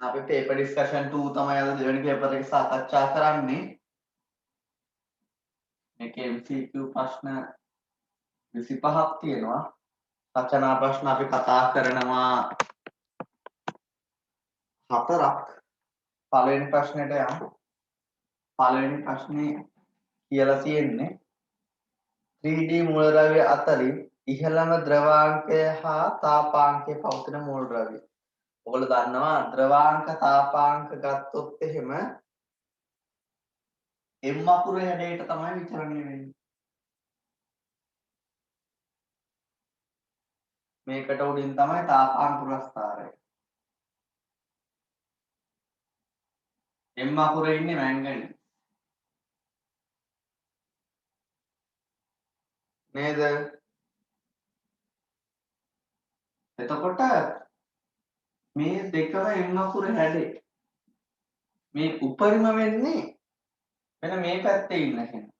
අපි paper discussion 2 තමයි අද දෙවෙනි paper එක සාකච්ඡා කරන්නේ. මේකේ MCQ ප්‍රශ්න 25ක් තියෙනවා. රචනා ප්‍රශ්න අපි කතා කරනවා 4ක්. පළවෙනි ප්‍රශ්නෙට යමු. පළවෙනි ප්‍රශ්නේ කියලා තියෙන්නේ 3D මූලද්‍රව්‍ය අතරින් ඉහළම ද්‍රවාංකය හා තාපාංකය පවතින මූලද්‍රව්‍ය. ඔයගොල්ලෝ දන්නවා ද්‍රවාංක තාපාංක ගත්තොත් එහෙම M අකුරේ හැඩයට තමයි විචලනය වෙන්නේ. මේකට උඩින් තමයි තාපාංක ප්‍රස්ථාරය. M අකුරේ ඉන්නේ මැංගනීස්. නේද? එතකොට මේ දෙකම M අකුරේ හැඩේ. මේ උපරිම වෙන්නේ මෙන්න මේ පැත්තේ ඉන්න කෙනා.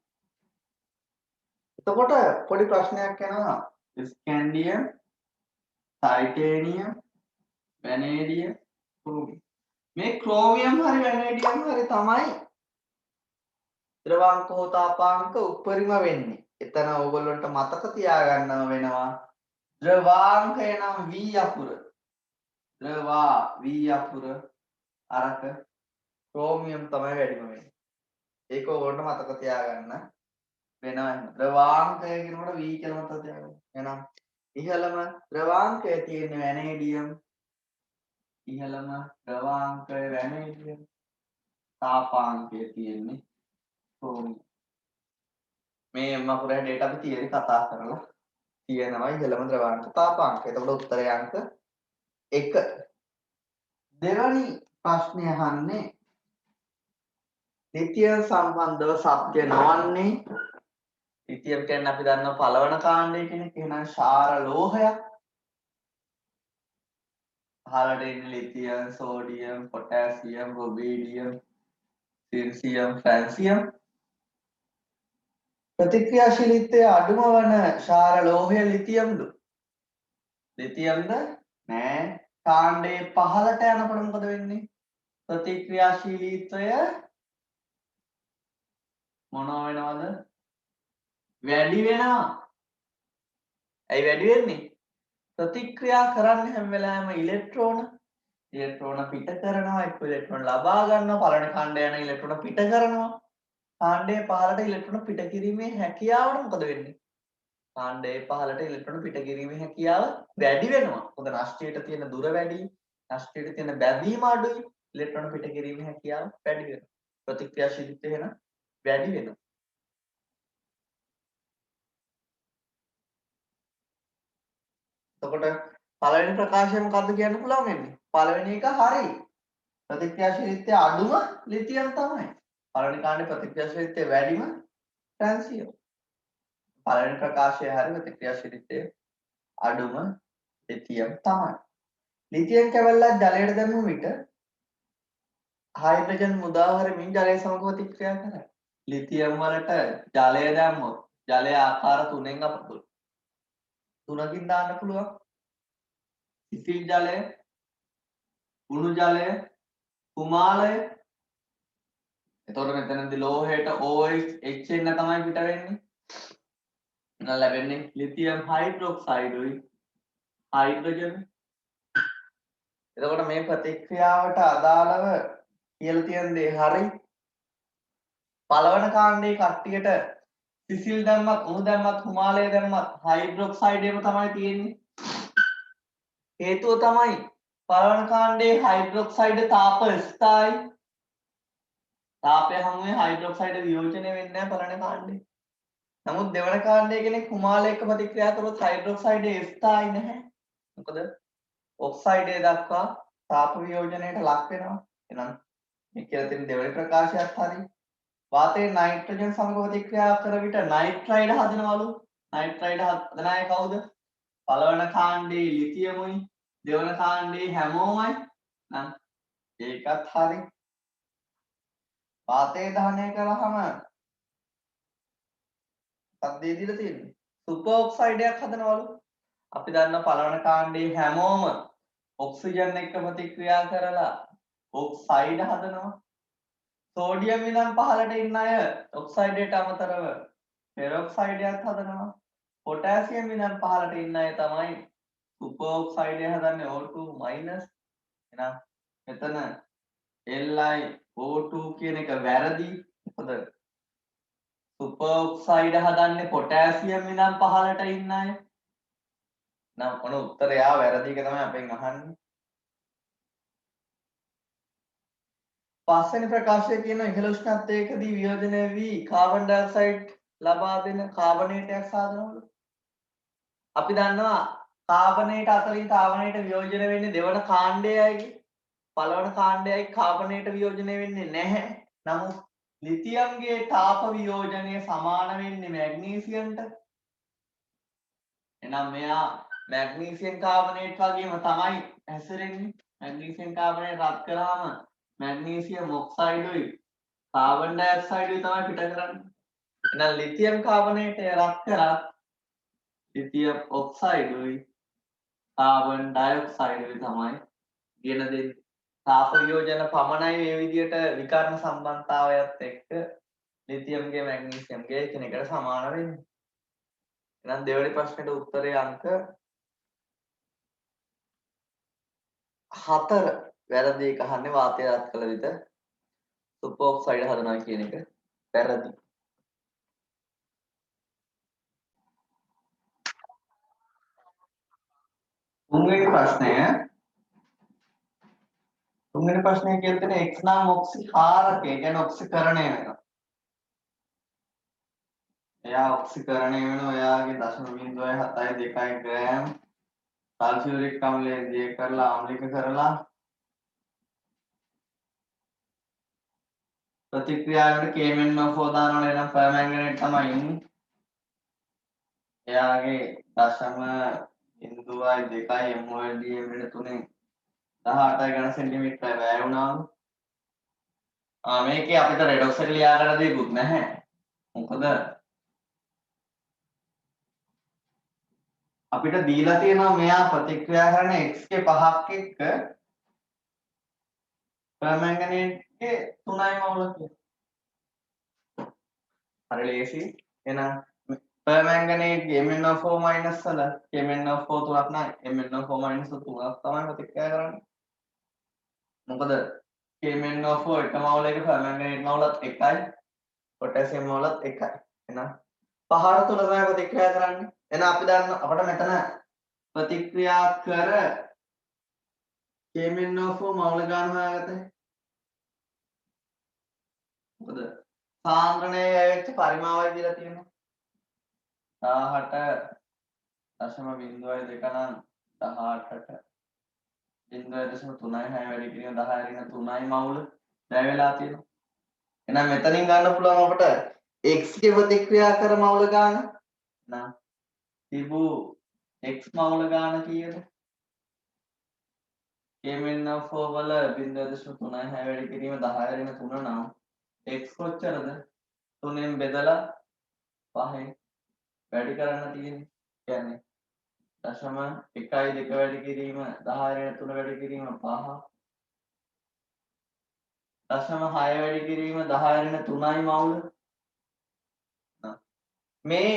එතකොට පොඩි ප්‍රශ්නයක් එනවා. ස්කැන්ඩියම්, ටයිටේනියම්, වැනේඩියම්, ක්‍රෝමියම්. මේ ක්‍රෝමියම් හරි වැනේඩියම් හරි තමයි ද්‍රවාංක හෝ තාපාංක උපරිම වෙන්නේ. එතන ඕගොල්ලන්ට මතක තියාගන්නව වෙනවා. ද්‍රවාංකය නම් V අකුර. ද්‍රවා V අකුර අරක ක්‍රෝමියම් තමයි වැඩිම වෙන්නේ. ඒක ඕගොල්ලන්ට මතක තියාගන්න වෙනවා. ද්‍රවාංකය කියනකොට V කියලා මතක තියාගන්න. එහෙනම් ඉහළම ද්‍රවාංකය තියෙන වැනේඩියම්. ඉහළම ද්‍රවාංකය වැනේඩියම්. තාපාංකය තියෙන්නේ ක්‍රෝමියම්. මේ M අකුර හැඩයට අපි තියරි කතා කරලා තියෙනවා ඉහළම ද්‍රවාංක තාපාංක. එතකොට උත්තරය අංක 1. දෙවැනි ප්‍රශ්නය අහන්නේ ලිතියම් සම්බන්ධව සත්‍ය නොවන්නේ ලිතියම් කියන්නේ අපි දන්නවා පළවන කාණ්ඩය කෙනෙක්. එහෙනම් ക്ഷාර ලෝහයක්. පහළට ඉන්නේ lithium, sodium, potassium, rubidium, caesium, francium. ප්‍රතික්‍රියාශීලීත්වය අඩුම වන ക്ഷාර ලෝහය ලිතියම්ද? ලිතියම්ද? නෑ. කාණ්ඩයේ පහළට යනකොට මොකද වෙන්නේ? ප්‍රතික්‍රියාශීලීත්වය මොනවා වෙනවද? වැඩි වෙනවා. ඇයි වැඩි වෙන්නේ? ප්‍රතික්‍රියා කරන්නේ හැම වෙලාවෙම ඉලෙක්ට්‍රෝන පිට කරනවා, එක්ක ඉලෙක්ට්‍රෝන ලබා ගන්නවා, පළවෙනි කාණ්ඩය යන ඉලෙක්ට්‍රෝන පිට කරනවා. කාණ්ඩයේ පහළට ඉලෙක්ට්‍රෝන පිට කිරීමේ හැකියාවට මොකද වෙන්නේ? කාණ්ඩයේ පහළට ඉලෙක්ට්‍රෝන පිට කිරීමේ හැකියාව වැඩි වෙනවා. මොකද නෂ්ටයට තියෙන දුර වැඩි, නෂ්ටයට තියෙන බැඳීම අඩුයි, ඉලෙක්ට්‍රෝන පිට කිරීමේ හැකියාව වැඩි වෙනවා. ප්‍රතික්‍රියාශීලීත්වය එහෙනම් වැඩි වෙනවා. එතකොට පළවෙනි ප්‍රකාශය මොකද්ද කියන්න පුළුවන් වෙන්නේ? පළවෙනි එක හරි. ප්‍රතික්‍රියාශීලීත්වය අඩුම ලිතියම් තමයි. පළවෙනි කාණ්ඩේ ප්‍රතික්‍රියාශීලීත්වය වැඩිම ට්‍රැන්සියම්. පළවෙනි ප්‍රකාශය හරි ප්‍රතික්‍රියාශීලීත්වය අඩුම ලිතියම් තමයි. ලිතියම් කැවල්ලක් ජලයට දැමුව විට හයිඩ්‍රජන් මුදා හරමින් ජලය සමග ප්‍රතික්‍රියා කරයි. ලිතියම් වලට ජලය දැම්මොත් ජලය ආකාර තුනෙන් අපට තුනකින් දාන්න පුළුවන්. සිසිල් ජලය, උණු ජලය, කුමාලය. එතකොට මෙතනදී ලෝහයට OH එන්න තමයි පිට වෙන්නේ. එහෙනම් ලැබෙන්නේ ලිතියම් හයිඩ්‍රොක්සයිඩුයි හයිඩ්‍රජන්. එතකොට මේ ප්‍රතික්‍රියාවට අදාළව කියලා තියෙන දේ හරි. පළවන කාණ්ඩේ කට්ටියට සිසිල් දැම්මත් උණු දැම්මත් කුමාලය දැම්මත් හයිඩ්‍රොක්සයිඩේම තමයි තියෙන්නේ. හේතුව තමයි පළවන කාණ්ඩේ හයිඩ්‍රොක්සයිඩ් තාප ස්ථායි. තාපය හැමුවේ හයිඩ්‍රොක්සයිඩ් වියෝජනය වෙන්නේ නැහැ පළවන කාණ්ඩේ. නමුත් දෙවන කාණ්ඩයේ කෙනෙක් කුමාලය එක්ක ප්‍රතික්‍රියා කරොත් හයිඩ්‍රොක්සයිඩ් ස්ථායි නැහැ. මොකද ඔක්සයිඩය දක්වා තාප වියෝජනයට ලක් වෙනවා. එහෙනම් මේ කියලා තියෙන දෙවන ප්‍රකාශයත් හරි. වාතයේ නයිට්‍රජන් සමග ප්‍රතික්‍රියා කර විට නයිට්‍රයිඩ් හදනවලු. නයිට්‍රයිඩ් හදන අය කවුද? පළවන කාණ්ඩේ ලිතියමුයි, දෙවන කාණ්ඩේ හැමෝමයි. නම් ඒකත් හරි. වාතයේ දහනය කරාම සද්දේ දීලා තියෙන්නේ. සුපර් ඔක්සයිඩයක් හදනවලු. අපි දන්න පළවන කාණ්ඩේ හැමෝම ඔක්සිජන් එක්ක ප්‍රතික්‍රියා කරලා ඔක්සයිඩ් හදනවා. සෝඩියම් ඉඳන් පහළට ඉන්න අය ඔක්සයිඩයට අමතරව පෙරොක්සයිඩයක් හදනවා. පොටෑසියම් ඉඳන් පහළට ඉන්න අය තමයි සුපර් ඔක්සයිඩය හදන්නේ O2 මයිනස්. එහෙනම් මෙතන LiO2 කියන එක වැරදි. මොකද සුපර් ඔක්සයිඩ් හදන්නේ පොටෑසියම් ඉඳන් පහළට ඉන්න අය. නම් මොන උත්තරය වැරදි එක තමයි අපෙන් අහන්නේ. පස්වෙනි ප්‍රකාශය කියන ඉහළ උෂ්ණත්වයකදී වියෝජනය වී කාබන් ඩයොක්සයිඩ් ලබා දෙන කාබනේටයක් සාධනවල අපි දන්නවා කාබනේට අතරින් කාබනේට වියෝජනය වෙන්නේ දෙවන කාණ්ඩයයි පළවන කාණ්ඩයයි කාබනේට වියෝජනය වෙන්නේ නැහැ. නමුත් ලිතියම්ගේ තාප වියෝජනය සමාන වෙන්නේ මැග්නීසියම්ට. එහෙනම් මෙයා මැග්නීසියම් කාබනේට් වගේම තමයි හැසිරෙන්නේ. මැග්නීසියම් කාබනේට් රත් කරාම මැග්නීසියම් ඔක්සයිඩුයි කාබන් ඩයොක්සයිඩුයි තමයි පිට කරන්නේ. එහෙනම් ලිතියම් කාබනේට් රත් කරා ලිතියම් ඔක්සයිඩුයි කාබන් ඩයොක්සයිඩුයි තමයි ගෙන දෙන්නේ. තාප වියෝජන පමණයි මේ විදිහට විකර්ණ සම්බන්ධතාවයත් එක්ක ලිතියම්ගේ මැග්නීසියම්ගේ එකිනෙකට සමාන වෙන්නේ. එහෙනම් දෙවෙනි ප්‍රශ්නෙට උත්තරේ අංක 4 වැරදි එක අහන්නේ වාතය රත් කළ විට සුපර් ඔක්සයිඩ් හදනවා කියන එක වැරදි. තුන්වෙනි ප්‍රශ්නය කියලා තියෙන X නම් ඔක්සිකාරකය කියන්නේ ඔක්සිකරණය වෙනවා. එයා ඔක්සිකරණය වෙනවා එයාගේ 0.72 ග්‍රෑම් සල්ෆියුරික් අම්ලයෙන් දිය කරලා ආම්ලික කරලා ප්‍රතික්‍රියාවකට KMnO4 දානවා එනම් පර්මැංගනේට් තමයි ඉන්නේ. එයාගේ 0.2 MOLDM වෙන 3 18 ඝන සෙන්ටිමීටර වැය වුණාම මේකේ අපිට රෙඩොක්ස් එක ලියා ගන්න දෙයක්වත් නැහැ. මොකද අපිට දීලා තියෙනවා මෙයා ප්‍රතික්‍රියා කරන x ගේ 5ක් එක්ක පර්මැංගනේට්ගේ 3යි මවුල කියලා. හරි ලේසි. එහෙනම් පර්මැංගනේට්ගේ MnO4 මයිනස් වල MnO4 තුනක් නැහැ. MnO4 මයිනස් 3ක් තමයි ප්‍රතික්‍රියා කරන්නේ. මොකද MnO4 එක මවුල එක පර්මැංගනේට් මවුලත් එකයි. පොටෑසියම් මවුලත් එකයි. එහෙනම් පහර තුන තමයි ප්‍රතික්‍රියා කරන්නේ. එහෙනම් අපි දන්න අපිට මෙතන ප්‍රතික්‍රියා කර KMnO4 මවුල ගන්න හොයාගත්තේ. මොකද සාන්ද්‍රණයේ ඇවිත් පරිමාවයි දීලා තියෙනවා. 18.02 නම් 18ට 0.36 වැඩි කිරීම 10 මවුල දැය වෙලා තියෙනවා. එහෙනම් මෙතනින් ගන්න පුළුවන් අපිට x ගේ ප්‍රතික්‍රියා කර මවුල ගන්න. නම් තිබූ x මවුල ගන්න කීයද? KMnO4 වල 0.36 වැඩි කිරීම 10 නම් x කොච්චරද? 3ෙන් බෙදලා 5ෙන් වැඩි කරන්න තියෙන්නේ. කියන්නේ 0.12 වැඩි කිරීම 10 වැඩි කිරීම 5. 0.6 වැඩි කිරීම 10 මවුල. මේ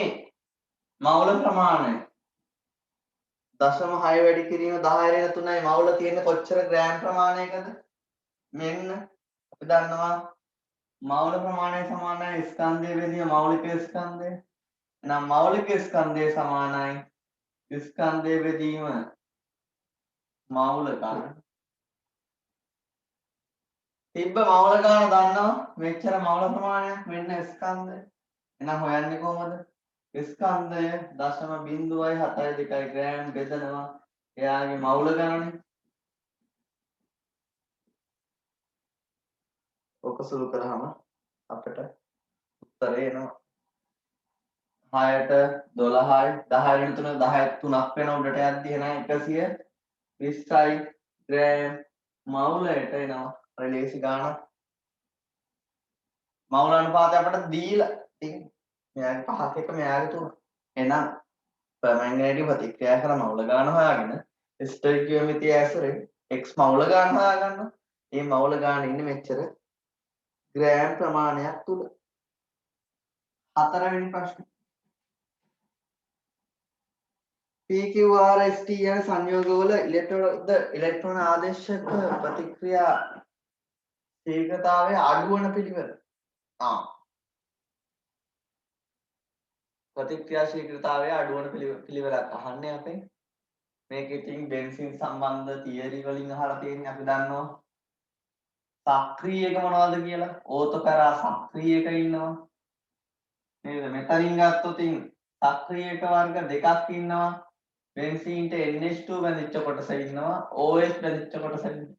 මවුල ප්‍රමාණය 0.6 වැඩි කිරීම 10 මවුල තියෙන්නේ කොච්චර ග්‍රෑම් ප්‍රමාණයකද? මෙන්න අපි දන්නවා මවුල ප්‍රමාණය සමානයි ස්කන්ධය බෙදීම මෞලික ස්කන්ධය. එහෙනම් මෞලික ස්කන්ධය සමානයි ස්කන්ධය බෙදීම මවුල ගන්න. තිබ්බ මවුල ගන්න දන්නවා මෙච්චර මවුල ප්‍රමාණයක් මෙන්න ස්කන්ධය. එහෙනම් හොයන්නේ කොහොමද? ස්කන්ධය 0.72 ග්‍රෑම් බෙදනවා එයාගේ මවුල ගණනේ. ඔක සුළු කරාම අපිට උත්තරේ එනවා 6ට 12යි 10 3 3ක් වෙන උඩට යද්දි එන 120යි ග්‍රෑම් මවුලයට එනවා. හරි ලේසි ගානක්. මවුල අනුපාතය අපිට දීලා තියෙන්නේ. මෙයාගේ 5ක් එක මෙයාගේ 3. එහෙනම් පර්මැංගනේට් ප්‍රතික්‍රියා කර මවුල ගාන හොයාගෙන ස්ටොයිකියෝමෙට්‍රිය ඇසුරෙන් x මවුල ගාන හොයා ගන්නවා. මේ මවුල ගන්න ඉන්නේ මෙච්චර ග්‍රෑම් ප්‍රමාණයක් තුල. හතරවෙනි ප්‍රශ්නේ. PQRST යන සංයෝගවල ඉලෙක්ට්‍රෝන ආදේශක ප්‍රතික්‍රියා ශීඝ්‍රතාවය අඩු වන පිළිවෙල. ප්‍රතික්‍රියා ශීඝ්‍රතාවය අඩු වන පිළිවෙලක් අහන්නේ අපේ. මේක ඉතින් බෙන්සින් සම්බන්ධ තියරි වලින් අහලා තියෙන්නේ අපි දන්නවා. සක්‍රීය එක මොනවද කියලා? ඕතොපැරා සක්‍රීය එක ඉන්නවා. නේද? මෙතනින් ගත්තොත් සක්‍රීය එක වර්ග දෙකක් ඉන්නවා. බෙන්සීන්ට NH2 බැඳිච්ච කොටස ඉන්නවා. OH බැඳිච්ච කොටස ඉන්නවා.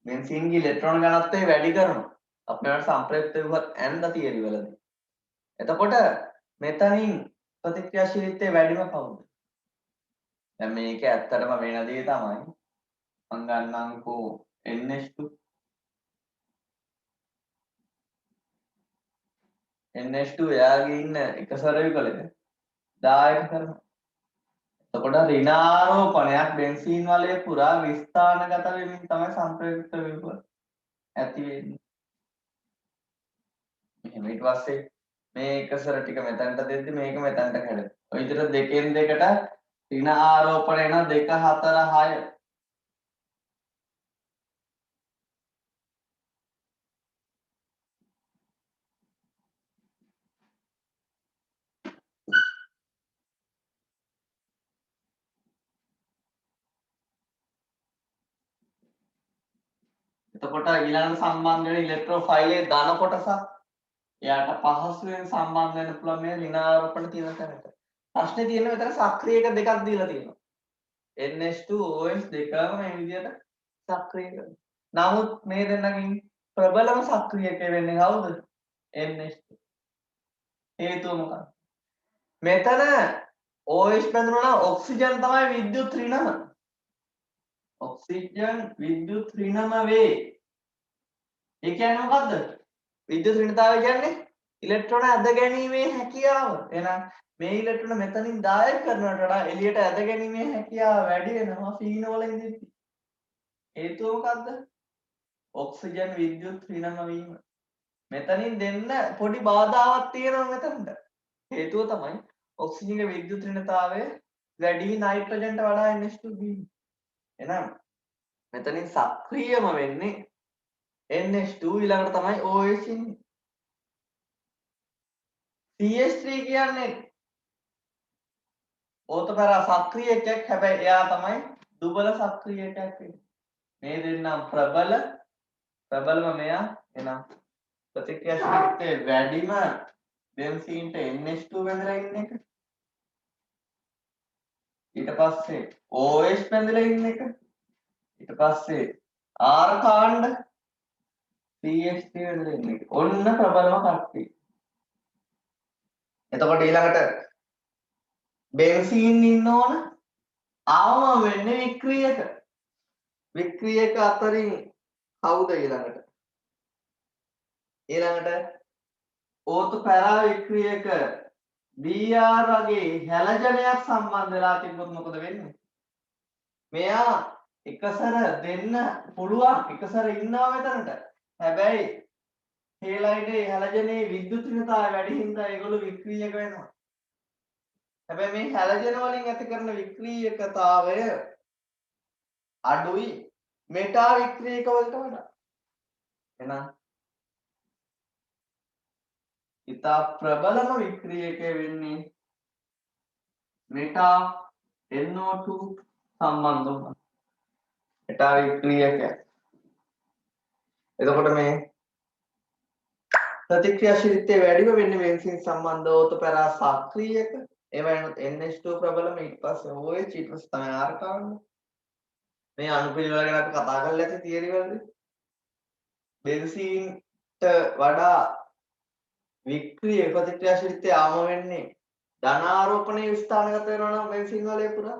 බෙන්සීන්ගේ ඉලෙක්ට්‍රෝන ඝනත්වය වැඩි කරනවා. අපි මේවට සම්ප්‍රයුක්ත විභවත් ඇන්ද තියරි වලදී. එතකොට මෙතනින් ප්‍රතික්‍රියාශීලීත්වය වැඩිම කවුද? දැන් මේක ඇත්තටම වෙන දේ තමයි මම ගන්නම්කෝ NH2 එයාගේ ඉන්න එක සරයුගලක දායක කරනවා. එතකොට ඍණාරෝපණයක් බෙන්සීන් වලය පුරා විස්ථානගත වෙමින් තමයි සංප්‍රයුක්ත විභව ඇති වෙන්නේ. මෙහෙම ඊට පස්සේ මේ එක සර ටික මෙතනට දෙද්දි මේක මෙතනට කැඩෙනවා. ඔය විදිහට දෙකෙන් දෙකට ඍණ ආරෝපණ එන 2 4 6 එතකොට ඊළඟ සම්බන්ධ වෙන ඉලෙක්ට්‍රෝෆයිලයේ ධන කොටසක් එයාට පහසුවෙන් සම්බන්ධ වෙන්න පුළුවන් මේ ඍණ ආරෝපණ තියෙන තැනට. ප්‍රශ්නේ තියෙන්නේ මෙතන සක්‍රියක දෙකක් දීලා තියෙනවා. NH2 OH දෙකම මේ විදිහට සක්‍රිය කරනවා. නමුත් මේ දෙන්නකින් ප්‍රබලම සක්‍රියක වෙන්නේ කවුද? NH2. හේතුව මොකක්ද? මෙතන OH බැඳුණා නම් ඔක්සිජන් තමයි විද්‍යුත් ඍණම. ඔක්සිජන් විද්‍යුත් ඍණම වේ. ඒ කියන්නේ මොකද්ද? විද්‍යුත් ඍණතාවය කියන්නේ ඉලෙක්ට්‍රෝන ඇද ගැනීමේ හැකියාව. එහෙනම් මේ ඉලෙක්ට්‍රෝන මෙතනින් දායක කරනවට වඩා එළියට ඇද ගැනීමේ හැකියාව වැඩි වෙනවා ෆීනෝල ඉඳිද්දි. හේතුව මොකද්ද? ඔක්සිජන් විද්‍යුත් ඍණම වීම. මෙතනින් දෙන්න පොඩි බාධාවක් තියෙනවා මෙතනට. හේතුව තමයි ඔක්සිජන්ගේ විද්‍යුත් ඍණතාවය වැඩි නයිට්‍රජන්ට වඩා NH2 වීම. එහෙනම් මෙතනින් සක්‍රියම වෙන්නේ NH2 ඊළඟට තමයි OH ඉන්නේ. CH3 කියන්නේ ඕතපැරා සක්‍රීය එකක්. හැබැයි එයා තමයි දුබල සක්‍රීය එකක් වෙන්නේ. මේ දෙන්නම් ප්‍රබලම මෙයා. එහෙනම් ප්‍රතික්‍රියාශීලීත්වයේ වැඩිම බෙන්සීන්ට NH2 බැඳලා ඉන්න එක. ඊට පස්සේ OH බැඳලා ඉන්න එක. ඊට පස්සේ R කාණ්ඩ CH3 බැඳලා ඉන්න එක. ඔන්න ප්‍රබලම කට්ටිය. එතකොට ඊළඟට බෙන්සීන් ඉන්න ඕන ආවම වෙන්නේ වික්‍රියක. වික්‍රියක අතරින් කවුද ඊළඟට? ඊළඟට ඕතපැරා වික්‍රියක Br වගේ හැලජනයක් සම්බන්ධ වෙලා තිබ්බොත් මොකද වෙන්නේ? මෙයා එකසර දෙන්න පුළුවන් එකසර ඉන්නවා මෙතනට. හැබැයි හේලයිඩේ හැලජනේ විද්‍යුත් ඍණතාවය වැඩි හින්දා ඒගොල්ලෝ වික්‍රියක වෙනවා. හැබැයි මේ හැලජන වලින් ඇති කරන වික්‍රීයකතාවය අඩුයි මෙටා වික්‍රීයක වලට වඩා. එහෙනම් ඉතා ප්‍රබලම වික්‍රීයක වෙන්නේ මෙටා NO2 සම්බන්ධ වුණා. මෙටා වික්‍රීයක. එතකොට මේ ප්‍රතික්‍රියාශීලීත්වය වැඩිම වෙන්නේ බෙන්සීන් සම්බන්ධ ඕතපැරා සක්‍රීයක. ඒ වගේම NH2 ප්‍රබලම ඊට පස්සේ OH ඊට පස්සේ තමයි R කාණ්ඩ. මේ අණුපිළිවෙල ගැන අපි කතා කරලා ඇති තියරි වලදී. බෙන්සීන්ට වඩා වික්‍රීය ප්‍රතික්‍රියාශීලීත්වය ආම වෙන්නේ ධනාරෝපණයේ ස්ථානගත වෙනවා නම් බෙන්සීන් වලේ පුරා.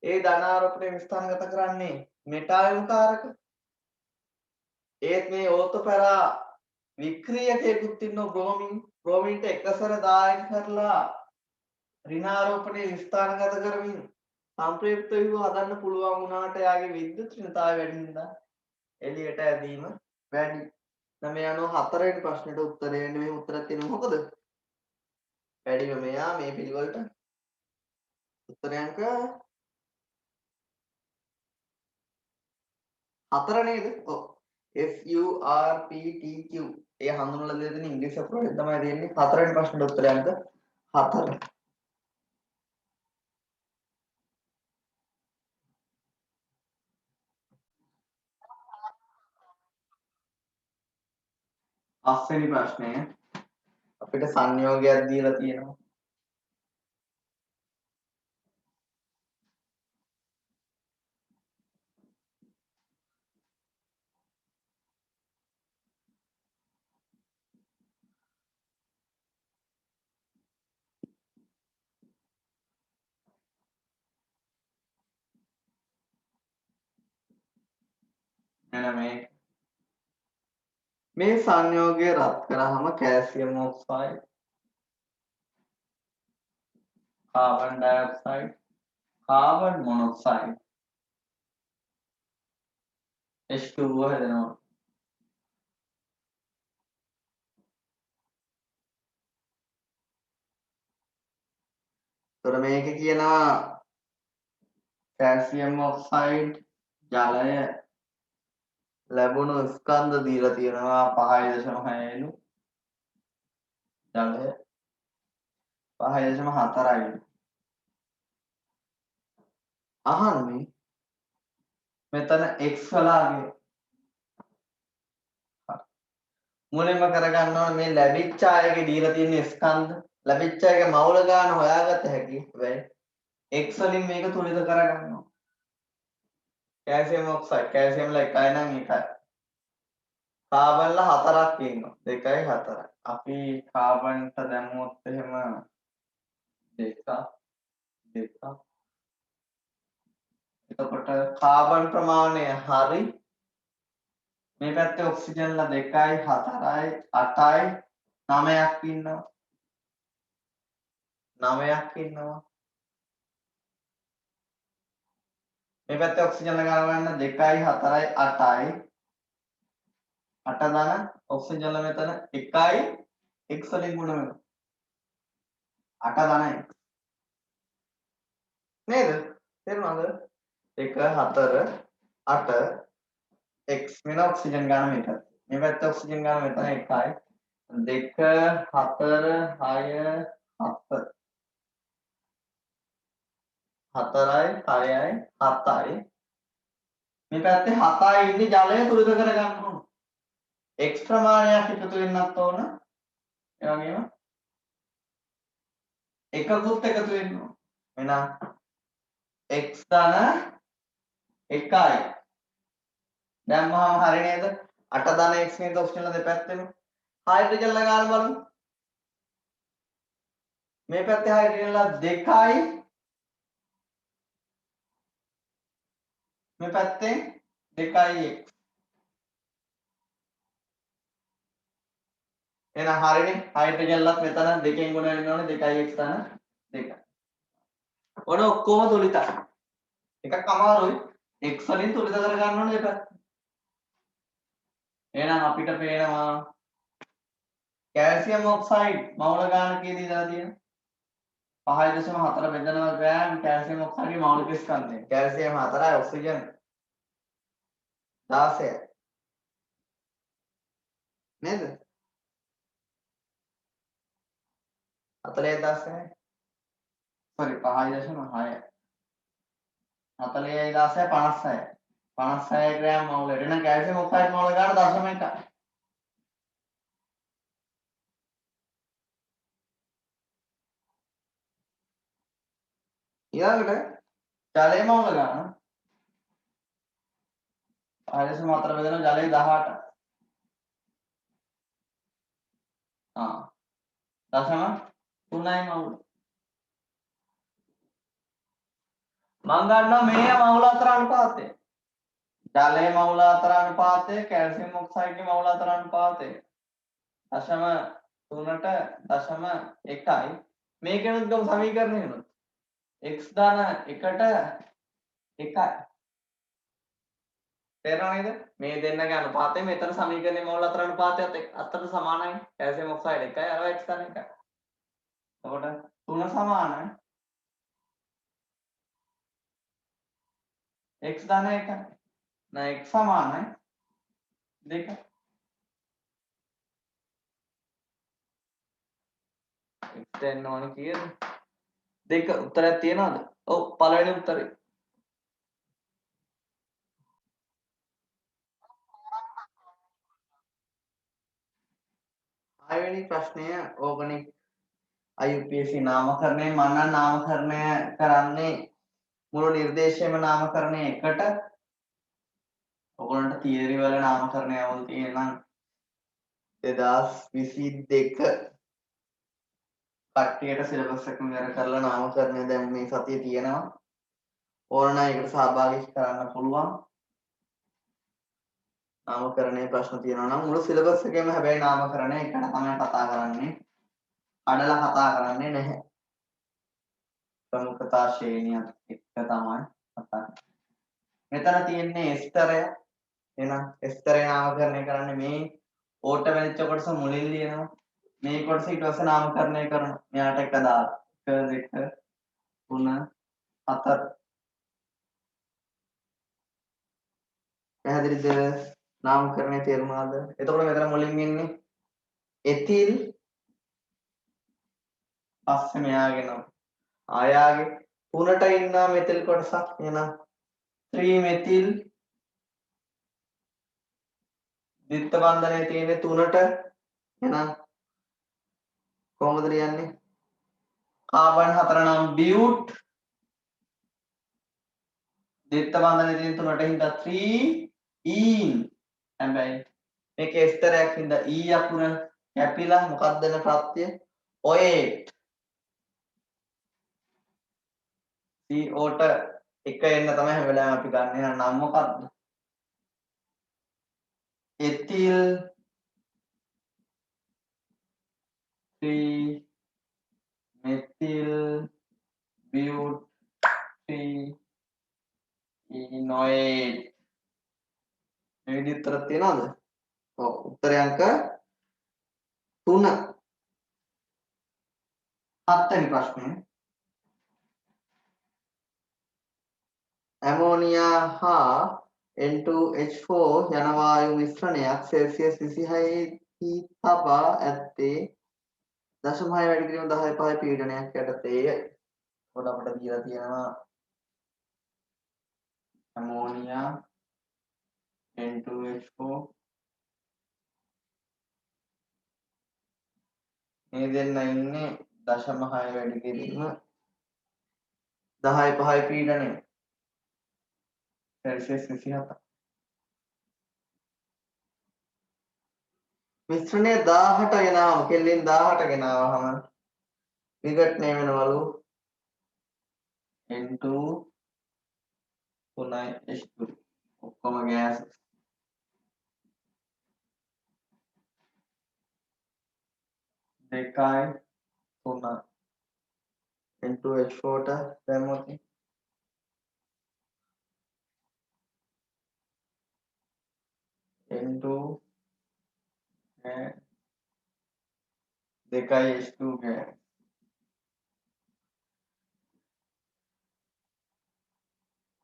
ඒ ධනාරෝපණය ස්ථානගත කරන්නේ මෙටායල් කාරක. ඒත් මේ ඕතපැරා වික්‍රීයකයකුත් ඉන්නවා බ්‍රෝමීන්ට එකසර දායක කරලා ඍණාරෝපණයේ ස්ථානගත කරමින් සංප්‍රයුක්ත විභව හදන්න පුළුවන් වුණාට යාගේ විද්‍යුත් ඍණතාවය වැඩි නිසා එළියට ඇදීම වැඩි. දැන් මේ අනුව 4 වෙනි ප්‍රශ්නෙට උත්තරය එන්නේ මේ උත්තරයක් තියෙන්නේ මොකද? වැඩිම මෙයා මේ පිළිවෙලට උත්තරයන්ක 4 නේද? ඔව්. FURPTQ ඒ හඳුන්වලා දෙන ඉංග්‍රීසි අප්‍රෝච් තමයි දෙන්නේ. 4 වෙනි ප්‍රශ්නෙට උත්තරයන්ක 4. පස්වෙනි ප්‍රශ්නය අපිට සංයෝගයක් දීලා තියෙනවා. එහෙනම් මේ සංයෝගය රත් කරාම calcium oxide, carbon dioxide, carbon monoxide H2O හැදෙනවා. ඒතර මේක කියනවා කැල්සියම් ඔක්සයිඩ් ජලය ලැබුණු ස්කන්ධ දීලා තියෙනවා 5.6 ජලය 5.4 අහන්නේ මෙතන x වලාගේ මුලින්ම කරගන්න ඕනේ මේ ලැබිච්ච අයගේ දීලා තියෙන ස්කන්ධ ලැබිච්ච අයගේ මවුල ගාන හොයාගත්ත හැකි. හැබැයි x වලින් මේක තුලිත කරගන්න ඕනේ. කැල්සියම් ඔක්සයිඩ් කැල්සියම් වල එකයි නම් එකයි. කාබන්ල 4ක් ඉන්නවා. 2යි 4යි. අපි කාබන්ට දැම්මොත් එහෙම 2ක් 2ක්. එතකොට කාබන් ප්‍රමාණය හරි. මේ පැත්තේ ඔක්සිජන්ලා 2යි 4යි 8යි 9ක් ඉන්නවා. 9ක් ඉන්නවා. මේ පැත්තේ ඔක්සිජන්ලා ගන්න 2යි 4යි 8යි 8 ධන ඔක්සිජන්ලා මෙතන 1යි x වලින් ගුණ වෙනවා. 8 ධන x නේද? තේරුණාද? 1 4 8 x වෙන ඔක්සිජන් ගන්න මේක. මේ පැත්තේ ඔක්සිජන් ගන්න මෙතන 1යි 2 4 6 7 4යි 6යි 7යි මේ පැත්තේ 7යි ඉන්නේ ජලය තුලිත කර ගන්න ඕන. x ප්‍රමාණයක් එකතු වෙන්නත් ඕන. ඒ වගේම එකකුත් එකතු වෙන්න ඕන. එහෙනම් x ධන 1යි. දැම්මම හරි නේද? 8 ධන x නේද ඔක්සිජන්ලා දෙපැත්තෙම. හයිඩ්‍රජන්ලා ගන්න බලමු. මේ පැත්තේ හයිඩ්‍රජන්ලා 2යි මේ පැත්තේ 2යි x. එහෙනම් හරිනේ හයිඩ්‍රජන්ලත් මෙතන දෙකෙන් ගුණ වෙන්න ඕනේ 2යි x ධන 2යි. ඔන්න ඔක්කොම තුලිතයි. එකක් අමාරුයි. x වලින් තුලිත කර ගන්න ඕනේ දෙපැත්ත. එහෙනම් අපිට පේනවා කැල්සියම් ඔක්සයිඩ් මවුල ගාන කීයද දාලා තියෙන්නේ? 5.4 බෙදනවා ග්‍රෑම් කැල්සියම් ඔක්සයිඩ්ගේ මෞලික ස්කන්ධය. කැල්සියම් 4යි ඔක්සිජන් 16යි. නේද? 40 16යි. sorry 5.6යි. 40යි 16යි 56යි. 56 ග්‍රෑම් මවුලට. එහෙනම් කැල්සියම් ඔක්සයිඩ් මවුල ගාන 0.1යි. ඊළඟට ජලය මවුල ගාන 5.4 බෙදෙන ජලය 18යි. දශම 3යි මවුල. මම ගන්නවා මේ මවුල අතර අනුපාතය. ජලයේ මවුල අතර අනුපාතය කැල්සියම් ඔක්සයිඩ්ගේ මවුල අතර අනුපාතය. දශම 3ට දශම 1යි. මේකෙනුත් ගමු සමීකරණයනොත්. x ධන 1ට 1යි. තේරෙනව නේද? මේ දෙන්නගේ අනුපාතය මෙතන සමීකරණයේ මෝල් අතර අනුපාතයත් අතර සමානයි. කැල්සියම් ඔක්සයිඩ් එකයි අර x ධන එකයි. එතකොට 3 සමානයි x ධන එකයි. නැ x සමානයි 2. x දෙන්න ඕනේ කීයද? 2 උත්තරයක් තියනවද? ඔව් පළවෙනි උත්තරේ. හයවෙනි ප්‍රශ්නය ඕගනික් IUPAC නාමකරණය මම නාමකරණය කරන්නේ මුළු නිර්දේශයම නාමකරණය එකට. ඔයගොල්ලන්ට තියරි වල නාමකරණය අවුල් තියෙනවා 2022 කට්ටියට සිලබස් එක ඉවර කරලා නාමකරණය දැන් මේ සතියේ තියෙනවා. ඕනනම් ඒකට සහභාගී කරන්න පුළුවන්. නාමකරණයේ ප්‍රශ්න තියෙනවා නම් මුළු සිලබස් එකේම හැබැයි නාමකරණය එකට තමයි කතා කරන්නේ. අඩලා කතා කරන්නේ නැහැ. ප්‍රමුඛතා ශ්‍රේණියත් එක්ක තමයි කතා කරන්නේ. මෙතන තියෙන්නේ ස්තරය. එහෙනම් ස්තරය නාමකරණය කරන්නේ මේ ඕට වෙච්ච කොටස මුලින් ලියනවා. මේ කොටස ඊට පස්සේ නාමකරණය කරනවා. මෙයාට එක දාලා 1 2 3 4 පැහැදිලිද? නාමකරණය තේරුණාද? එතකොට මෙතන මුලින් ඉන්නේ එතිල් පස්සේ මෙයාගෙන ආයාගේ 3ට ඉන්නවා මෙතිල් කොටසක්. එහෙනම් 3 මෙතිල් ද්විත්ව බන්ධනයේ තියෙන්නේ 3ට. එහෙනම් කොහොමද ලියන්නේ? කාබන් 4 නම් බියුට් ද්විත්ව බන්ධනයේ තියෙන 3ට හින්දා 3 ඊන්. හැබැයි මේකේ ස්තරයක් හින්දා ඊ අකුර කැපිලා මොකක්ද වෙන ප්‍රත්‍ය? ඔයේට්. CO ට එක එන්න තමයි හැම වෙලාවෙම අපි ගන්න. එහෙනම් නම් මොකක්ද? Ethyl 3 methyl but 3 enoate. මේ විදිහට උත්තර තියනවද? ඔව් උත්තරය අංක 3. 7 වෙනි ප්‍රශ්නය. ඇමෝනියා හා N2H4 යන වායු මිශ්‍රණයක් සෙල්සියස් 26 දී තබා ඇත්තේ 0.6 වැඩි කිරීම 10.5 පීඩනයක් යටතේය. පොඩ අපිට දීලා තියෙනවා ඇමෝනියා N2H4 මේ දෙන්න ඉන්නේ 0.6 වැඩි කිරීම 10.5 පීඩනය සෙල්සියස් 27. මිශ්‍රණය 18 ගෙනාවම කෙල්ලෙන් 18 ගෙනාවහම විඝටනය වෙනවලු N2 3 H2 ඔක්කොම ගෑස් දෙකයි 3 N2H4 ට දැම්මොත් N2 දෙකයි H2 ගෑස්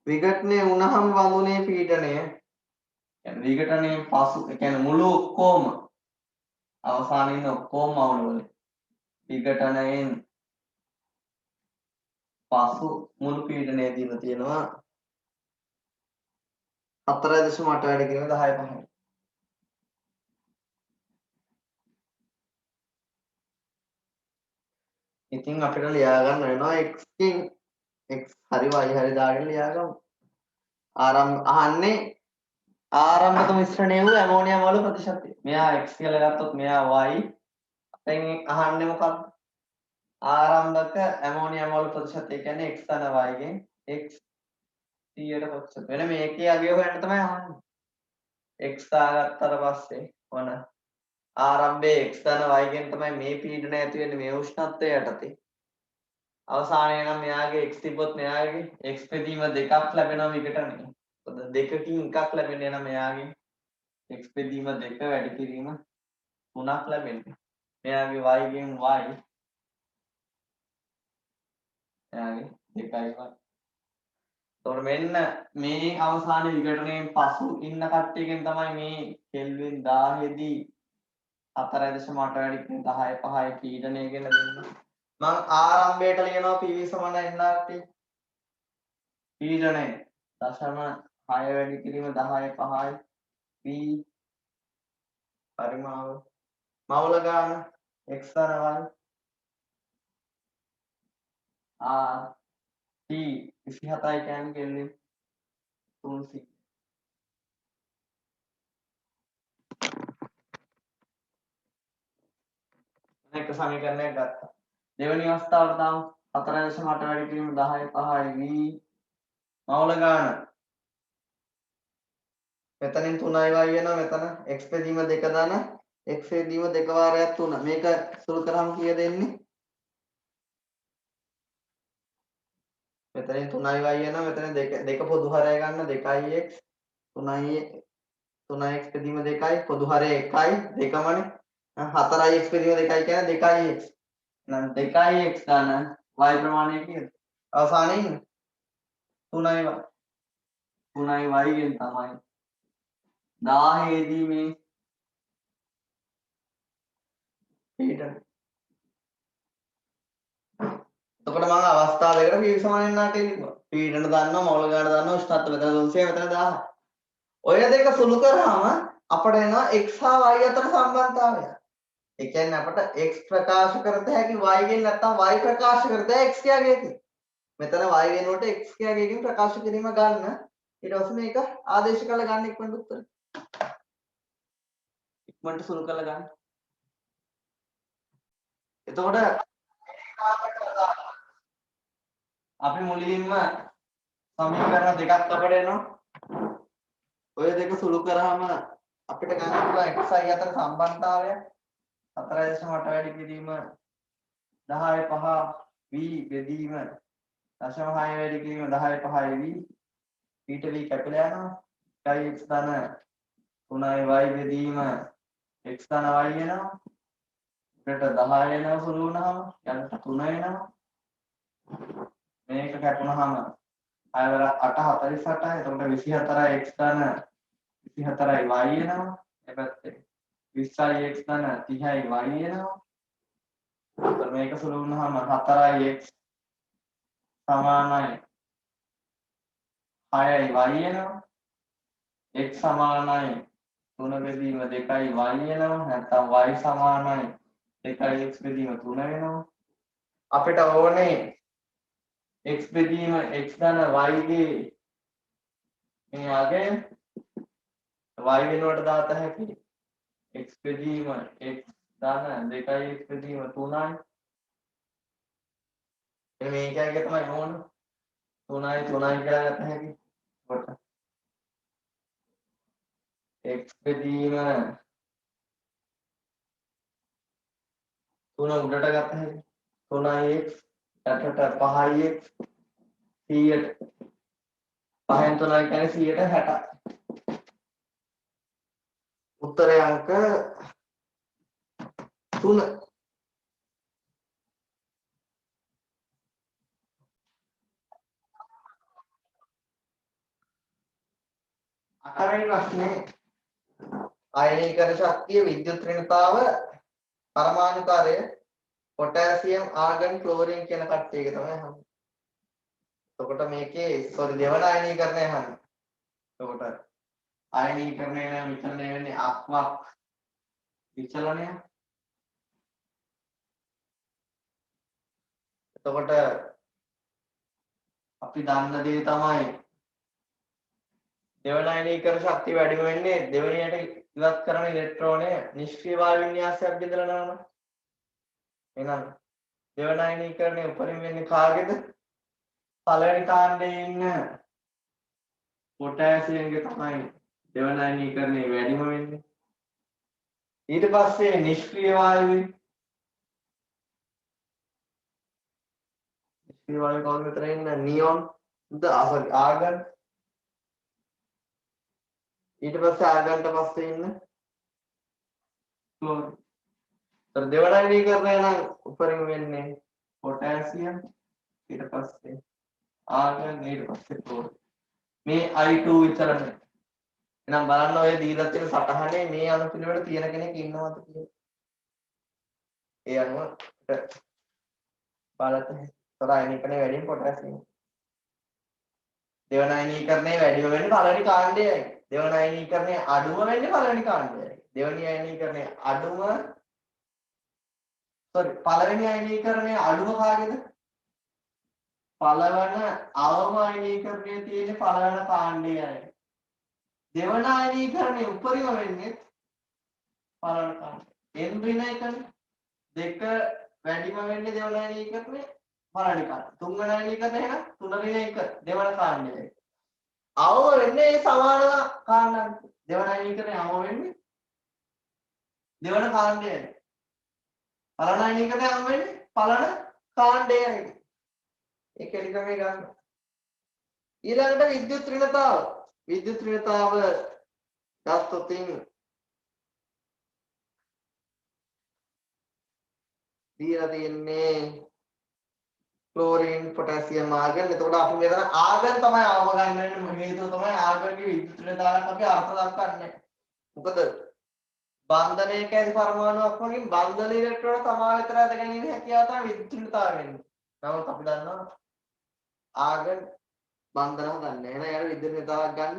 විඝටනය වුණහම වඳුනේ පීඩනය يعني විඝටනයේ පසු يعني මුළු ඔක්කොම අවසානයේ ඉන්න ඔක්කොම අවුලවල විඝටනයෙන් පසු මුළු පීඩනය දීලා තියෙනවා 4.8 වැඩි කිරීම 10.5. ඉතින් අපිට ලියා ගන්න වෙනවා x කින් x හරි y හරි දාගෙන ලියා ගමු. අහන්නේ ආරම්භක මිශ්‍රණය වූ ඇමෝනියම් වල ප්‍රතිශතය. මෙයා x කියලා ගත්තොත් මෙයා y. දැන් අහන්නේ මොකක්ද? ආරම්භක ඇමෝනියම් වල ප්‍රතිශතය කියන්නේ x ධන y ගෙන් x 100ට ප්‍රතිශත. වෙන මේකේ අගය හොයන්න තමයි අහන්නේ. x දාගත්තට පස්සේ වන ආරම්භයේ x ධන y ගෙන් තමයි මේ පීඩනය ඇති වෙන්නේ මේ උෂ්ණත්වය යටතේ. අවසානයේ නම් මෙයාගේ x තිබ්බොත් මෙයාගේ x බෙදීම දෙකක් ලැබෙනවා විඝටනය. දෙකකින් එකක් ලැබෙන්නේ නම් මෙයාගේ x බෙදීම 2 වැඩි කිරීම 3ක් ලැබෙන්නේ. මෙයාගේ y ගෙන් y එයාගේ 2යි y. එතකොට මෙන්න මේ අවසාන විඝටනයෙන් පසු ඉන්න කට්ටියගෙන් තමයි මේ කෙල්වින් 1000 දී 4.8 වැඩි කිරීම 10 5යි පීඩනය ගැන දෙන්නේ. මම ආරම්භයට ලියනවා PV සමාන nRT පීඩනය 0.6 වැඩි කිරීම 10 5යි p පරිමාව මවුල ගාන x ධන y t 27යි කියන්නේ කෙල්වින් 300. එක සමීකරණයක් ගත්තා. දෙවෙනි අවස්ථාවට දාමු 4.8 වැඩි කිරීම 10 5යි v මවුල ගාන මෙතනින් 3යි y වෙනවා මෙතන x බෙදීම 2 දාන x බෙදීම 2 වාරයක් 3 මේක සුළු කරාම කීයද එන්නේ මෙතනින් 3යි y වෙනවා මෙතන 2 පොදු හරය ගන්න 2ix 3x බෙදීම 2යි පොදු හරය 1යි 2මනේ 4ix බෙදීම 2යි කියන්නේ 2ix නම් 2ix ගන්න y ප්‍රමාණය කීයද අවසානයේ ඉන්නේ 3යි y 3යි y ගෙන් තමයි 1000 දී මේ පීඩන. එතකොට මම අවස්ථාව දෙකට PV සමාන nRT ලිව්වා. පීඩන දන්නවා මවුල ගාන දන්නවා උෂ්ණත්ව මෙතන 300 මෙතන 1000. ඔය දෙක සුළු කරාම අපට එනවා x හා y අතර සම්බන්ධතාවය. ඒ කියන්නේ අපට x ප්‍රකාශ කරත හැකි y ගෙන් නැත්නම් y ප්‍රකාශ කරත හැකි x යාගේකින්. මෙතන y වෙනුවට x යාගේකින් ප්‍රකාශ කිරීම ගන්න. ඊට පස්සේ මේක ආදේශ කරලා ගන්න ඉක්මනට උත්තර. ඉක්මනට සුළු කරලා ගන්න. එතකොට අපි මුලින්ම සමීකරණ දෙකක් අපිට එනවා. ඔය දෙක සුළු කරාම අපිට ගන්න පුළුවන් xi අතර සම්බන්ධතාවය 4.8 වැඩි කිරීම 10 5 v බෙදීම 0.6 වැඩි කිරීම 10 5 v ඊට v කැපිලා යනවා x ධන 3y බෙදීම x ධන y වෙනවා ඊට 10 වෙනව සුළු වුණාම යන්න 3 වෙනවා මේක කැපුණාම 6 වල 8 48යි එතකොට 24යි x ධන 24යි y වෙනවා ඒ පැත්තේ 20යි x ධන 30යි y වෙනවා එතකොට මේක සුළු වුණාම 4යි x සමානයි 6යි y වෙනවා x සමානයි 3 බෙදීම 2යි y වෙනවා නැත්නම් y සමානයි 2යි x බෙදීම 3 වෙනවා අපිට ඕනේ x බෙදීම x ධන y ගේ මේ අගය y වෙනුවට දාත හැකි x බෙදීම x ධන 2යි x බෙදීම 3යි එනේ මේකයි තමයි ඕන 3යි කියලා ගත හැකි කොට x බෙදීම 3 උඩට ගත හැකි 3ix යටට 5ix 100ට 5න් 3 කියන්නේ 160 උත්තරය අංක 3 අටවෙනි ප්‍රශ්නේ ආයනීකරණ ශක්තිය විද්‍යුත් ඍණතාව පරමාණුකාරය පොටෑසියම් ආගන් ක්ලෝරින් කියන කට්ටියක තමයි අහන්නේ. එතකොට මේකේ දෙවන ආයනීකරණය අහන්නේ. එතකොට ආයනීකරණය නම් විචලනය වෙන්නේ ආත්මක් විචලනය. එතකොට අපි දන්න දේ තමයි දෙවන ආයනීකරණ ශක්තිය වැඩි වෙන්නේ දෙවෙනියට ඉවත් කරන ඉලෙක්ට්‍රෝනය නිෂ්ක්‍රීය වායු වින්‍යාසයක් බෙදලා නම. එහෙනම් දෙවන ආයනීකරණය උපරිම වෙන්නේ කාගේද? පළවෙනි කාණ්ඩයේ ඉන්න පොටෑසියම්ගේ තමයි දෙවන ආයනීකරණය වැඩිම වෙන්නේ. ඊට පස්සේ නිෂ්ක්‍රීය වායුවේ නිෂ්ක්‍රීය වායුව කවුද මෙතන ඉන්න නියොන් ආගන් ඊට පස්සේ ආගන්ට පස්සේ ඉන්න ක්ලෝරින්. तर දෙවන අයනීකරණය නම් උපරිම වෙන්නේ පොටෑසියම් ඊට පස්සේ ආගන් ඊට පස්සේ ක්ලෝරින්. මේ I2 විතරනේ. එහෙනම් බලන්න ඔය දීලා තියෙන සටහනේ මේ අණුපිළිවෙල තියෙන කෙනෙක් ඉන්නවද කියලා. ඒ අනුව බලන්න. තොර අයනීකරණය වැඩිම පොටෑසියම්. දෙවන අයනීකරණය වැඩිම වෙන්නේ පළවෙනි කාණ්ඩයයි. දෙවන අයනීකරණය අඩුම වෙන්නේ පළවෙනි කාණ්ඩයයි. දෙවනි අයනීකරණය අඩුම පළවෙනි අයනීකරණය අඩුම කාගේද? පළවන අවම අයනීකරණය තියෙන්නේ පළවන කාණ්ඩයයි. දෙවන අයනීකරණය උපරිම වෙන්නේ පළවන කාණ්ඩය. n ඍණ එකනේ. දෙක වැඩිම වෙන්නේ දෙවන අයනීකරණය පළවෙනි කාණ්ඩය. තුන්වෙනි අයනීකරණය එහෙනම් 3 ඍණ 1 දෙවන කාණ්ඩයයි. අවම වෙන්නේ ඒ සමාන කාණ්ඩයක්. දෙවන අයනීකරණය අවම වෙන්නේ දෙවන කාණ්ඩයයි. පළවන අයනීකරණය අවම වෙන්නේ පළවන කාණ්ඩයයි. ඒක එලිකමේ ගන්න. ඊළඟට විද්‍යුත් ඍණතාව. විද්‍යුත් ඍණතාව ගත්තොතින් දීලා තියෙන්නේ ක්ලෝරින් පොටෑසියම් ආගන්. එතකොට අපි මෙතන ආගන් තමයි අවම ගන්න වෙන්නේ. හේතුව තමයි ආගන්ගේ විද්‍යුත් ඍණතාවයක් අපි අර්ථ දක්වන්නේ. මොකද බන්ධනයක ඇති පරමාණුවක් වගේ බන්ධන ඉලෙක්ට්‍රෝන සමාවිතර ඇද ගැනීම හැකියාව තමයි විද්‍යුත් ඍණතාවය වෙන්නේ. නමුත් අපි දන්නවා ආගන් බන්ධනම ගන්න. එහෙනම් යාර විද්‍යුත් ඍණතාවක් ගන්න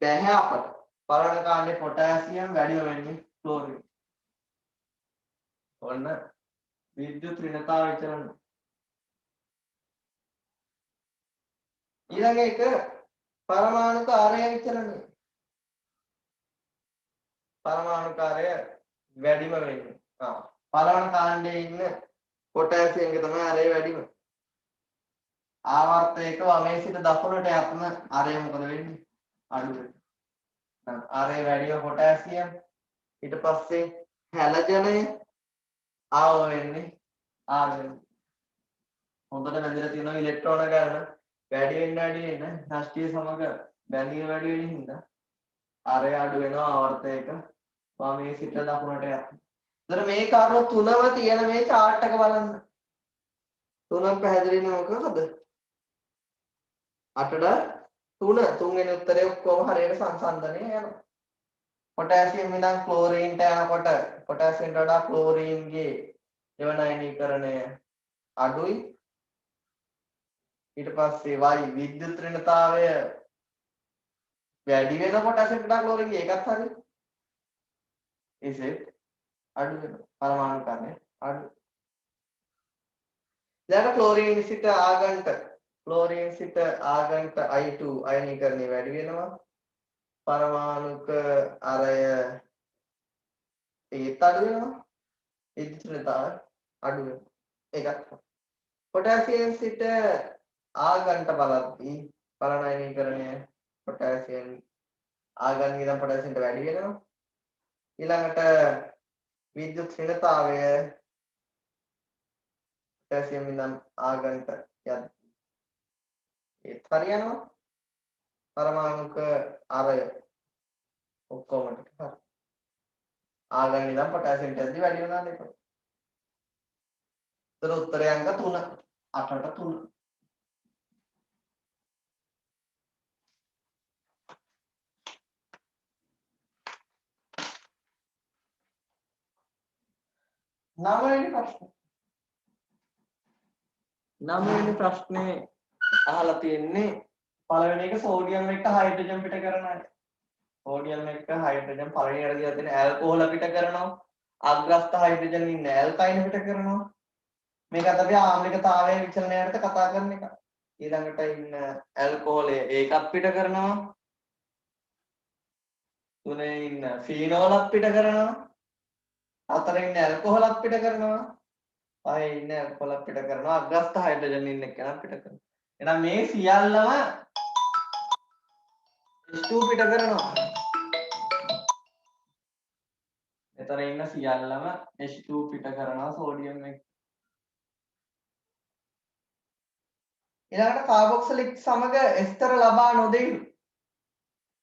බැහැ අපට. පළවෙනි කාණ්ඩේ පොටෑසියම් වැඩිම වෙන්නේ ක්ලෝරින්. ඔන්න විද්‍යුත් ඍණතාව විචලන. ඊළඟ එක පරමාණු කාර්ය විචලනය. පරමාණු කාර්ය වැඩිම වෙන්නේ. පළවෙනි කාණ්ඩේ ඉන්න පොටෑසියම් එක තමයි අරේ වැඩිම. ආවර්තයක වමේ සිට දකුණට යන අරේ මොකද වෙන්නේ? අඩු වෙනවා. අරේ වැඩිම පොටෑසියම් ඊට පස්සේ හැලජනය ආව වෙන්නේ ආවෙන්. හොඳට බැඳලා තියෙනවා ඉලෙක්ට්‍රෝන ගන්න වැඩි වෙන්න ශක්තිය සමග බැඳීම වැඩි වෙන හින්දා අරය අඩු වෙනවා ආවර්තයක වමේ සිට දකුණට යන. ඒතර මේ කරුණු තුනම තියෙන මේ chart එක බලන්න. තුනක් පැහැදිලි නේ මොකද? 8ට 3 තුන්වෙනි උත්තරේ ඔක්කොම හරියට සංසන්දනය යනවා. පොටෑසියම් ඉඳන් ක්ලෝරීන්ට යනකොට පොටෑසියම්ට වඩා ක්ලෝරීන්ගේ දෙවන අයනීකරණය අඩුයි. ඊට පස්සේ y විද්‍යුත් ඍණතාවය වැඩි වෙන පොටෑසියම්ට වඩා ක්ලෝරීන්ගේ ඒකත් හරි. ඒසෙත් අඩු වෙනවා. පරමාණු කර්ණය අඩු. දැන් ක්ලෝරීන් සිට ආගන්ට I2 අයනීකරණය වැඩි වෙනවා. පරමාණුක අරය ඒත් අඩු වෙනවා. විද්‍යුත් ඍණතාවය අඩු වෙනවා. ඒකත් පොටෑසියම් සිට ආගන්ට බලද්දී පළවෙනි අයනීකරණය පොටෑසියම් ආගන් ඉඳන් පොටෑසියම්ට වැඩි වෙනවා. ඊළඟට විද්‍යුත් ඍණතාවය පොටෑසියම් ඉඳන් ආගන්ට යද්දී ඒත් හරියනවා. පරමාණුක අරය ඔක්කොම ටික හරි. ආගන් ඉඳන් පොටෑසියම්ට යද්දී වැඩි වෙනවා නේද? ඒතර උත්තරය අංක 3 8ට 3. නවවෙනි ප්‍රශ්නේ අහලා තියෙන්නේ පළවෙනි එක සෝඩියම් එක්ක හයිඩ්‍රජන් පිට කරන අය. සෝඩියම් එක්ක හයිඩ්‍රජන් පළවෙනි එකට දීලා තියෙන ඇල්කොහොල පිට කරනවා. අග්‍රස්ත හයිඩ්‍රජන් ඉන්න ඇල්කයින් පිට කරනවා. මේකත් අපි ආම්ලිකතාවයේ විචලනයට කතා කරන එක. ඊළඟට ඉන්න ඇල්කොහොලය ඒකත් පිට කරනවා. තුනේ ඉන්න ෆීනෝලත් පිට කරනවා. හතරේ ඉන්න ඇල්කොහොලත් පිට කරනවා. පහේ ඉන්න ඇල්කොහොලත් පිට කරනවා. අග්‍රස්ත හයිඩ්‍රජන් ඉන්න කෙනා පිට කරනවා. එහෙනම් මේ සියල්ලම H2 පිට කරනවා. මෙතන ඉන්න සියල්ලම H2 පිට කරනවා සෝඩියම් එක. ඊළඟට කාබොක්සිලික් සමග එස්තර ලබා නොදෙයි.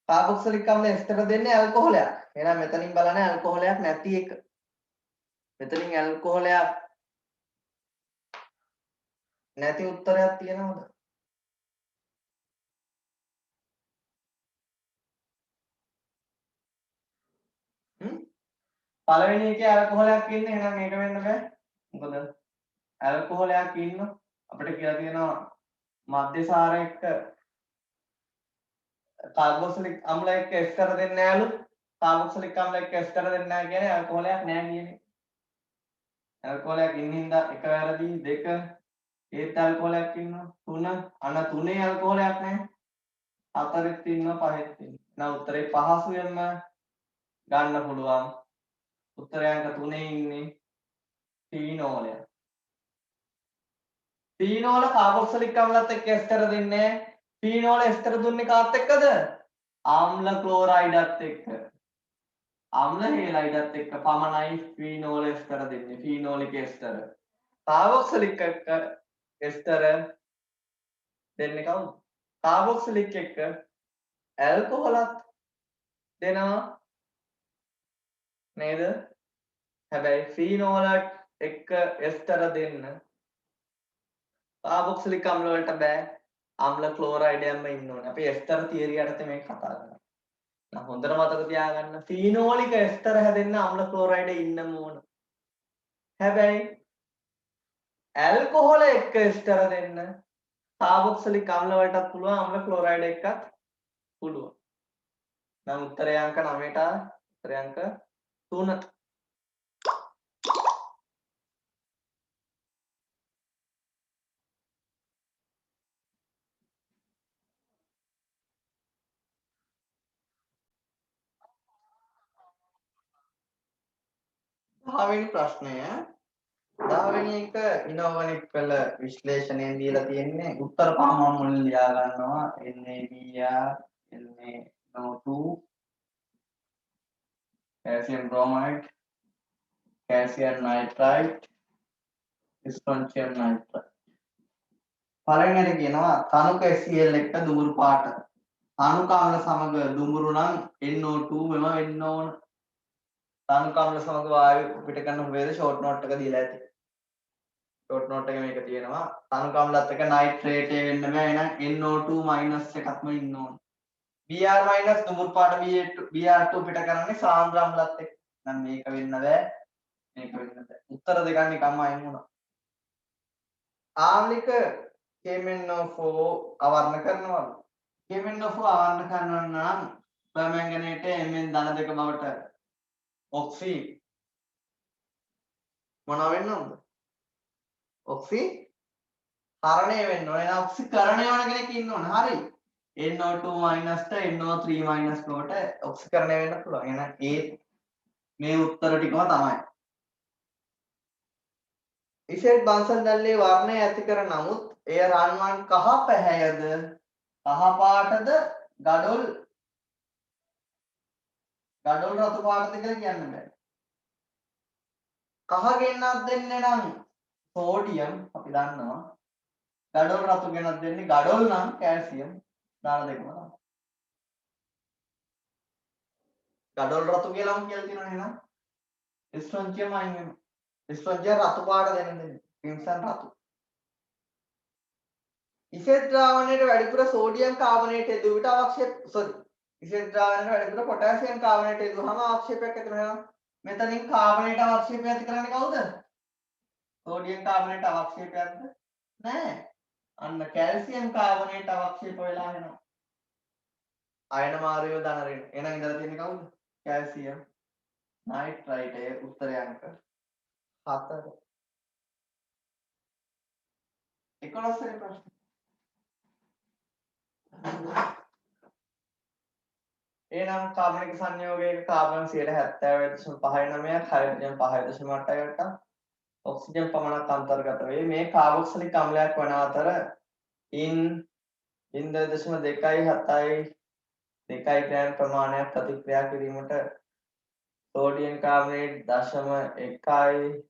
කාබොක්සිලික් අම්ල එස්තර දෙන්නේ ඇල්කොහොලයක්. එහෙනම් මෙතනින් බලන්න ඇල්කොහොලයක් නැති එක. මෙතනින් ඇල්කොහොලයක් නැති උත්තරයක් තියෙනවද? පළවෙනි එකේ ඇල්කොහොලයක් ඉන්නේ එහෙනම් මේක වෙන්න බෑ. මොකද ඇල්කොහොලයක් ඉන්න අපිට කියලා තියෙනවා මධ්‍යසාර එක්ක කාබොක්සිලික් අම්ල එක්ක එස්තර දෙන්නේ නැහැලු. කාබොක්සිලික් අම්ල එක්ක එස්තර දෙන්නේ නැහැ කියන්නේ ඇල්කොහොලයක් නැහැ කියන්නේ. ඇල්කොහොලයක් ඉන්න හින්දා එක වැරදි දෙක ඒත් ඇල්කොහොලයක් ඉන්නවා. තුන අන තුනේ ඇල්කොහොලයක් නැහැ. හතරෙත් ඉන්නවා පහෙත් ඉන්නවා. එහෙනම් උත්තරේ පහසුවෙන්ම ගන්න පුළුවන්. උත්තරය අංක 3 ඉන්නේ ෆීනෝලය. ෆීනෝල කාබොක්සිලික් අම්ලත් එක්ක එස්තර දෙන්නේ. ෆීනෝල එස්තර දුන්නේ කාත් එක්කද? ආම්ල ක්ලෝරයිඩත් එක්ක. අම්ල හේලයිඩත් එක්ක පමණයි ෆීනෝල එස්තර දෙන්නේ. ෆීනෝලික් එස්තර. කාබොක්සිලික් එක්ක එස්තර දෙන්නේ කවුද? කාබොක්සිලික් එක්ක ඇල්කොහොලත් දෙනවා නේද? හැබැයි ෆීනෝලත් එක්ක එස්තර දෙන්න කාබොක්සිලික් අම්ල වලට බෑ. අම්ල ක්ලෝරයිඩයක්ම ඉන්න ඕනේ. අපි එස්තර තියරි යටතේ මේක කතා කරනවා. නම් හොඳට මතක තියාගන්න ෆීනෝලික එස්තර හැදෙන්න අම්ල ක්ලෝරයිඩ් ඉන්නම ඕන. හැබැයි ඇල්කොහොල එක්ක එස්තර දෙන්න කාබොක්සිලික් අම්ල වලටත් පුළුවන් අම්ල ක්ලෝරයිඩ් එක්කත් පුළුවන්. නම් උත්තරය අංක 9ට උත්තරය අංක 3. දහවෙනි ප්‍රශ්නය 10වෙනි එක ඉනෝවනික් වල විශ්ලේෂණයෙන් දීලා තියෙන්නේ උත්තර පහ මම මුලින් ලියා ගන්නවා NaBr NaNO2 calcium bromide calcium nitride strontium nitride පළවෙනියට කියනවා තනුක HCl එක දුඹුරු පාට තනුක අම්ල සමග දුඹුරු නම් NO2 වෙම වෙන්න ඕන තනුක අම්ල සමග වායු පිට කරන වේද ෂෝට් නෝට් එක දීලා ඇති ෂෝට් නෝට් එක මේක තියෙනවා තනුක අම්ලත් එක නයිට්‍රේට් වෙන්න බෑ එහෙනම් NO2 මයිනස් එකක්ම ඉන්න ඕන Br මයිනස් දුඹුරු පාට Br2 පිට කරන්නේ සාන්ද්‍ර අම්ලත් එක්ක නම් මේක වෙන්න බෑ මේක වෙන්න බෑ උත්තර දෙකක් නිකම්ම අයින් වුණා ආම්ලික KMnO4 අවර්ණ කරනවා KMnO4 අවර්ණ කරනවා නම් පර්මැංගනේට් Mn ධන දෙක බවට ඔක්සි මොනවා වෙන්න ඕනද ඔක්සි හරණය වෙන්න ඕනේ එහෙනම් ඔක්සිකරණය වෙන කෙනෙක් ඉන්න ඕන හරි NO2 minus ට NO3 minus බවට ඔක්සිකරණය වෙන්න පුළුවන් එහෙනම් ඒ මේ උත්තර ටිකම තමයි ඉසෙට් බන්සල් දැල්ලේ වර්ණය ඇති කර නමුත් එය රන්වන් කහ පැහැයද කහ පාටද ගඩොල් රතු පාටද කියලා කියන්න බෑ. කහ ගෙන්නක් දෙන්නේ නම් සෝඩියම් අපි දන්නවා. ගඩොල් රතු ගෙනත් දෙන්නේ ගඩොල් නම් කැල්සියම් දාන දෙකම තමයි. ගඩොල් රතු කියලාම කියලා තියෙනවා නේද? ස්ට්‍රොන්චියම් අයින් වෙනවා. ස්ට්‍රොන්චියම් රතු පාට දෙන්නේ. ක්‍රිම්සන් රතු. ඉසෙට් ද්‍රාවණයට වැඩිපුර සෝඩියම් කාබනේට් යෙදුව විට ඉසෙට් ද්‍රාවණයට වැඩිපුර පොටෑසියම් කාබනේට් යෙදුවහම ආක්ෂේපයක් ඇති වෙනවා. මෙතනින් කාබනේට අවක්ෂේපය ඇති කරන්නේ කවුද? සෝඩියම් කාබනේට අවක්ෂේපයක්ද? නැහැ. අන්න කැල්සියම් කාබනේට අවක්ෂේප වෙලා යනවා. අයන මාර්ගය ධන ඍණ. එහෙනම් ඉඳලා තියෙන්නේ කවුද? කැල්සියම් නයිට්‍රයිඩ් උත්තරය අංක 4. 11 වෙනි ප්‍රශ්නේ. එහෙනම් කාබනික සංයෝගයක කාබන් 70.59ක් හයිඩ්‍රජන් 5.8කට ඔක්සිජන් පමණක් අන්තර්ගත වේ. මේ කාබොක්සිලික් අම්ලයක් වන අතර ඉන් 0.272 ග්‍රෑම් ප්‍රමාණයක් ප්‍රතික්‍රියා කිරීමට සෝඩියම් කාබනේට් 0.1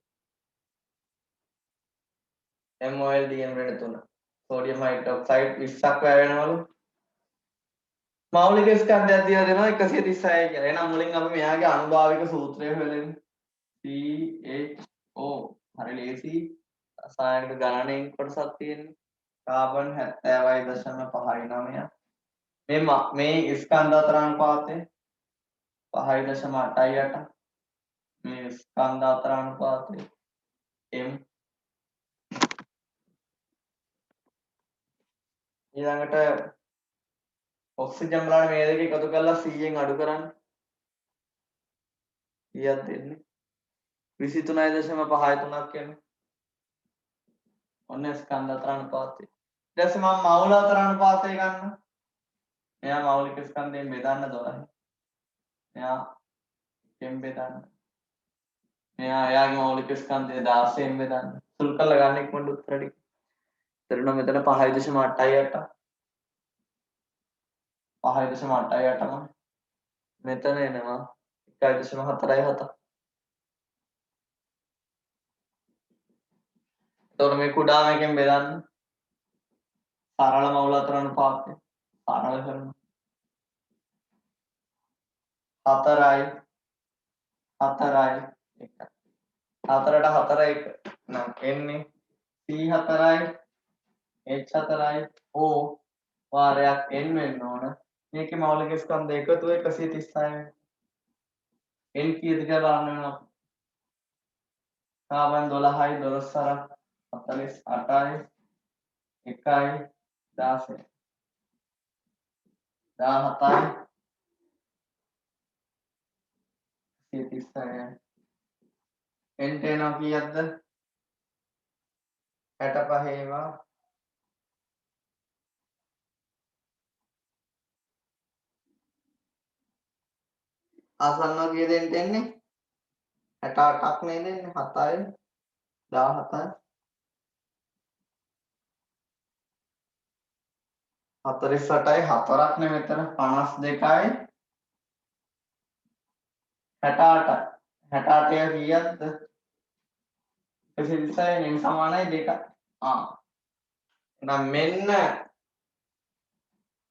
MOL DN වෙන 3 සෝඩියම් හයිඩ්‍රොක්සයිඩ් 20ක් වැය වෙනවලු මෞලික ස්කන්ධයක් දීලා දෙනවා 136 කියලා. එහෙනම් මුලින් අපි මෙයාගේ අනුභාවික සූත්‍රය හොයලමු. CHO හරි ලේසි. රසායනික ගණනයෙන් කොටසක් තියෙන්නේ. කාබන් 70.59. මේ ස්කන්ධ අතර අනුපාතය 5.88. මේ ස්කන්ධ අතර අනුපාතය m. ඊළඟට ඔක්සිජන් බලන්න මේ දෙක එකතු කරලා 100න් අඩු කරන්න. කීයක් දෙන්නේ? 23.53ක් කියන්නේ. ඔන්න ස්කන්ධ අතර අනුපාතය. ඊට පස්සේ මම මවුල අතර අනුපාතය ගන්න. මෙයා මෞලික ස්කන්ධයෙන් බෙදන්න 12. මෙයා m බෙදන්න. මෙයා එයාගේ මෞලික ස්කන්ධය 16න් බෙදන්න. සුළු කරලා ගන්න ඉක්මනට උත්තර ටික. එතන මෙතන 5.88. 5.88ම මෙතන එනවා 1.47. එතකොට මේ කුඩා මේකෙන් බෙදන්න. සරල මවුල අතර අනුපාතය සරල කරනවා. 4යි 4යි 1. 4ට 4 1 නම් එන්නේ C4යි H4යි O වාරයක් n වෙන්න ඕන. මේකේ මෞලික ස්කන්ධ එකතුව 136. n කීයද කියලා බලන්න වෙනවා. කාබන් 12යි 12 සරක් 48යි 1යි 16 17යි 136. n එනවා කීයක්ද? 65 ඒවා ආසන්න කීයද එන්නේ? 68ක් නේද එන්නේ? 7යි 17යි 48යි 4ක් නේ මෙතන 52යි 68යි 68 කීයක්ද? 136 න් සමානයි 2. එහෙනම් මෙන්න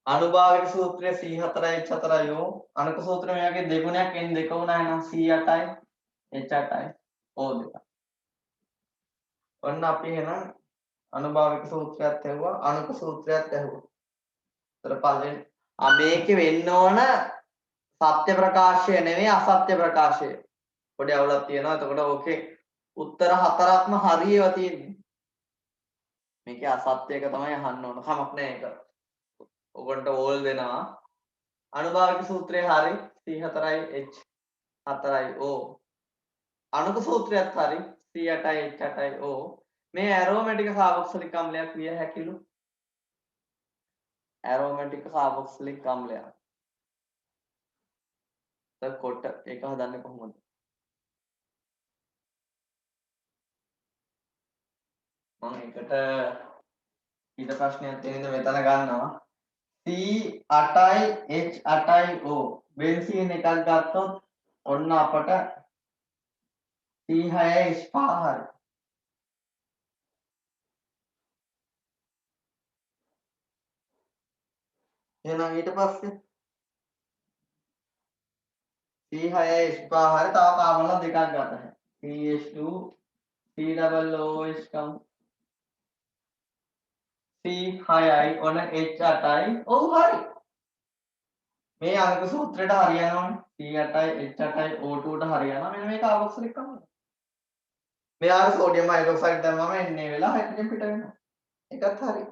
අනුභාවික සූත්‍රය C4යි H4යි O අනුක සූත්‍රය මෙයාගේ දෙගුණයක් n 2 වුණා එහෙනම් C8යි H8යි O 2. ඔන්න අපි එහෙනම් අනුභාවික සූත්‍රයත් ඇහුවා අනුක සූත්‍රයත් ඇහුවා. ඒතර පළවෙනි මේකේ වෙන්න ඕන සත්‍ය ප්‍රකාශය නෙවෙයි අසත්‍ය ප්‍රකාශය. පොඩි අවුලක් තියෙනවා. එතකොට ඕකේ උත්තර 4ක්ම හරියව තියෙන්නේ. මේකේ අසත්‍යයක තමයි අහන්න ඕන. කමක් නැහැ ඒක. ඔයගොල්ලන්ට ඕල් දෙනවා. අනුභාවික සූත්‍රය හරි C4යි H4යි O. අනුක සූත්‍රයත් හරි C8යි H8යි O. මේ ඇරෝමැටික කාබොක්සිලික් අම්ලයක් විය හැකිලු. ඇරෝමැටික කාබොක්සිලික් අම්ලයක්. කොට ඒක හදන්නේ කොහොමද? මම එකට ඊට ප්‍රශ්නයක් තියෙනද මෙතන ගන්නවා. C8යි H8යි O බෙන්සීන් එකක් ගත්තොත් ඔන්න අපට C6යි H5 හරි. එහෙනම් ඊට පස්සේ C6යි H5 හරි තව කාබන්ල දෙකක් ගන්න. CH2 COOH කම් C6යි ඔන්න H8යි ඔව් හරි. මේ අංක සූත්‍රයට හරියනවනේ. C8යි H8යි O2ට හරියනවා. මෙන්න මේක කාබොක්සිලික් අම්ල. මෙයාට සෝඩියම් හයිඩ්‍රොක්සයිඩ් දැම්මම එන්නේ වෙලා හයිඩ්‍රජන් පිට වෙනවා. ඒකත් හරි.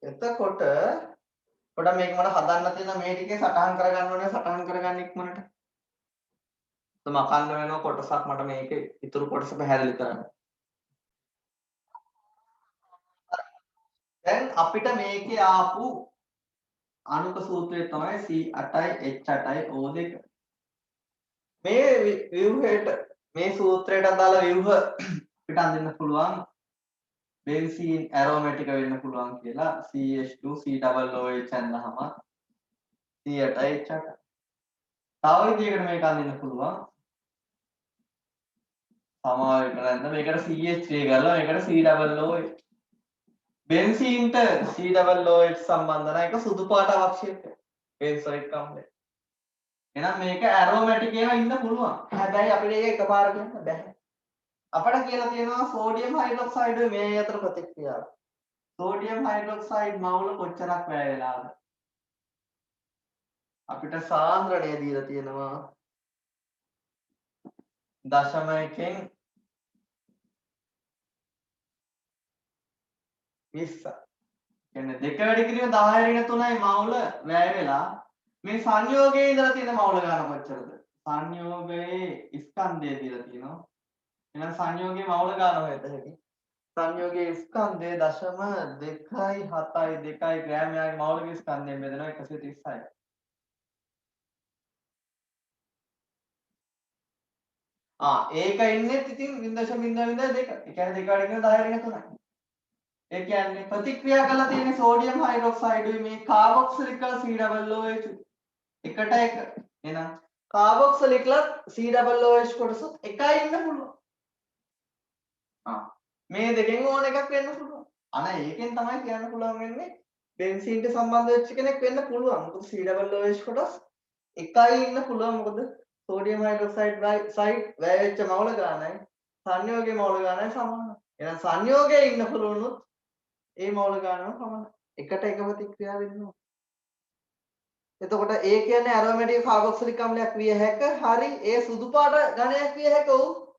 එතකොට පොඩ්ඩක් මේක මට හදන්න තියෙන මේ ටිකේ සටහන් කරගන්න ඕනේ සටහන් කරගන්න ඉක්මනට. මකන්න වෙන කොටසක් මට මේකේ ඉතුරු කොටස පැහැදිලි කරන්න. දැන් අපිට මේකේ ආපු අනුක සූත්‍රය තමයි C8යි H8යි O2. මේ ව්‍යුහයට මේ සූත්‍රයට අදාළ ව්‍යුහ අපිට අඳින්න පුළුවන් බෙන්සීන් ඇරෝමැටික වෙන්න පුළුවන් කියලා CH2 COOH ඇඳහම C8යි H8. තව විදිහකට මේක අඳින්න පුළුවන් සමාව කරන්න මේකට CH3 කරලා මේකට COO බෙන්සීන්ට COOH සම්බන්ධ නැහැ ඒක සුදු පාට අවශ්‍යක බෙන්සොයික් අම්ලය එහෙනම් මේක ඇරෝමැටික් කියලා ඉන්න පුළුවන් හැබැයි අපිට ඒක එකපාර කියන්න බෑ අපිට කියලා තියෙනවා සෝඩියම් හයිඩ්‍රොක්සයිඩ් මේ අතර ප්‍රතික්‍රියාව සෝඩියම් හයිඩ්‍රොක්සයිඩ් මවුල කොච්චරක් වැය වෙලාද අපිට සාන්ද්‍රණය දීලා තියෙනවා 0.1 20 කියන්නේ දෙක වැඩි කිරීම 10 ඍණ 3යි මවුල වැය වෙලා මේ සංයෝගයේ ඉඳලා තියෙන මවුල ගන්න කොච්චරද සංයෝගයේ ස්කන්ධය දීලා තියෙනවා එහෙනම් සංයෝගයේ මවුල ගන්න හොයත හැකි සංයෝගයේ ස්කන්ධය 0.272 ග්‍රෑමයාගේ මවුලගේ ස්කන්ධයෙන් බෙදෙනවා 136යි ඒක ඉන්නේ ඉතින් 0.02 ඒ කියන්නේ දෙක වැඩි කරන 10 ඍණ 3යි ඒ කියන්නේ ප්‍රතික්‍රියා කරලා තියෙන සෝඩියම් හයිඩ්‍රොක්සයිඩුයි මේ කාබොක්සිලිකල් COOH එකට එක එහෙනම් කාබොක්සිලිකල් COOH කොටසත් එකයි ඉන්න පුළුවන් මේ දෙකෙන් ඕන එකක් වෙන්න පුළුවන් අන ඒකෙන් තමයි කියන්න පුළුවන් වෙන්නේ බෙන්සීන්ට සම්බන්ධ වෙච්ච කෙනෙක් වෙන්න පුළුවන් මොකද COOH කොටස් එකයි ඉන්න පුළුවන් මොකද සෝඩියම් හයිඩ්‍රොක්සයිඩ් සයිඩ් වැය වෙච්ච මවුල ගානයි සංයෝගයේ මවුල ගානයි සමානයි එහෙනම් සංයෝගයේ ඉන්න පුළුවනුත් ඒ මවුල ගානම සමානයි. එකට එක ප්‍රතික්‍රියාව වෙනවා. එතකොට ඒ කියන්නේ ඇරෝමැටික් කාබොක්සිලික් අම්ලයක් විය හැක. හරි. ඒ සුදු පාට ඝනයක් විය හැක උ.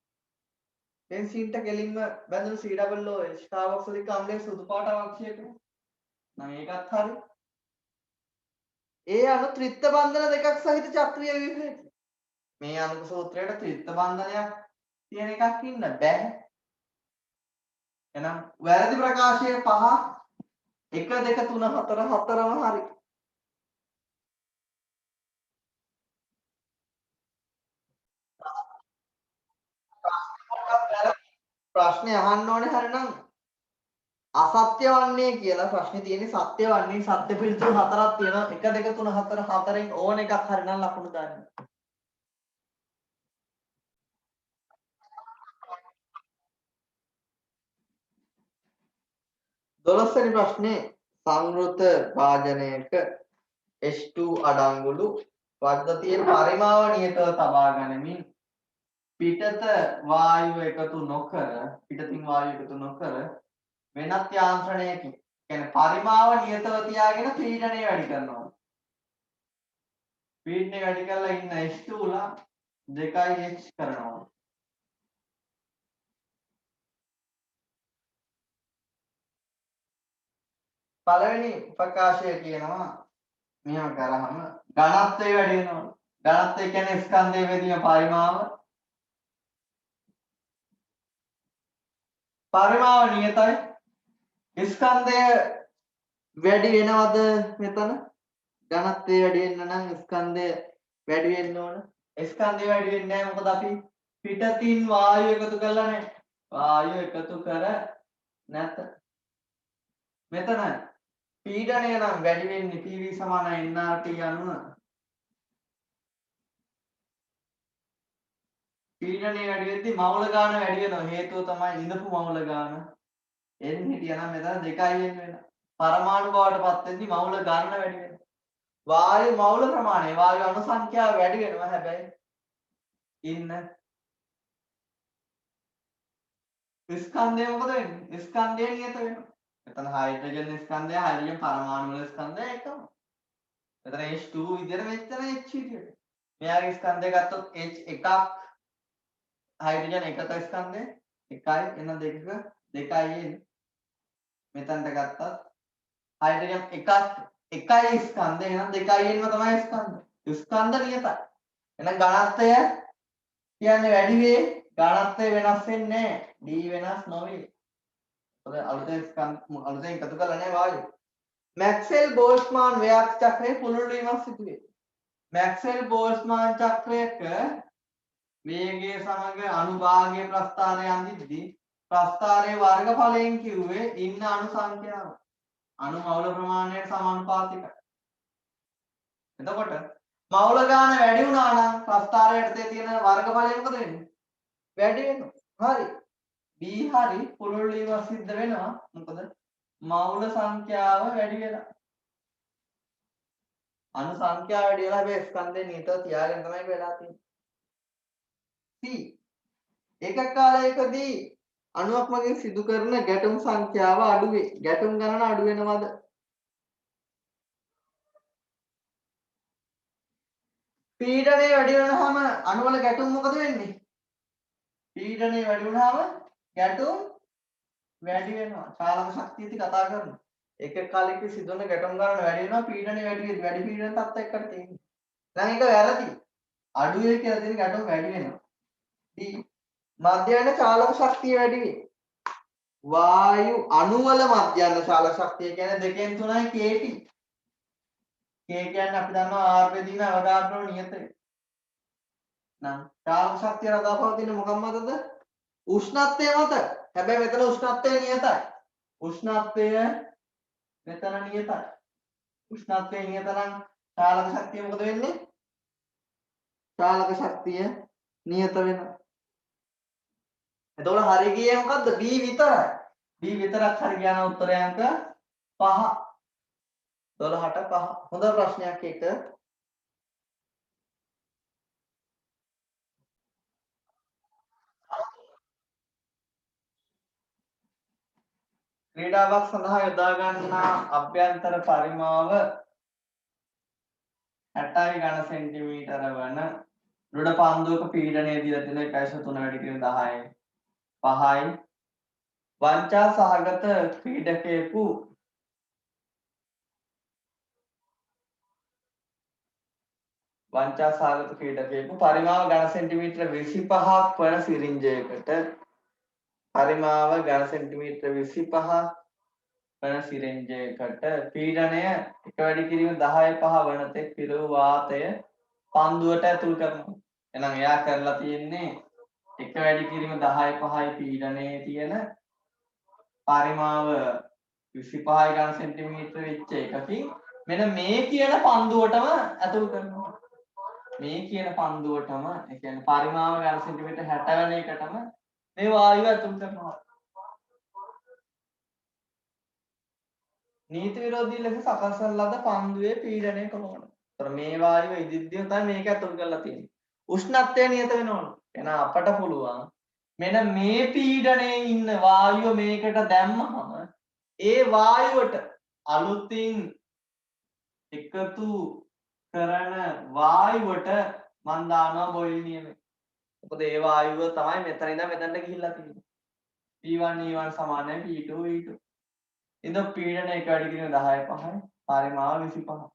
බෙන්සීන්ට කෙලින්ම බැඳුණු COOH කාබොක්සිලික් අම්ලයේ සුදු පාට අවශ්‍යක. නම් ඒකත් හරි. ඒ අණු ත්‍රිත්ත බන්ධන දෙකක් සහිත චක්‍රීය ව්‍යුහයක. මේ අණු සූත්‍රයට ත්‍රිත්ත බන්ධනයක් තියෙන එකක් ඉන්න බෑ. එහෙනම් වැරදි ප්‍රකාශය 5 1 2 3 4 හතරම හරි ප්‍රශ්නේ අහන්න ඕනේ හරිනම් අසත්‍ය වන්නේ කියලා ප්‍රශ්නේ තියෙන්නේ සත්‍ය වන්නේ සත්‍ය පිළිතුරු හතරක් තියෙනවා 1 2 3 4 හතරෙන් ඕන එකක් හරිනම් ලකුණු දාන්න 12 වෙනි ප්‍රශ්නේ සංවෘත භාජනයක H2 අඩංගුළු පද්ධතියේ පරිමාව නියතව තබා ගනිමින් පිටත වායුව එකතු නොකර පිටතින් වායුව එකතු නොකර වෙනත් යාන්ත්‍රණයකින් කියන්නේ පරිමාව නියතව තියාගෙන පීඩනය වැඩි කරනවා පීඩනය වැඩි කරලා ඉන්න H2 ලා 2H කරනවා පළවෙනි ප්‍රකාශය කියනවා මෙහෙම කරාම ඝනත්වය වැඩි වෙනවා ඝනත්වය කියන්නේ ස්කන්ධයේ වේදීම පරිමාව නියතයි ස්කන්ධය වැඩි වෙනවද මෙතන ඝනත්වය වැඩි වෙන්න නම් ස්කන්ධය වැඩි වෙන්න ඕන ස්කන්ධය වැඩි වෙන්නේ නැහැ මොකද අපි පිටතින් වායුව එකතු කරලා නැහැ වායුව එකතු කර නැත මෙතන පීඩනය නම් වැඩි වෙන්නේ PV සමානයි nRT අනුව පීඩනය වැඩි වෙද්දි මවුල ගාන වැඩි වෙනවා හේතුව තමයි ඉඳපු මවුල ගාන n හිටියනම් මෙතන 2n වෙනවා පරමාණු බවට පත් වෙද්දි මවුල ගාන වැඩි වෙනවා වායු මවුල ප්‍රමාණය වායු අණු සංඛ්‍යාව වැඩි වෙනවා හැබැයි ඉන්න ස්කන්ධය මොකද වෙන්නේ ස්කන්ධය නියත වෙනවා මෙතන හයිඩ්‍රජන් ස්කන්ධය හයිඩ්‍රජන් පරමාණු වල ස්කන්ධය එකම මෙතන H2 විදියට මෙතන H විදියට මෙයාගේ ස්කන්ධය ගත්තොත් H එකක් හයිඩ්‍රජන් එකක ස්කන්ධය එකයි එන දෙකක දෙකයි මෙතනට ගත්තත් හයිඩ්‍රජන් එකක් එකයි ස්කන්ධය එහෙනම් දෙකයිම තමයි ස්කන්ධ නියතයි එහෙනම් ඝනත්වය කියන්නේ වැඩි වේ ඝනත්වය වෙනස් වෙන්නේ නැහැ D වෙනස් නොවේ අලුතෙන් එකතු කරලා නැහැ වායු මැක්ස්වෙල් බෝල්ට්ස්මාන් ව්‍යාප්ත චක්‍රයේ පුළුල් වීමක් සිදු වේ මැක්ස්වෙල් බෝල්ට්ස්මාන් චක්‍රයක වේගය සමග අනුභාගයේ ප්‍රස්ථාරය යන්දිද්දී ප්‍රස්ථාරයේ වර්ගඵලයෙන් කිව්වේ ඉන්න අණු සංඛ්‍යාව අණු මවුල ප්‍රමාණයට සමානුපාතිකයි එතකොට මවුල ගාන වැඩි වුණා නම් ප්‍රස්ථාරය යටතේ තියෙන වර්ගඵලය මොකද වෙන්නේ වැඩි වෙනවා හරි. B හරි පුළුල් වීම සිද්ධ වෙනවා. මොකද මවුල සංඛ්‍යාව වැඩි වෙලා. අණු සංඛ්‍යාව වැඩි වෙලා හැබැයි ස්කන්ධේ නියතව තියාගෙන තමයි වෙලා තියෙන්නේ. C එක කාලයකදී අණුවක් මගින් සිදු කරන ගැටුම් සංඛ්‍යාව අඩු වේ. ගැටුම් ගණන අඩු වෙනවද? පීඩනය වැඩි වෙනවම අණුවල ගැටුම් මොකද වෙන්නේ? පීඩනය වැඩි වුණාම ගැටුම් වැඩි වෙනවා. චාලක ශක්තියදී කතා කරනවා. එක කාලයක සිදුවන ගැටුම් ගණන වැඩි වෙනවා පීඩනය වැඩි පීඩන තත්ත්වයකට තියෙන්නේ. දැන් ඒක වැරදි. අඩු වේ කියලා දෙන ගැටුම් වැඩි වෙනවා. D මධ්‍යයන චාලක ශක්තිය වැඩි වේ. වායු අණුවල මධ්‍යයන චාලක ශක්තිය කියන්නේ 2න් 3යි kT. K කියන්නේ අපි දන්නවා R බෙදීම අවගාඩ්‍රෝ නියතය. නම් චාලක ශක්තිය රඳා පවතින මොකක් මතද? උෂ්ණත්වය මත. හැබැයි මෙතන උෂ්ණත්වය නියතයි. උෂ්ණත්වය මෙතන නියතයි. උෂ්ණත්වය නියත නම් චාලක ශක්තිය මොකද වෙන්නේ? චාලක ශක්තිය නියත වෙනවා. එතකොට හරි ගියේ මොකද්ද? B විතරයි. B විතරක් හරි ගියා නම් උත්තරය අංක 5. 12ට 5. හොඳ ප්‍රශ්නයක් එක. ක්‍රීඩාවක් සඳහා යොදා ගන්නා අභ්‍යන්තර පරිමාව 60 ඝන සෙන්ටිමීටර වන දෘಢ පන්දුවක පීඩනය දීලා තියෙන 1.3 වැඩි කිරීම 10යි 5යි වංචා සහගත ක්‍රීඩකයෙකු පරිමාව ඝන සෙන්ටිමීටර 25ක් වන සිරින්ජයකට පරිමාව ඝන සෙන්ටිමීටර 25ක් වන සිරින්ජයකට පීඩනය 1 වැඩි කිරීම 10 5 වන තෙක් පිරවූ වාතය පන්දුවට ඇතුල් කරනවා. එහෙනම් එයා කරලා තියෙන්නේ 1 වැඩි කිරීම 10 5යි පීඩනයේ තියෙන පරිමාව 25යි ඝන සෙන්ටිමීටර වෙච්ච එකකින් මෙන්න මේ කියන පන්දුවටම ඇතුල් කරනවා. මේ කියන පන්දුවටම ඒ කියන්නේ පරිමාව ඝන සෙන්ටිමීටර 60 වෙන එකටම මේ වායුව ඇතුල් කරනවා. නීති විරෝධී ලෙස සකස් කරන ලද පන්දුවේ පීඩනය කොහොමද? ඒතර මේ වායුව ඉදිද්දිම තමයි මේක ඇතුල් කරලා තියෙන්නේ. උෂ්ණත්වය නියත වෙනවලු. එහෙනම් අපට පුළුවන් මෙන්න මේ පීඩනයේ ඉන්න වායුව මේකට දැම්මහම ඒ වායුවට අලුතින් එකතු කරන වායුවට මන් දානවා බොයිල් නියමය. මොකද ඒ වායුව තමයි මෙතන ඉඳන් මෙතනට ගිහිල්ලා තියෙන්නේ. P1 E1 සමානයි P2 E2. ඉතින් පීඩනය 1 වැඩි කිරීම 10 5යි පරිමාව 25.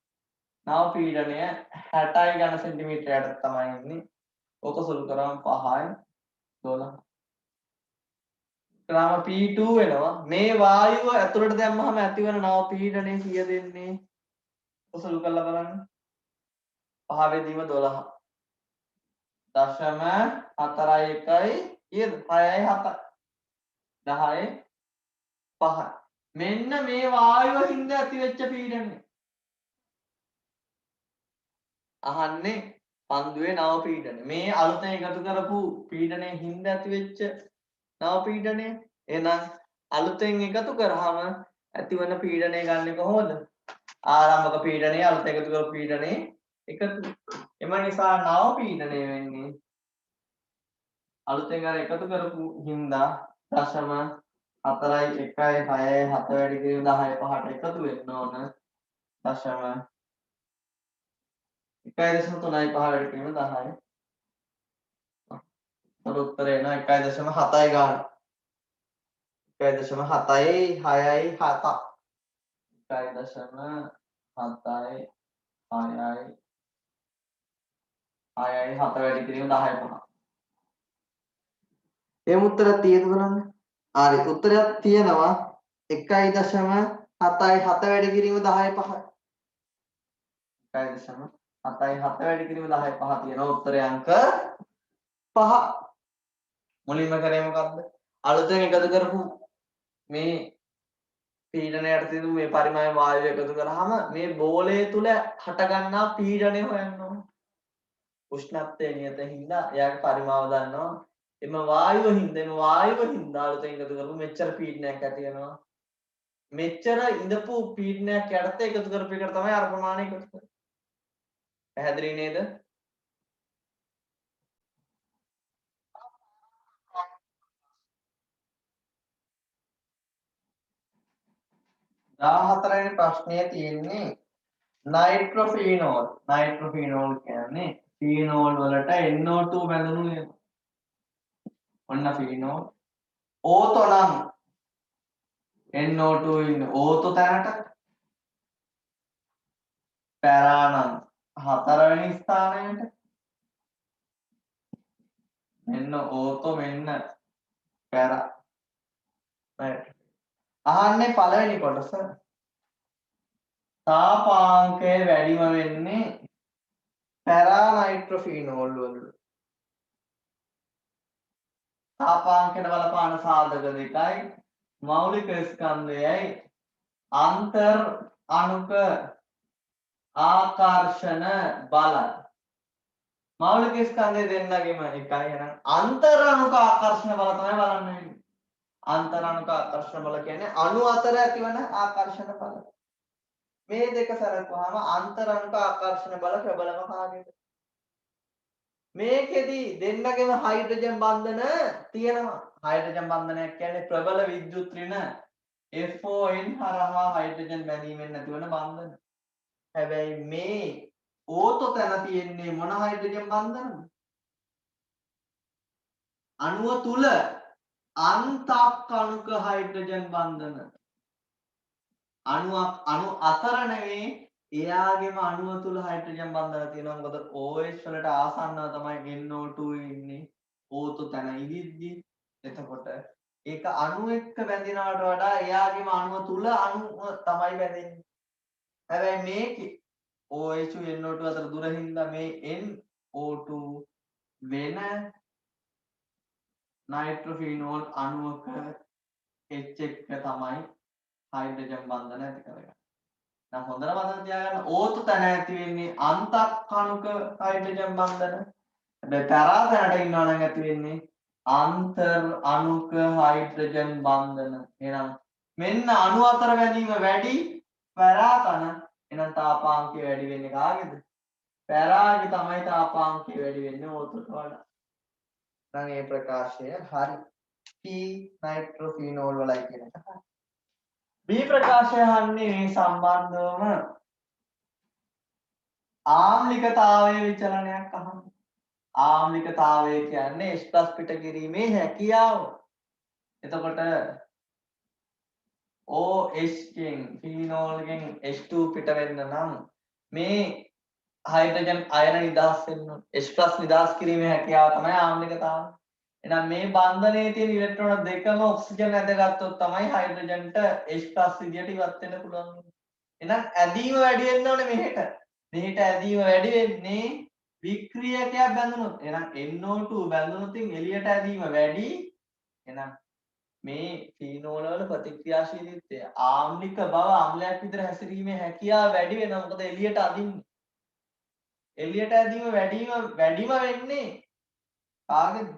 නව පීඩනය 60යි ඝන සෙන්ටිමීටරයට තමයි ඉන්නේ. ඕක සුළු කරාම 5යි 12. ක්‍රම P2 වෙනවා. මේ වායුව ඇතුළට දැම්මහම ඇතිවන නව පීඩනය කීය දෙන්නේ? සුළු කරලා බලන්න. 5 වෙදීම 12. 0.41යි කීයද? 6යි 7යි. 10යි 5යි. මෙන්න මේ වායුව හින්දා ඇතිවෙච්ච පීඩනය. අහන්නේ පන්දුවේ නව පීඩනය. මේ අලුතෙන් එකතු කරපු පීඩනයේ හින්දා ඇතිවෙච්ච නව පීඩනය. එහෙනම් අලුතෙන් එකතු කරාම ඇතිවන පීඩනය ගන්න කොහොමද? ආරම්භක පීඩනය අලුතෙන් එකතු කරපු පීඩනයේ එකතු. එම නිසා නව පීඩනය වෙන්නේ අලුතෙන් අර එකතු කරපු හින්දා 0.4යි 1යි 6යි 7 වැඩි කිරීම 10යි 5ට එකතු වෙන්න ඕන 1.3යි 5 වැඩි කිරීම 10යි. උත්තරේ එනවා 1.7යි ගන්න. 1.7යි 6යි 7ක්. 1.7යි 6යි 6යි 7 වැඩි කිරීම 10යි 5. එහෙම උත්තරයක් තියෙද බලන්න. හරි උත්තරයක් තියෙනවා 1.7යි 7 වැඩි කිරීම 10යි 5යි. 1.7යි 7 වැඩි කිරීම 10යි 5 තියෙනවා උත්තරය අංක 5. මුලින්ම කරේ මොකද්ද? අලුතෙන් එකතු කරපු මේ පීඩනයට තියෙන මේ පරිමාණ වායුව එකතු කරාම මේ බෝලය තුල හටගන්නා පීඩනය හොයන්න ඕන. උෂ්ණත්වය නියත හින්දා එයාගේ පරිමාව දන්නවා එම වායුව හින්දා අලුතෙන් එකතු කරපු මෙච්චර පීඩනයක් ඇති වෙනවා. මෙච්චර ඉඳපු පීඩනයක් යටතේ එකතු කරපු එකට තමයි අර ප්‍රමාණය එකතු කරන්නේ. පැහැදිලි නේද? දාහතරවෙනි ප්‍රශ්නයේ තියෙන්නේ නයිට්‍රොෆීනෝල්. නයිට්‍රොෆීනෝල් කියන්නේ ෆීනෝල් වලට NO2 බැඳුණු නේද? ඔන්න ෆීනෝල්. ඕතෝ නම් NO2 ඉන්නේ ඕතෝ තැනට. පැරා නම් හතරවෙනි ස්ථානයට. මෙන්න ඕතෝ මෙන්න පැරා. අහන්නේ පළවෙනි කොටස. තාපාංකය වැඩිම වෙන්නේ පැරා නයිට්‍රොෆීනෝල් වල. තාපාංකයට බලපාන සාධක දෙකයි මෞලික ස්කන්ධයයි අන්තර් අණුක ආකර්ෂණ බල. මෞලික ස්කන්ධය දෙන්නගෙම එකයි. එහෙනම් අන්තර් අණුක ආකර්ෂණ බල තමයි බලන්න වෙන්නේ. අන්තර් අණුක ආකර්ෂණ බල කියන්නේ අණු අතර ඇතිවන ආකර්ෂණ බල. මේ දෙක සරකුවාම අන්තර් අණුක ආකර්ෂණ බල ප්‍රබලම කාර්යද? මේකෙදි දෙන්නගෙම හයිඩ්‍රජන් බන්ධන තියෙනවා. හයිඩ්‍රජන් බන්ධනයක් කියන්නේ ප්‍රබල විද්‍යුත් ඍණ FON හරහා හයිඩ්‍රජන් බැඳීමෙන් නැතිවන බන්ධන. හැබැයි මේ ඕතෝ තැන තියෙන්නේ මොන හයිඩ්‍රජන් බන්ධනද? අණුව තුල අන්තක් අණුක හයිඩ්‍රජන් බන්ධන. අණු අතර නෙවෙයි එයාගේම අණුව තුල හයිඩ්‍රජන් බන්ධන තියෙනවා. මොකද OH වලට ආසන්නව තමයි NO2 ඉන්නේ ඕතෝ තැන ඉදිද්දි. එතකොට ඒක අණු එක්ක බැඳිනවට වඩා එයාගේම අණුව තුල අණුව තමයි බැඳෙන්නේ. හැබැයි මේකේ OH NO2 අතර දුර හින්දා මේ NO2 වෙන නයිට්‍රොෆීනෝල් අණුවක H එක්ක තමයි හයිඩ්‍රජන් බන්ධන ඇති කරගන්නේ. දැන් හොඳට මතක තියාගන්න ඕතෝ තැන ඇති වෙන්නේ අන්තක් අණුක හයිඩ්‍රජන් බන්ධන. හැබැයි පැරා තැනට ඉන්නවා නම් ඇති වෙන්නේ අන්තර් අණුක හයිඩ්‍රජන් බන්ධන. එහෙනම් මෙන්න අණු අතර බැඳීම වැඩි පැරා තන. එහෙනම් තාපාංකය වැඩි වෙන්නේ කාගේද? පැරාගේ තමයි තාපාංකය වැඩි වෙන්නේ ඕතෝට වඩා. නම් මේ ප්‍රකාශය හරි. P නයිට්‍රොෆීනෝල් වලයි කියන එක. B ප්‍රකාශය අහන්නේ මේ සම්බන්ධවම ආම්ලිකතාවයේ විචලනයක් අහන්න. ආම්ලිකතාවය කියන්නේ H+ පිට කිරීමේ හැකියාව. එතකොට OH ගෙන් ෆීනෝල්ගෙන් H2 පිට වෙන්න නම් මේ හයිඩ්‍රජන් අයන නිදහස් වෙන්න ඕන. H+ නිදහස් කිරීමේ හැකියාව තමයි ආම්ලිකතාවය. එහෙනම් මේ බන්ධනයේ තියෙන ඉලෙක්ට්‍රෝන දෙකම ඔක්සිජන් ඇදගත්තොත් තමයි හයිඩ්‍රජන්ට H+ විදියට ඉවත් වෙන්න පුළුවන්. එහෙනම් ඇදීම වැඩි වෙන්න ඕනේ මෙහෙට. මෙහෙට ඇදීම වැඩි වෙන්නේ වික්‍රියකයක් බැඳුනොත්. එහෙනම් NO2 බැඳුනොත් එළියට ඇදීම වැඩි. එහෙනම් මේ ෆීනෝල වල ප්‍රතික්‍රියාශීලීත්වය ආම්ලික බව අම්ලයක් විතර හැසිරීමේ හැකියාව වැඩි වෙනවා. මොකද එළියට අදින්නේ. එළියට ඇදීම වැඩිම වෙන්නේ කාගේද?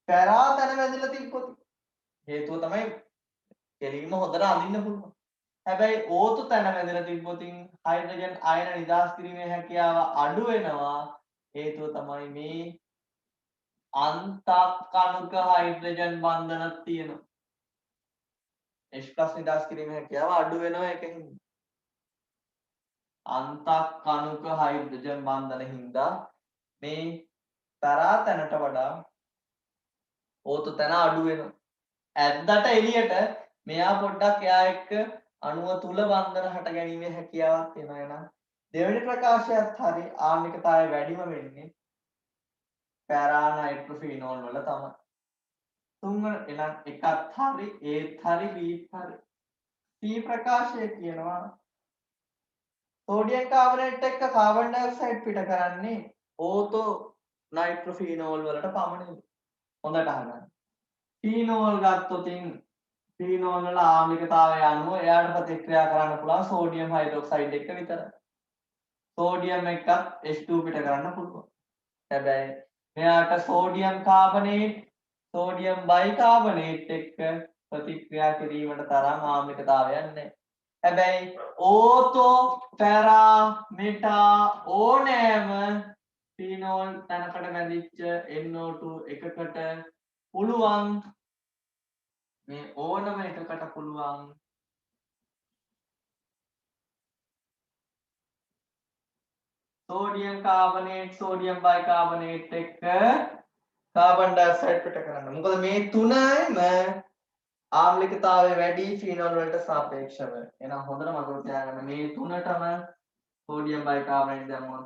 පැරා තැන වැදිලා තිබ්බොත්. හේතුව තමයි කෙලින්ම හොඳට අඳින්න පුළුවන්. හැබැයි ඕතු තැන වැදිලා තිබ්බොත් හයිඩ්‍රජන් අයන නිදහස් කිරීමේ හැකියාව අඩු වෙනවා. හේතුව තමයි මේ අන්තක් අණුක හයිඩ්‍රජන් බන්ධනක් තියෙනවා. H+ නිදහස් කිරීමේ හැකියාව අඩු වෙනවා ඒකෙන්. අන්තක් අණුක හයිඩ්‍රජන් බන්ධන හින්දා මේ පැරා තැනට වඩා ඕතු තැන අඩු වෙනවා. ඇද්දට එළියට මෙයා පොඩ්ඩක් එයා එක්ක අණුව තුල බන්ධන හට ගැනීමේ හැකියාවක් තියෙනවා. එහෙනම් දෙවෙනි ප්‍රකාශයත් හරි ආම්ලිකතාවය වැඩිම වෙන්නේ පැරා නයිට්‍රොෆීනෝල් වල තමයි. තුන්වන එහෙනම් එකත් හරි ඒත් හරි බීත් හරි. C ප්‍රකාශය කියනවා සෝඩියම් කාබනේට් එක්ක කාබන් ඩයොක්සයිඩ් පිට කරන්නේ ඕතෝ නයිට්‍රොෆීනෝල් වලට පමණයි. හොඳට අහගන්න. ෆීනෝල් ගත්තොත් ෆීනෝල් වල ආම්ලිකතාවය අනුව එයාට ප්‍රතික්‍රියා කරන්න පුළුවන් සෝඩියම් හයිඩ්‍රොක්සයිඩ් එක විතරයි. සෝඩියම් එකත් H2 පිට කරන්න පුළුවන්. හැබැයි මෙයාට සෝඩියම් කාබනේට් සෝඩියම් බයිකාබනේට් එක්ක ප්‍රතික්‍රියා කිරීමට තරම් ආම්ලිකතාවයක් නැහැ. හැබැයි ඕතෝ පැරා මෙටා ඕනෑම ෆීනෝල් තැනකට බැඳිච්ච NO2 එකකට පුළුවන් මේ ඕනම එකකට පුළුවන් සෝඩියම් කාබනේට් සෝඩියම් බයිකාබනේට් එක්ක කාබන් ඩයොක්සයිඩ් පිට කරන්න. මොකද මේ තුනම ආම්ලිකතාවය වැඩි ෆීනෝල් වලට සාපේක්ෂව. එහෙනම් හොඳට මතක තියාගන්න මේ තුනටම සෝඩියම් බයිකාබනේට් දැම්මොත්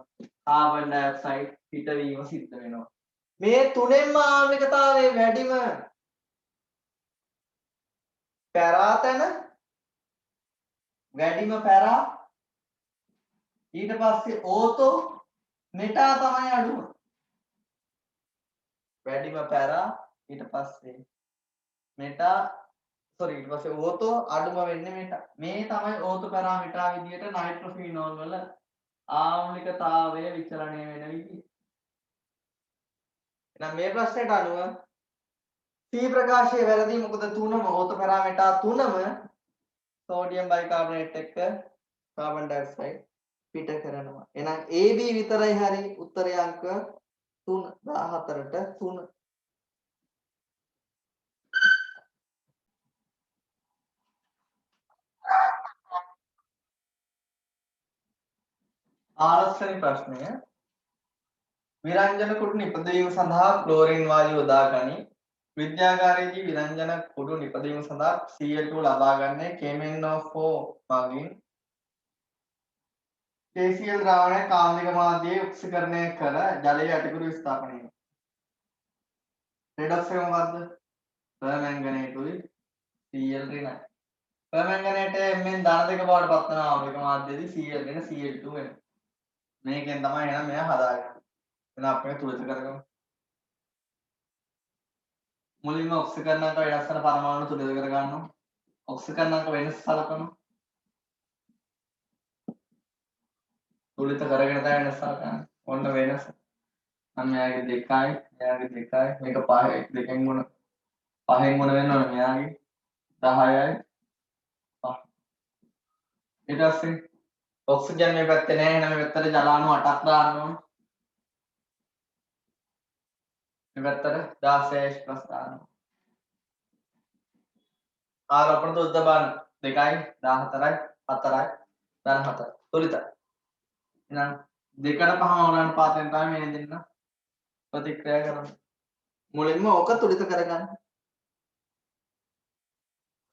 කාබන් ඩයොක්සයිඩ් පිටවීම සිද්ධ වෙනවා. මේ තුනෙන්ම ආම්ලිකතාවය වැඩිම පැරා තැන වැඩිම පැරා ඊට පස්සේ ඕතෝ මෙටා තමයි අඩුම. වැඩිම පැරා ඊට පස්සේ මෙටා ඊට පස්සේ ඕතෝ අඩුම වෙන්නේ මෙටා. මේ තමයි ඕතෝ පැරා මෙටා විදියට නයිට්‍රොෆීනෝල් වල ආම්ලිකතාවය විචලනය වෙන විදිය. එහෙනම් මේ ප්‍රශ්නෙට අනුව C ප්‍රකාශය වැරදි. මොකද තුනම ඕතෝ පැරා මෙටා තුනම සෝඩියම් බයිකාබනේට් එක්ක කාබන් ඩයොක්සයිඩ් පිට කරනවා. එහෙනම් AB විතරයි හරි. උත්තරේ අංක 3 14ට 3. ආලස්සනි ප්‍රශ්නය. විරංජන කුඩු නිපදවීම සඳහා ක්ලෝරින් වායුව යොදා ගනි. විද්‍යාගාරයේදී විරංජන කුඩු නිපදවීම සඳහා Cl2 ලබා ගන්නේ KMnO4 මගින් KCl ද්‍රාවණය කාම්ලික මාධ්‍යයේ ඔක්සිකරණය කර ජලයේ යටිකුරු ස්ථාපනය. රෙඩොක්ස් එක මොකද්ද? පර්මැංගනේටුයි Cl ඍණයි. පර්මැංගනේට් මෙන් ධන දෙක බවට පත් වන ආම්ලික මාධ්‍යයේදී Cl ඍණ Cl2 වෙනවා. මේකෙන් තමයි එහෙනම් මෙයා හදාගන්නේ. එහෙනම් අපි මේක තුලිත කරගමු. මුලින්ම ඔක්සිකරණාංක වෙනස් කරන පරමාණු තුලිත කර ගන්නවා. ඔක්සිකරණාංක වෙනස් සලකනවා. තුලිත කරගෙන තමයි වෙනස් සලකන්නේ. ඔන්න වෙනස්. මම මෙයාගේ 2යි, මෙයාගේ 2යි, මේක 5යි, දෙකෙන් මොන 5න් මොන වෙන්න ඕන මෙයාගේ 10යි 5. ඊට පස්සේ ඔක්සිජන් මේ පැත්තේ නැහැ. එහෙනම් මේ පැත්තට ජලාණු 8ක් දාන්න ඕන. මේ පැත්තට 16H+ දාන්න. ආරෝපණ දුද්ද බලන්න 2යි 14යි 4යි 17යි තුලිතයි. එහෙනම් 2කට 5ම උරන් පාතෙන් තමයි මේ දෙන්න ප්‍රතික්‍රියා කරන්නේ. මුලින්ම ඕක තුලිත කරගන්න.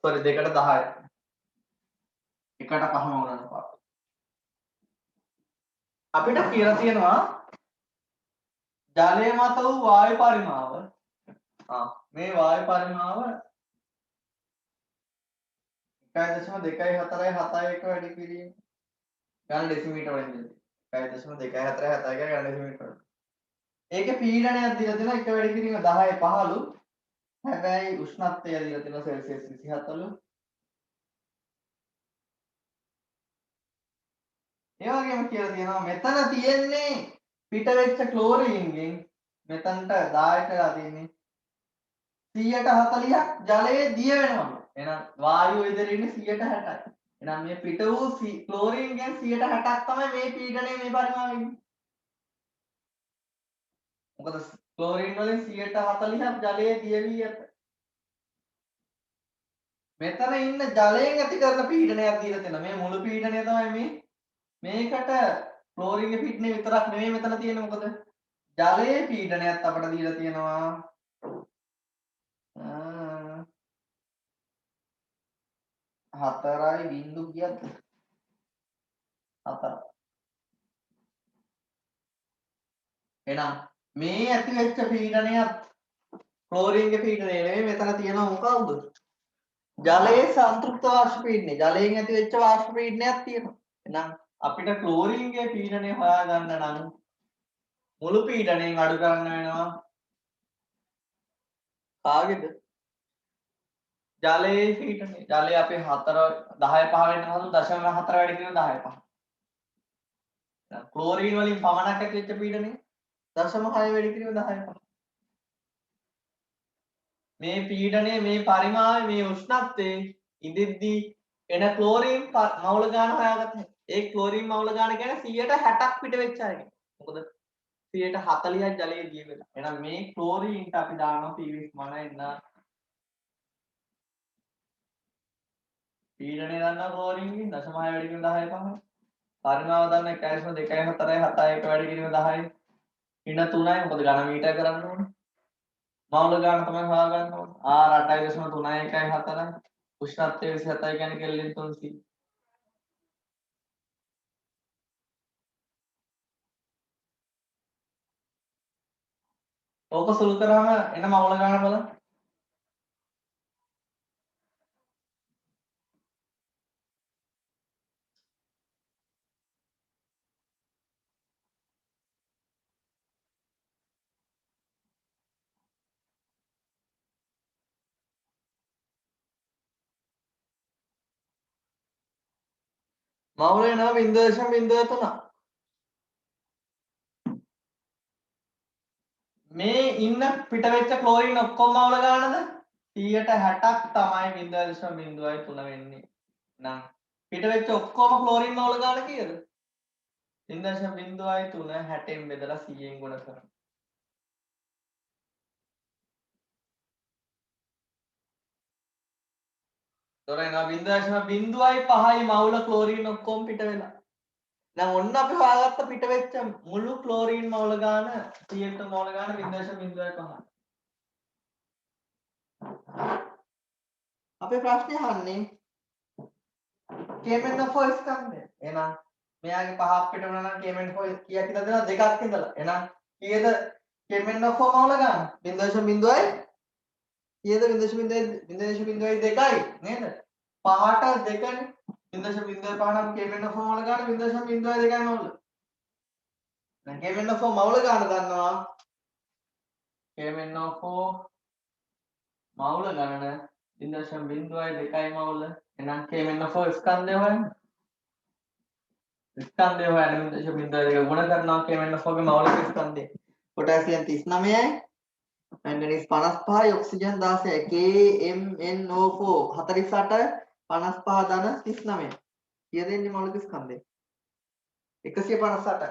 සෝරි 2කට 10යි. 1කට 5ම උරන් පාත. අපිට කියලා තියෙනවා ජලය මත වූ වායු පරිමාව මේ වායු පරිමාව 1.247 වැඩි කිරීම ගන්න ඩෙසිමීටර වලින් දෙන්නේ 1.247 ගන්න ඩෙසිමීටර. ඒකේ පීඩනයක් දීලා තියෙනවා එක වැඩි කිරීම 10 15. හැබැයි උෂ්ණත්වය දීලා තියෙනවා සෙල්සියස් 27. ඒ වගේම කියලා තියෙනවා මෙතන තියෙන්නේ පිට වෙච්ච ක්ලෝරීන්ගෙන් මෙතනට දායක වෙලා තියෙන්නේ 140ක් ජලයේ දිය වෙනවා. එහෙනම් වායුව ඉදිරියේ ඉන්නේ 160යි. එහෙනම් මේ පිට වූ ක්ලෝරීන්ගෙන් 160ක් තමයි මේ පීඩනය මේ පරිමාවෙ ඉන්නේ. මොකද ක්ලෝරීන් වලින් 140ක් ජලයේ දිය වී ඇත. මෙතන ඉන්න ජලයෙන් ඇති කරන පීඩනයක් දීලා තියෙනවා. මේ මුළු පීඩනය තමයි මේකට ක්ලෝරින්ගේ පීඩනය විතරක් නෙමෙයි මෙතන තියෙන්නේ. මොකද ජලයේ පීඩනයත් අපිට දීලා තියෙනවා. 4යි බිංදු කීයක්ද? 4. එහෙනම් මේ ඇති වෙච්ච පීඩනයත් ක්ලෝරින්ගේ පීඩනය නෙමෙයි මෙතන තියෙනවා මොකක්ද? ජලයේ සංතෘප්ත වාෂ්ප පීඩනය. ජලයෙන් ඇති වෙච්ච වාෂ්ප පීඩනයක් තියෙනවා. එහෙනම් අපිට ක්ලෝරින්ගේ පීඩනය හොයාගන්න නම් මුළු පීඩනයෙන් අඩු කරන්න වෙනවා. කාගේද? ජලයේ පීඩනය. ජලය අපේ 4 10 5 වෙන්න හදු 0.4 වැඩි කියන 10 5. ක්ලෝරින් වලින් පමණක් ඇති වෙච්ච පීඩනය 0.6 වැඩි කිරීම 10. මේ පීඩනය මේ පරිමාණය මේ උෂ්ණත්වයේ ඉඳිද්දී එන ක්ලෝරින් මවුල ගාන හොයාගත්ත හැකි. ඒ ක්ලෝරින් මවුල ගාන කියන්නේ 160ක් පිට වෙච්ච අය. මොකද 140ක් ජලයේ දිය වෙලා. එහෙනම් මේ ක්ලෝරින්ට අපි දානවා පීවිස් මන එන්න. පීඩනය දන්නවා ක්ලෝරින්ගෙන් 0.6 වැඩි කිරීම 10 පහ. පරිමාව දන්න 1.2 4 7 1 වැඩි කිරීම 10යි. ඉන්න 3යි. මොකද ඝන මීටර කරන්න ඕනේ. මවුල ගාන තමයි හොයාගන්න ඕනේ. R 8.3 1 4යි. උෂ්ණත්වය 27යි කියන්නේ කෙල්වින් 300. ඕක සුළු කරාම එන මවුල ගාන බලන්න. මවුල එනවා 0.03. මේ ඉන්න පිට වෙච්ච ක්ලෝරින් ඔක්කොම මවුල ගානද 160ක් තමයි 0.03 වෙන්නේ. නම් පිට වෙච්ච ඔක්කොම ක්ලෝරින් මවුල ගාන කීයද? 0.03 60න් බෙදලා 100න් ගුණ කරනවා. තොරේනවා 0.05යි මවුල ක්ලෝරින් ඔක්කොම පිට වෙලා. දැන් ඔන්න අපි හොයාගත්ත පිට වෙච්ච මුළු ක්ලෝරින් මවුල ගාන 100ට මවුල ගාන 0.05. අපේ ප්‍රශ්නේ අහන්නේ KMnO4 ස්කන්ධය. එහෙනම් මෙයාගේ පහක් පිට වුණා නම් KMnO4 කීයක් ඉඳලා දෙනවා? දෙකක් ඉඳලා. එහෙනම් කීයද KMnO4 මවුල ගාන? 0.0යි කීයද 0.02යි නේද? පහට දෙකනේ 0.05 නම් KMnO4 මවුල ගාන 0.02යි මවුල. දැන් KMnO4 මවුල ගාන දන්නවා. KMnO4 මවුල ගණන 0.02යි මවුල. එහෙනම් KMnO4 ස්කන්ධය හොයන්න. ස්කන්ධය හොයන්න 0.02 ගුණ කරනවා KMnO4 ගේ මවුලික ස්කන්ධය. Potassium 39යි, මැංගනීස් 55යි, oxygen 16යි. KMnO4 48 55 ධන 39. කීයද එන්නේ මවුලික ස්කන්ධය? 158යි.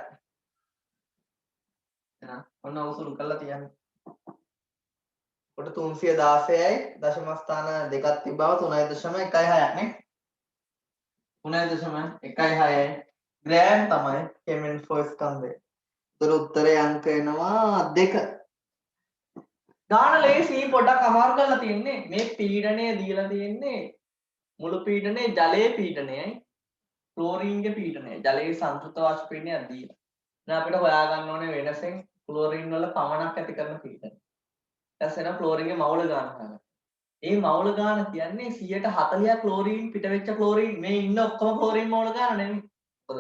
එහෙනම් ඔන්න ඔසුළු කරලා තියන්න. කොට 316යි දශම ස්ථාන දෙකක් තිබ්බම 3.16ක් නේ. 3.16යි ග්‍රෑම් තමයි KMnO4 ස්කන්ධය. උතර උත්තරේ අංක එනවා 2. ගාන ලේසි පොඩක් අමාරු කරලා තියෙන්නේ. මේ පීඩනය දීලා තියෙන්නේ මුළු පීඩනයේ ජලයේ පීඩනයයි ක්ලෝරින්ගේ පීඩනයයි. ජලයේ සංතෘප්ත වාෂ්ප පීඩනයක් දීලා. දැන් අපිට හොයාගන්න ඕනේ වෙනසෙන් ක්ලෝරින් වල පමණක් ඇති කරන පීඩනය. ඊට පස්සේ ක්ලෝරින්ගේ මවුල ගාන ගන්න. මේ මවුල ගාන කියන්නේ 140ක් ක්ලෝරින් පිට වෙච්ච ක්ලෝරින් මේ ඉන්න ඔක්කොම ක්ලෝරින් මවුල ගාන නෙමෙයි. මොකද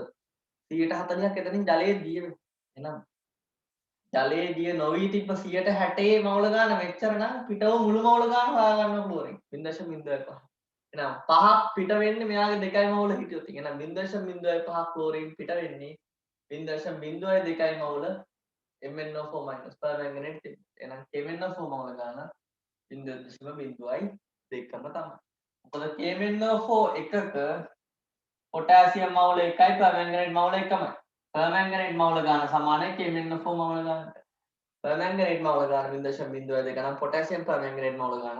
140ක් එතනින් ජලයේ දිය වෙනවා. එහෙනම් ජලයේ දිය නොවි තිබ්බ 160 මවුල ගාන මෙච්චර නම් පිටව මුළු මවුල ගාන හොයා ගන්න ක්ලෝරින් 0.05. එහෙනම් පහක් පිට වෙන්නේ මෙයාගේ 2යි මවුල හිටියොත්. එහෙනම් 0.05 ක්ලෝරින් පිට වෙන්නේ 0.02 මවුල MnO4- පර්මැංගනේට් තිබ්බ. එහෙනම් KMnO4 මවුල ගාන 0.02යි දෙකම තමයි. මොකද KMnO4 එකක පොටෑසියම් මවුල 1යි පර්මැංගනේට් මවුල 1යි. පර්මැංගනේට් මවුල ගාන සමානයි KMnO4 මවුල ගානට. පර්මැංගනේට් මවුල ගාන 0.02 නම් පොටෑසියම් පර්මැංගනේට් මවුල ගාන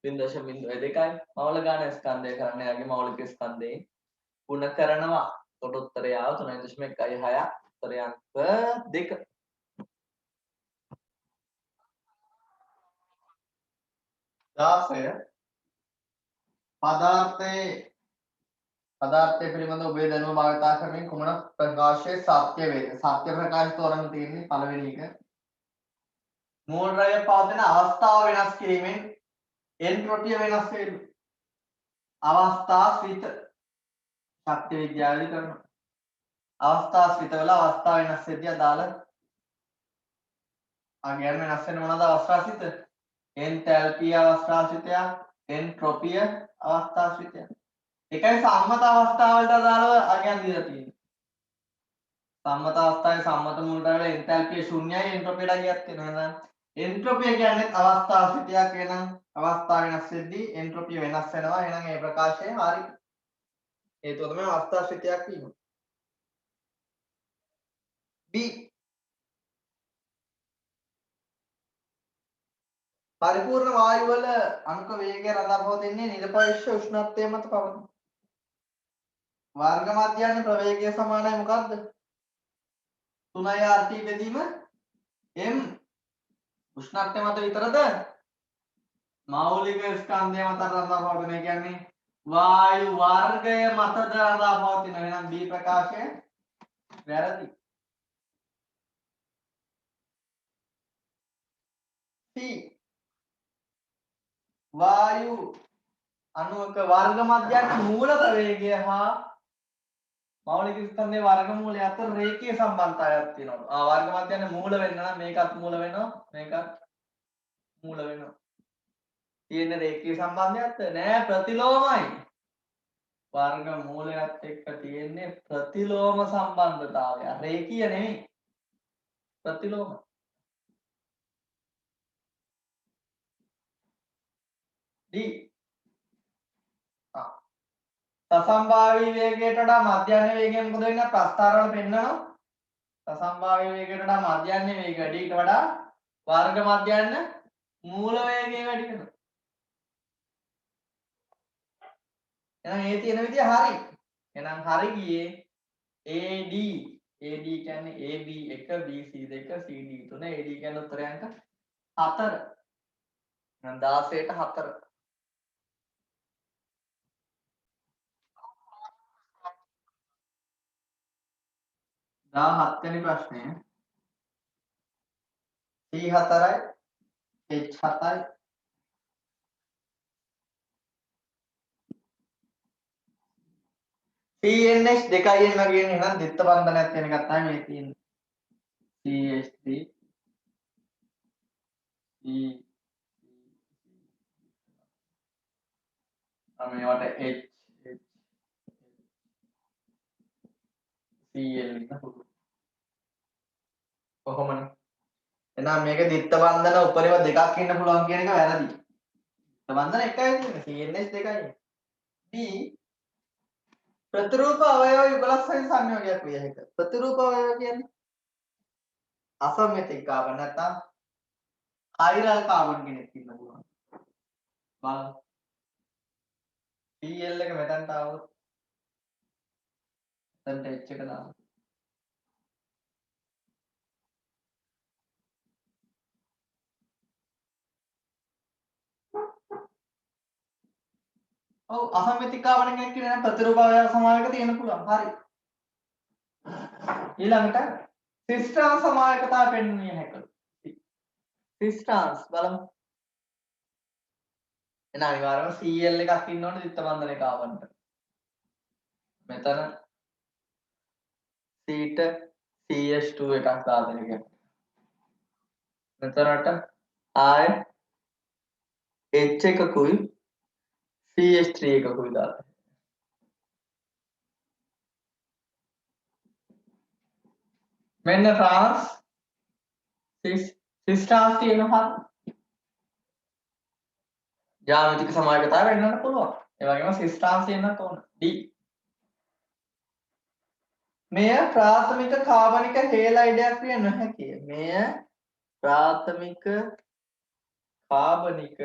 0.02යි. මවුල ගාන ස්කන්ධය කරන්න යාගේ මවුලික ස්කන්ධයෙන් ගුණ කරනවා. කොට උත්තරය ආව 3.16. උත්තරය අංක 2. පදාර්ථය පිළිබඳ ඔබේ දැනුම භාවිතා කරමින් කුමන ප්‍රකාශයේ සත්‍ය වේද? සත්‍ය ප්‍රකාශ තෝරන්න තියෙන්නේ පළවෙනි එක. මෝල් ද්‍රව්‍ය පවතින අවස්ථාව වෙනස් කිරීමෙන් එන්ට්‍රොපිය වෙනස් වේද? අවස්ථාශ්‍රිත ශක්ති විද්‍යාවේදී කරනවා. අවස්ථාශ්‍රිත වල අවස්ථා වෙනස් වෙද්දී අදාළ අගයන් වෙනස් වෙන මොනවාද අවස්ථාශ්‍රිත? එන්තැල්පිය අවස්ථාශ්‍රිතය, එන්ට්‍රොපිය අවස්ථාශ්‍රිතය. එකයි සම්මත අවස්ථාවලට අදාළව අගයන් දීලා තියෙන්නේ. සම්මත අවස්ථාවේ සම්මත මූලට වල එන්තැල්පිය ශුන්‍යයි එන්ට්‍රොපියට ගියත් වෙනවා එහෙනම් එන්ට්‍රොපිය කියන්නේ අවස්ථා ස්ථිතියක් වෙනම් අවස්ථා වෙනස් වෙද්දී එන්ට්‍රොපිය වෙනස් වෙනවා එහෙනම් ඒ ප්‍රකාශය හරි හේතුව තමයි අවස්ථා ස්ථිතියක් වීම B පරිපූර්ණ වායු වල අණුක වේගය රඳා පවතින්නේ නිරපේක්ෂ උෂ්ණත්වය මත පවතී වර්ග මධ්‍යයන් ප්‍රවේගය සමානයි මොකද්ද 3යි RT බෙදීම m උෂ්ණත්වය මත විතරද මෞලික ස්කන්ධය මත රඳා පවතින කියන්නේ වායු වර්ගය මතද රඳා පවතින එහෙනම් B ප්‍රකාශය වැරදි C වායු අණුවක වර්ග මධ්‍යයන් මූල ප්‍රවේගය හා මෞලික ස්කන්ධයේ වර්ගමූලය අතර රේඛීය සම්බන්ධතාවයක් තියෙනවා. වර්ග මධ්‍යයන් මූල වෙන්න නම් මේකත් මූල වෙනවා මේකත් මූල වෙනවා. තියෙන රේඛීය සම්බන්ධයක් නෑ ප්‍රතිලෝමයි. වර්ග මූලයත් එක්ක තියෙන්නේ ප්‍රතිලෝම සම්බන්ධතාවය. රේඛීය නෙමෙයි. ප්‍රතිලෝම. D සසම්භාවී වේගයට වඩා මධ්‍යහ්න වේගය මොකද වෙන්නේ ප්‍රස්ථාර වල පෙන්නනවා සසම්භාවී වේගයට වඩා මධ්‍යහ්න වේගය වැඩිට වඩා වර්ග මධ්‍යහ්න මූල වේගය වැඩි වෙනවා එහෙනම් ඒ තියෙන විදිය හරි එහෙනම් හරි ගියේ AD කියන්නේ AB 1 BC 2 CD 3 AD කියන්නේ උත්තර අංක 4 එහෙනම් 16ට 4 17 වෙනි ප්‍රශ්නය C4යි H7යි CNH 2n වගේ එහෙනම් දෙත්ත බන්ධනයක් වෙන එකක් තමයි මේ තියෙන්නේ CH3 C මේවට H CL එක කොහොමද එහෙනම් මේක දිත්ත බන්ධන උපරිම දෙකක් ඉන්න පුළුවන් කියන එක වැරදි. දිත්ත බන්ධන එකයි තියෙන්නේ CNH දෙකයි. D ප්‍රතිරූප අවයව යුගලක් සහිත සංයෝගයක් විය හැකියි. ප්‍රතිරූප අවයව කියන්නේ අසමමිතික කාබන් නැත්නම් කෛරල් කාබන් කෙනෙක් ඉන්න පුළුවන්. බලන්න. Cl එක මෙතනට આવොත් එතනට H එක දාන්න. ඔව් අසමමිතික කාබන් කෙනෙක් කියන ප්‍රතිරූප අවයව සමායක තියෙන පුළුවන්. හරි. ඊළඟට සිස්ටාන් සමායකතාව පෙන්වන්නේ හැකලු. සිස්ටාන්ස් බලමු. එන අනිවාර්යයෙන්ම Cl එකක් ඉන්න ඕනේ දිත්ත බන්ධන කාබන්ට. මෙතන C ට CH2 එකක් දාගෙන ගියා. මෙතනට ආය H එකකුයි CH3 එකකුයි දාලා. මෙන්න ට්‍රාන්ස් සිස්ටාන්ස් තියෙනවා. ජ්‍යාමිතික සමායකතාව වෙන්නත් පුළුවන්. ඒ වගේම සිස්ටාන්ස් තියෙන්නත් ඕන. D මෙය ප්‍රාථමික කාබනික හේලයිඩයක් විය නොහැකිය. මෙය ප්‍රාථමික කාබනික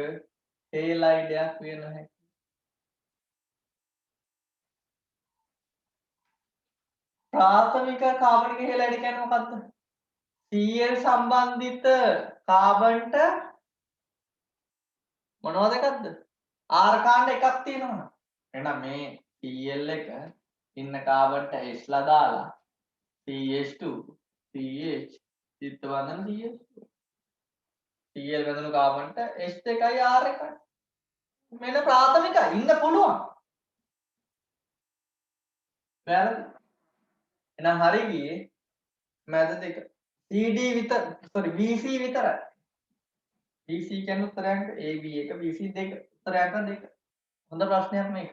හේලයිඩයක් විය නොහැකිය. ප්‍රාථමික කාබනික හේලයිඩ කියන්නේ මොකක්ද? Cl සම්බන්ධිත කාබන්ට මොනවද එකක්ද? R කාණ්ඩ එකක් තියෙනවා. එහෙනම් මේ Cl එක ඉන්න කාබන්ට H ලා දාලා CH2 CH චිත්ත බන්ධන CH2 Cl බඳුණු කාබන්ට H2යි R එකයි. මෙන්න ප්‍රාථමිකයි ඉන්න පුළුවන්. වැරදි. එහෙනම් හරි ගියේ මැද දෙක. CD විතර BC විතරයි. BC කියන්නේ උත්තරයන්ක AB 1 BC 2 උත්තරයන්ක 2. හොඳ ප්‍රශ්නයක් මේක.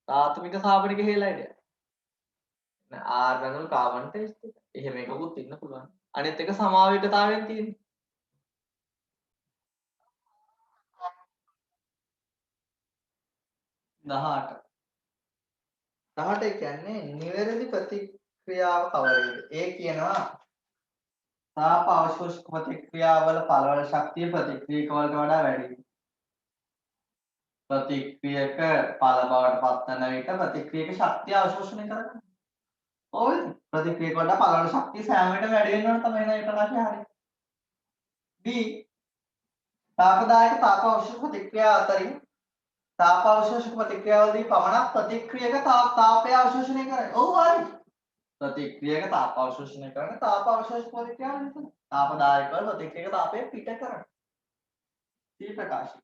ප්‍රාථමික කාබනික හේලයිඩය. R බඳුණු කාබන් ටෙස්ට් එක. එහෙම එකකුත් ඉන්න පුළුවන්. අනිත් එක සමාවිතතාවයෙන් තියෙන්නේ. 18. 18 කියන්නේ නිවැරදි ප්‍රතික්‍රියාව කවරේද? ඒ කියනවා තාප අවශෝෂක ප්‍රතික්‍රියාවල පළවන ශක්තිය ප්‍රතික්‍රියක වලට වඩා වැඩි. ප්‍රතික්‍රියක පළ බවට පත්වන විට ප්‍රතික්‍රියක ශක්තිය අවශෝෂණය කරගන්න. ඔව් ප්‍රතික්‍රියක වලට පළවන ශක්තිය සෑම විටම වැඩි වෙනවනේ තමයි නේද ප්‍රකාශය හරිය. B තාපදායක තාප අවශෝෂක ප්‍රතික්‍රියා අතරින් තාප අවශෝෂක ප්‍රතික්‍රියාවලදී පමණක් ප්‍රතික්‍රියක තාපය අවශෝෂණය කරයි. ඔව් හරි. ප්‍රතික්‍රියක තාප අවශෝෂණය කරන තාප අවශෝෂක ප්‍රතික්‍රියාව නෙමෙයි. තාපදායක වල ප්‍රතික්‍රියක තාපය පිට කරන. C ප්‍රකාශය.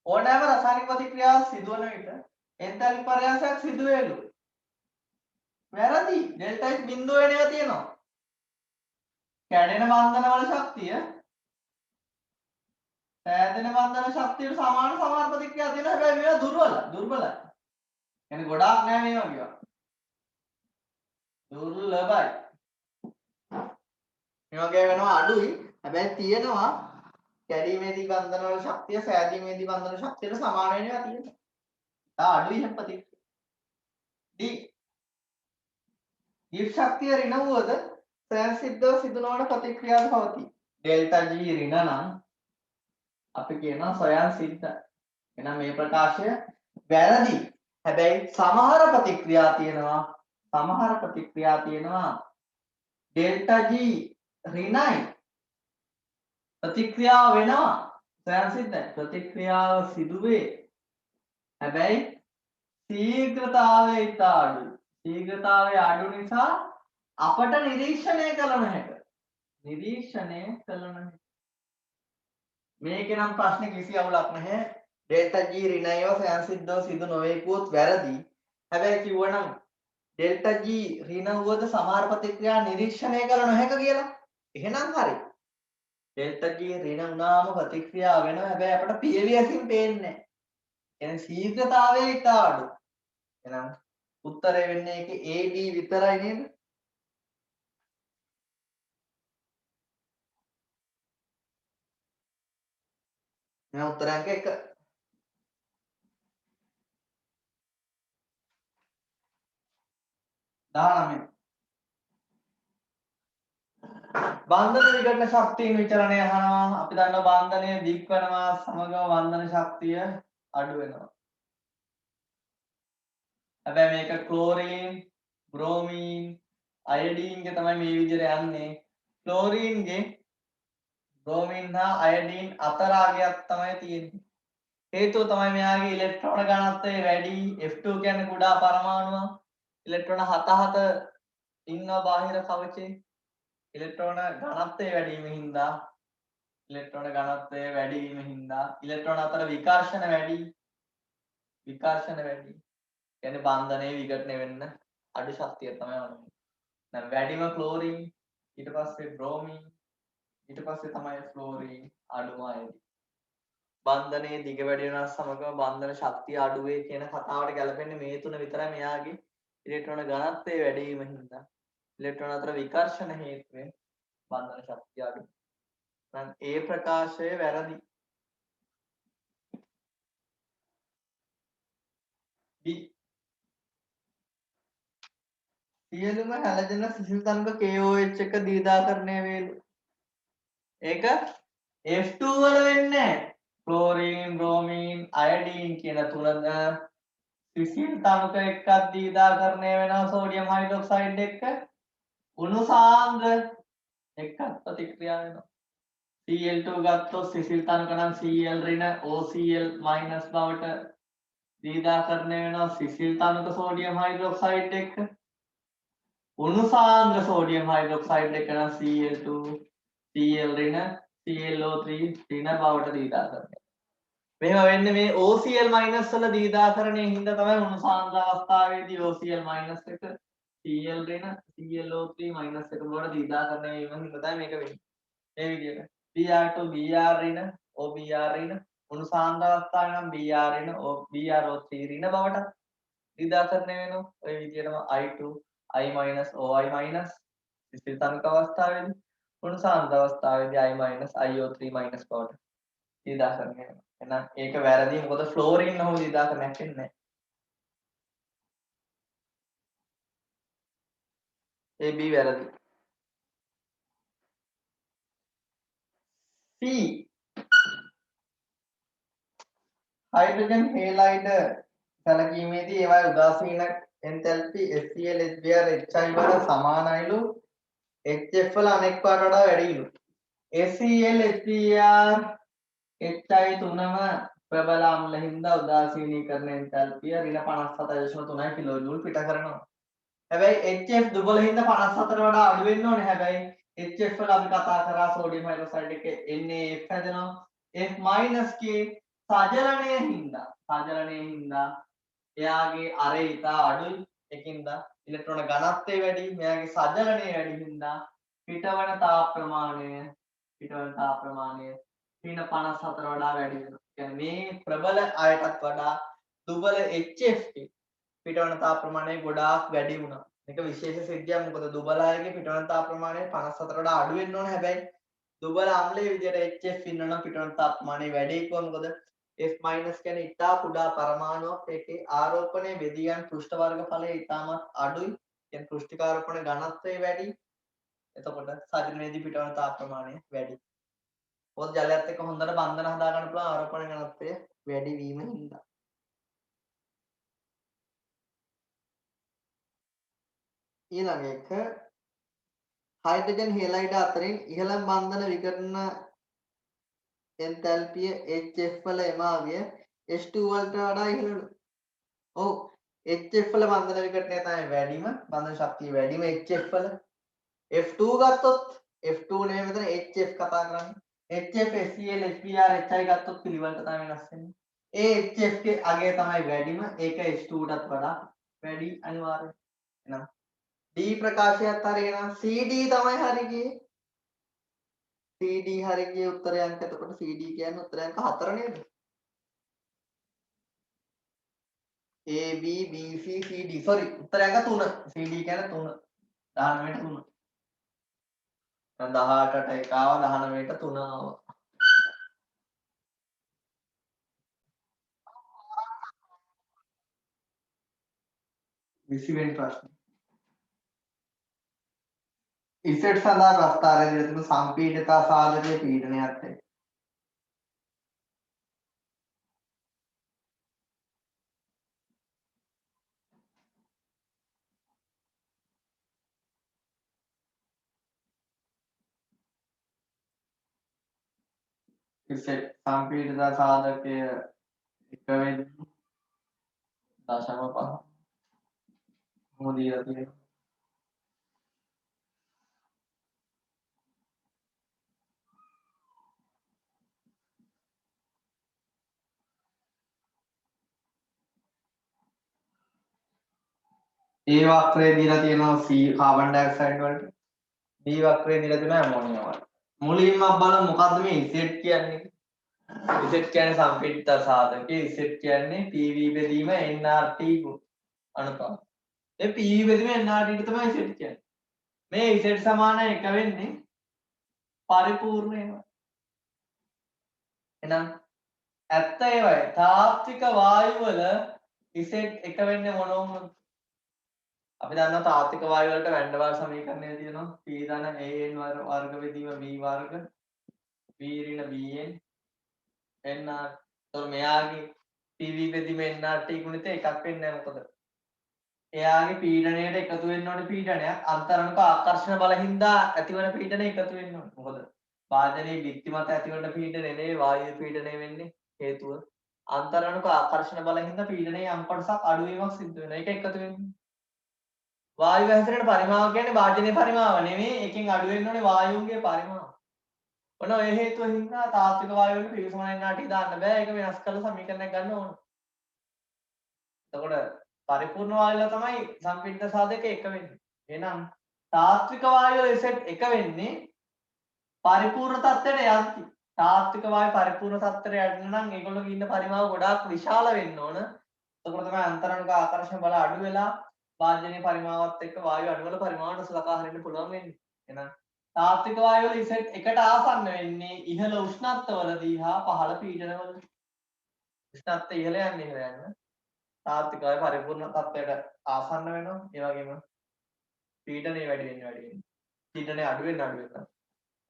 ඕනෑම රසායනික ප්‍රතික්‍රියාවක් සිදුවන විට එන්තැල්පි පරයාසයක් සිදු වේලු. වැරදි. ඩෙල්ටා H බිඳුව වෙන ඒවා තියෙනවා. කැඩෙන බන්ධන වල ශක්තිය සෑදෙන බන්ධන ශක්තියට සමාන ප්‍රතික්‍රියා තියෙනවා. හැබැයි මේවා දුර්වලයි. يعني ගොඩාක් නෑ මේ වගේ. දුර්ලභයි. මේ වගේ වෙනවා අඩුයි. හැබැයි තියෙනවා කැඩීමේදී බන්ධන වල ශක්තිය සෑදීමේදී බන්ධන ශක්තියට සමාන වෙනවා තියෙනවා. අඩුයි හැම ප්‍රතික්‍රියා. D ගිබ් ශක්තිය ඍණ වුවද ස්වයංසිද්ධව සිදු නොවන ප්‍රතික්‍රියාව පවතී. ඩෙල්ටා G ඍණ නම් අපි කියනවා ස්වයංසිද්ධ. එහෙනම් මේ ප්‍රකාශය වැරදි. හැබැයි සමහර ප්‍රතික්‍රියා තියෙනවා ඩෙල්ටා G ඍණයි ප්‍රතික්‍රියාව වෙනවා ස්වයංසිද්ධ ප්‍රතික්‍රියාව සිදුවේ. හැබැයි ශීඝ්‍රතාවය ඉතා අඩුයි. ශීඝ්‍රතාවය අඩු නිසා අපට නිරීක්ෂණය කළ නොහැක. මේකේ නම් ප්‍රශ්නේ කිසි අවුලක් නැහැ. ඩෙල්ටා G ඍණයව ස්වයංසිද්ධව සිදු නොවේ කිව්වොත් වැරදි. හැබැයි කිව්වනම් ඩෙල්ටා G ඍණ වුවද සමහර ප්‍රතික්‍රියා නිරීක්ෂණය කළ නොහැක කියලා. එහෙනම් හරි. ඩෙල්ටා G ඍණ වුණාම ප්‍රතික්‍රියාව වෙනවා. හැබැයි අපට පියවියකින් පේන්නේ නැහැ. එහෙනම් ශීඝ්‍රතාවය ඉතා අඩු. එහෙනම් උත්තරය වෙන්නේ ඒකේ AB විතරයි නේද? එහෙනම් උත්තර අංක 1. බන්ධන විඝටන ශක්තියින් විචලනය අහනවා. අපි දන්නවා බන්ධනය දික් වෙනවා සමගම බන්ධන ශක්තිය අඩු වෙනවා. හැබැයි මේක ක්ලෝරින්, බ්‍රෝමීන්, අයඩීන් ගේ තමයි මේ විදිහට යන්නේ. ක්ලෝරින්ගේ බ්‍රෝමීන් හා අයඩීන් අතරාගයක් තමයි තියෙන්නේ. හේතුව තමයි මෙයාගේ ඉලෙක්ට්‍රෝන ඝනත්වය වැඩි. F2 කියන්නේ කුඩා පරමාණුවක්. ඉලෙක්ට්‍රෝන 7 ඉන්නවා බාහිර කවචේ. ඉලෙක්ට්‍රෝන ඝනත්වය වැඩි වීම හින්දා ඉලෙක්ට්‍රෝන අතර විකර්ෂණ වැඩි. කියන්නේ බන්ධනයේ විඝටනය වෙන්න අඩු ශක්තිය තමයි වන්නේ. දැන් වැඩිම ක්ලෝරින් ඊට පස්සේ බ්‍රෝමීන් ඊට පස්සේ තමයි ෆ්ලෝරින් අඩුම අයඩීන්. බන්ධනයේ දිග වැඩි වෙනස් සමගම බන්ධන ශක්තිය අඩු වේ කියන කතාවට ගැලපෙන්නේ මේ තුන විතරයි. මෙයාගේ ඉලෙක්ට්‍රෝන ඝනත්වය වැඩි වීම හින්දා ඉලෙක්ට්‍රෝන අතර විකර්ෂණ හේතුවෙන් බන්ධන ශක්තිය අඩු. දැන් ඒ ප්‍රකාශය වැරදි. සියලුම හැලජන සිසිල් තන්ක KOH එක දීදාකරණය වේලු. ඒක F2 වල වෙන්නේ ක්ලෝරින්, බ්‍රෝමීන්, අයඩීන් කියන තුනද සිසිල් තන්ක එකක් දීදාකරණය වෙනවා සෝඩියම් හයිඩ්‍රොක්සයිඩ් එක්ක උණු සාන්ද්‍ර එකක් ප්‍රතික්‍රියා වෙනවා. Cl2 ගත්තොත් සිසිල් තන්ක නම් Cl ඍණ OCl මයිනස් බවට දීදාකරණය වෙනවා සිසිල් තන්ක සෝඩියම් හයිඩ්‍රොක්සයිඩ් එක්ක. උණු සාන්ද්‍ර සෝඩියම් හයිඩ්‍රොක්සයිඩ් එක නම් Cl2 Cl ඍණ ClO3 ඍණ බවට දීදාකරණය. මෙහෙම වෙන්නේ මේ OCl මයිනස් වල දීදාකරණයේ හින්දා තමයි උණු සාන්ද්‍ර අවස්ථාවේදී OCl මයිනස් එක Cl ඍණ ClO3 මයිනස් එක බවට දීදාකරණය වීම හින්දා තමයි මේක වෙන්නේ. මේ විදිහට Br2 Br ඍණ OBr ඍණ උණු සාන්ද්‍ර අවස්ථාවේ නම් Br ඍණ OBrO3 ඍණ බවට නිදාකරණය වෙනවා. ඔය විදිහටම I2 I minus OI minus සිසිල් තනක අවස්ථාවේදී උණු සාන්ද්‍ර අවස්ථාවේදී I minus IO3 minus බවට නිදාකරණය වෙනවා. එහෙනම් ඒක වැරදි. මොකද ෆ්ලෝරින් නම් නිදාකරණයක් වෙන්නේ නැහැ. AB වැරදි. C හයිඩ්‍රජන් හේලයිඩ් සැලකීමේදී ඒවායේ උදාසීන එන්තැල්පි HCl HBr HI වල සමානයිලු HF වල අනෙක් පාරට වඩා වැඩිලු. HCl HBr HI තුනම ප්‍රබල අම්ල හින්දා උදාසීනීකරණ එන්තැල්පිය ඍණ 57.3 කිලෝජූල් පිට කරනවා. හැබැයි HF දුබල හින්දා 54 වඩා අඩු වෙන්න ඕනේ. හැබැයි HF වල අපි කතා කරා සෝඩියම් හයිඩ්‍රොක්සයිඩ් එකේ NaF හැදෙනවා. F- කේ සජලනයේ හින්දා එයාගේ අරේ ඉතා අඩුයි. ඒකින්ද ඉලෙක්ට්‍රෝන ඝනත්වය වැඩි. මෙයාගේ සජලනය වැඩි හින්දා පිටවන තාප ප්‍රමාණය ඍණ 54 වඩා වැඩි වෙනවා. කියන්නේ මේ ප්‍රබල අයටත් වඩා දුබල HF එකේ පිටවන තාප ප්‍රමාණය ගොඩාක් වැඩි වුණා. මේක විශේෂ සිද්ධියක්. මොකද දුබල අයගේ පිටවන තාප ප්‍රමාණය 54 වඩා අඩු වෙන්න ඕනේ. හැබැයි දුබල අම්ලයේ විදියට HF ඉන්නනම් පිටවන තාප ප්‍රමාණය වැඩි කොහොමද? මොකද F- කියන්නේ ඉතා කුඩා පරමාණුවක්. ඒකේ ආරෝපණය වෙදී යන පෘෂ්ඨ වර්ගඵලය ඉතාමත් අඩුයි. කියන්නේ පෘෂ්ඨිකාරෝපණ ඝනත්වය වැඩි. එතකොට සජලනයේදී පිටවන තාප ප්‍රමාණය වැඩි. පොත් ජලයත් එක්ක හොඳට බන්ධන හදා ගන්න පුළුවන් ආරෝපණ ඝනත්වය වැඩි වීම හින්දා. ඊළඟ එක හයිඩ්‍රජන් හෙලයිඩ් අතරින් ඉහළම බන්ධන විකරණ එන්තැල්පිය HF වල එමාවිය H2 වලට වඩා ඉහළලු. ඔව් HF වල බන්ධන විකරණය තමයි වැඩිම, බන්ධන ශක්තිය වැඩිම HF වල. F2 ගත්තොත් F2 නෙමෙයි මෙතන HF කතා කරන්නේ. HF HCl HBr HI ගත්තොත් පිළිවෙලට තමයි වෙනස් වෙන්නේ. ඒ HF ගේ අගය තමයි වැඩිම. ඒක H2ටත් වඩා වැඩි අනිවාර්යයෙන්. එහෙනම් D ප්‍රකාශයත් හරියනම් CD තමයි හරි ගියේ. CD හරි ගියේ උත්තරය අංක. එතකොට CD කියන්නේ උත්තරය අංක 4 නේද? A B B C CD sorry උත්තරය අංක 3. CD කියන්නේ 3. 19ට 3. දැන් 18ට 1 ආවා 19ට 3 ආවා. 20 වෙනි ප්‍රශ්නේ. ඉසෙට් සඳහා ප්‍රස්ථාරය දීලා තිබුණු සම්පීඩිතා සාධකයේ පීඩනයත් එක්ක ඉසෙට් සම්පීඩිතා සාධකය 1 වෙනි 0.5 මොකද දීලා තියෙන්නේ? A වක්‍රය දීලා තියෙනවා C කාබන් ඩයොක්සයිඩ් වලට. B වක්‍රය දීලා තියෙනවා ඇමෝනියම් වලට. මුලින්ම බලමු මොකද්ද මේ Z කියන්නේ? Z කියන්නේ සම්පීඩිත සාධකයේ Z කියන්නේ PV බෙදීම nRT අනුපාත. ඒ PV බෙදීම nRT තමයි Z කියන්නේ. මේ Z සමාන 1 වෙන්නේ පරිපූර්ණ ඒවා. එහෙනම් ඇත්ත ඒවයි තාත්වික වායු වල Z 1 වෙන්නේ මොනෝමද? අපි දන්නවා තාත්වික වායු වලට වැන්ඩර් සමීකරණය තියෙනවා. P ධන AN වර්ග බෙදීම B වර්ග B ඍණ BN NR. එතකොට මෙයාගේ PV බෙදීම NRT ගුණිත එකක් වෙන්නේ නැහැ. මොකද එයාගේ පීඩනයට එකතු වෙන්න ඕනේ පීඩනයක් අන්තරණක ආකර්ෂණ බල හින්දා ඇතිවන පීඩනය එකතු වෙන්න ඕනේ. මොකද වාදනයේ බිත්ති මත ඇතිවන පීඩනය නෙවෙයි වායු පීඩනය වෙන්නේ. හේතුව අන්තරණක ආකර්ෂණ බල හින්දා පීඩනයේ යම් කොටසක් අඩු වීමක් සිද්ධ වෙනවා. ඒක එකතු වෙන්නේ. වායු හැසිරෙන පරිමාව කියන්නේ වාදනයේ පරිමාව නෙවෙයි. එකෙන් අඩු වෙන්න ඕනේ වායුන්ගේ පරිමාව. ඔන්න ඔය හේතුව හින්දා තාත්වික වායු වල PV සමාන NRT දාන්න බෑ. ඒක වෙනස් කරලා සමීකරණයක් ගන්න ඕන. එතකොට පරිපූර්ණ වායු වල තමයි සම්පීඩිත සාධක 1 වෙන්නේ. එහෙනම් තාත්වික වායු වල Z 1 වෙන්නේ පරිපූර්ණ තත්ත්වයට යද්දි. තාත්වික වායු පරිපූර්ණ තත්ත්වයට යන්න නම් ඒගොල්ලෝගේ ඉන්න පරිමාව ගොඩාක් විශාල වෙන්න ඕන. එතකොට තමයි අන්තරාණුක ආකර්ෂණ බල අඩු වෙලා වායුජනීය පරිමාවත් එක්ක වායු අණුවල පරිමාණයට සලකා හරින්න පුළුවන් වෙන්නේ. එහෙනම් තාත්වික වායු වල ඉසෙට් එකට ආසන්න වෙන්නේ ඉහළ උෂ්ණත්වවලදී හා පහළ පීඩනවල. උෂ්ණත්වය ඉහළ යන්න තාත්වික වායු පරිපූර්ණ තත්ත්වයට ආසන්න වෙනවා. ඒ වගේම පීඩනය වැඩි වෙන්න. පීඩනය අඩු වෙන්න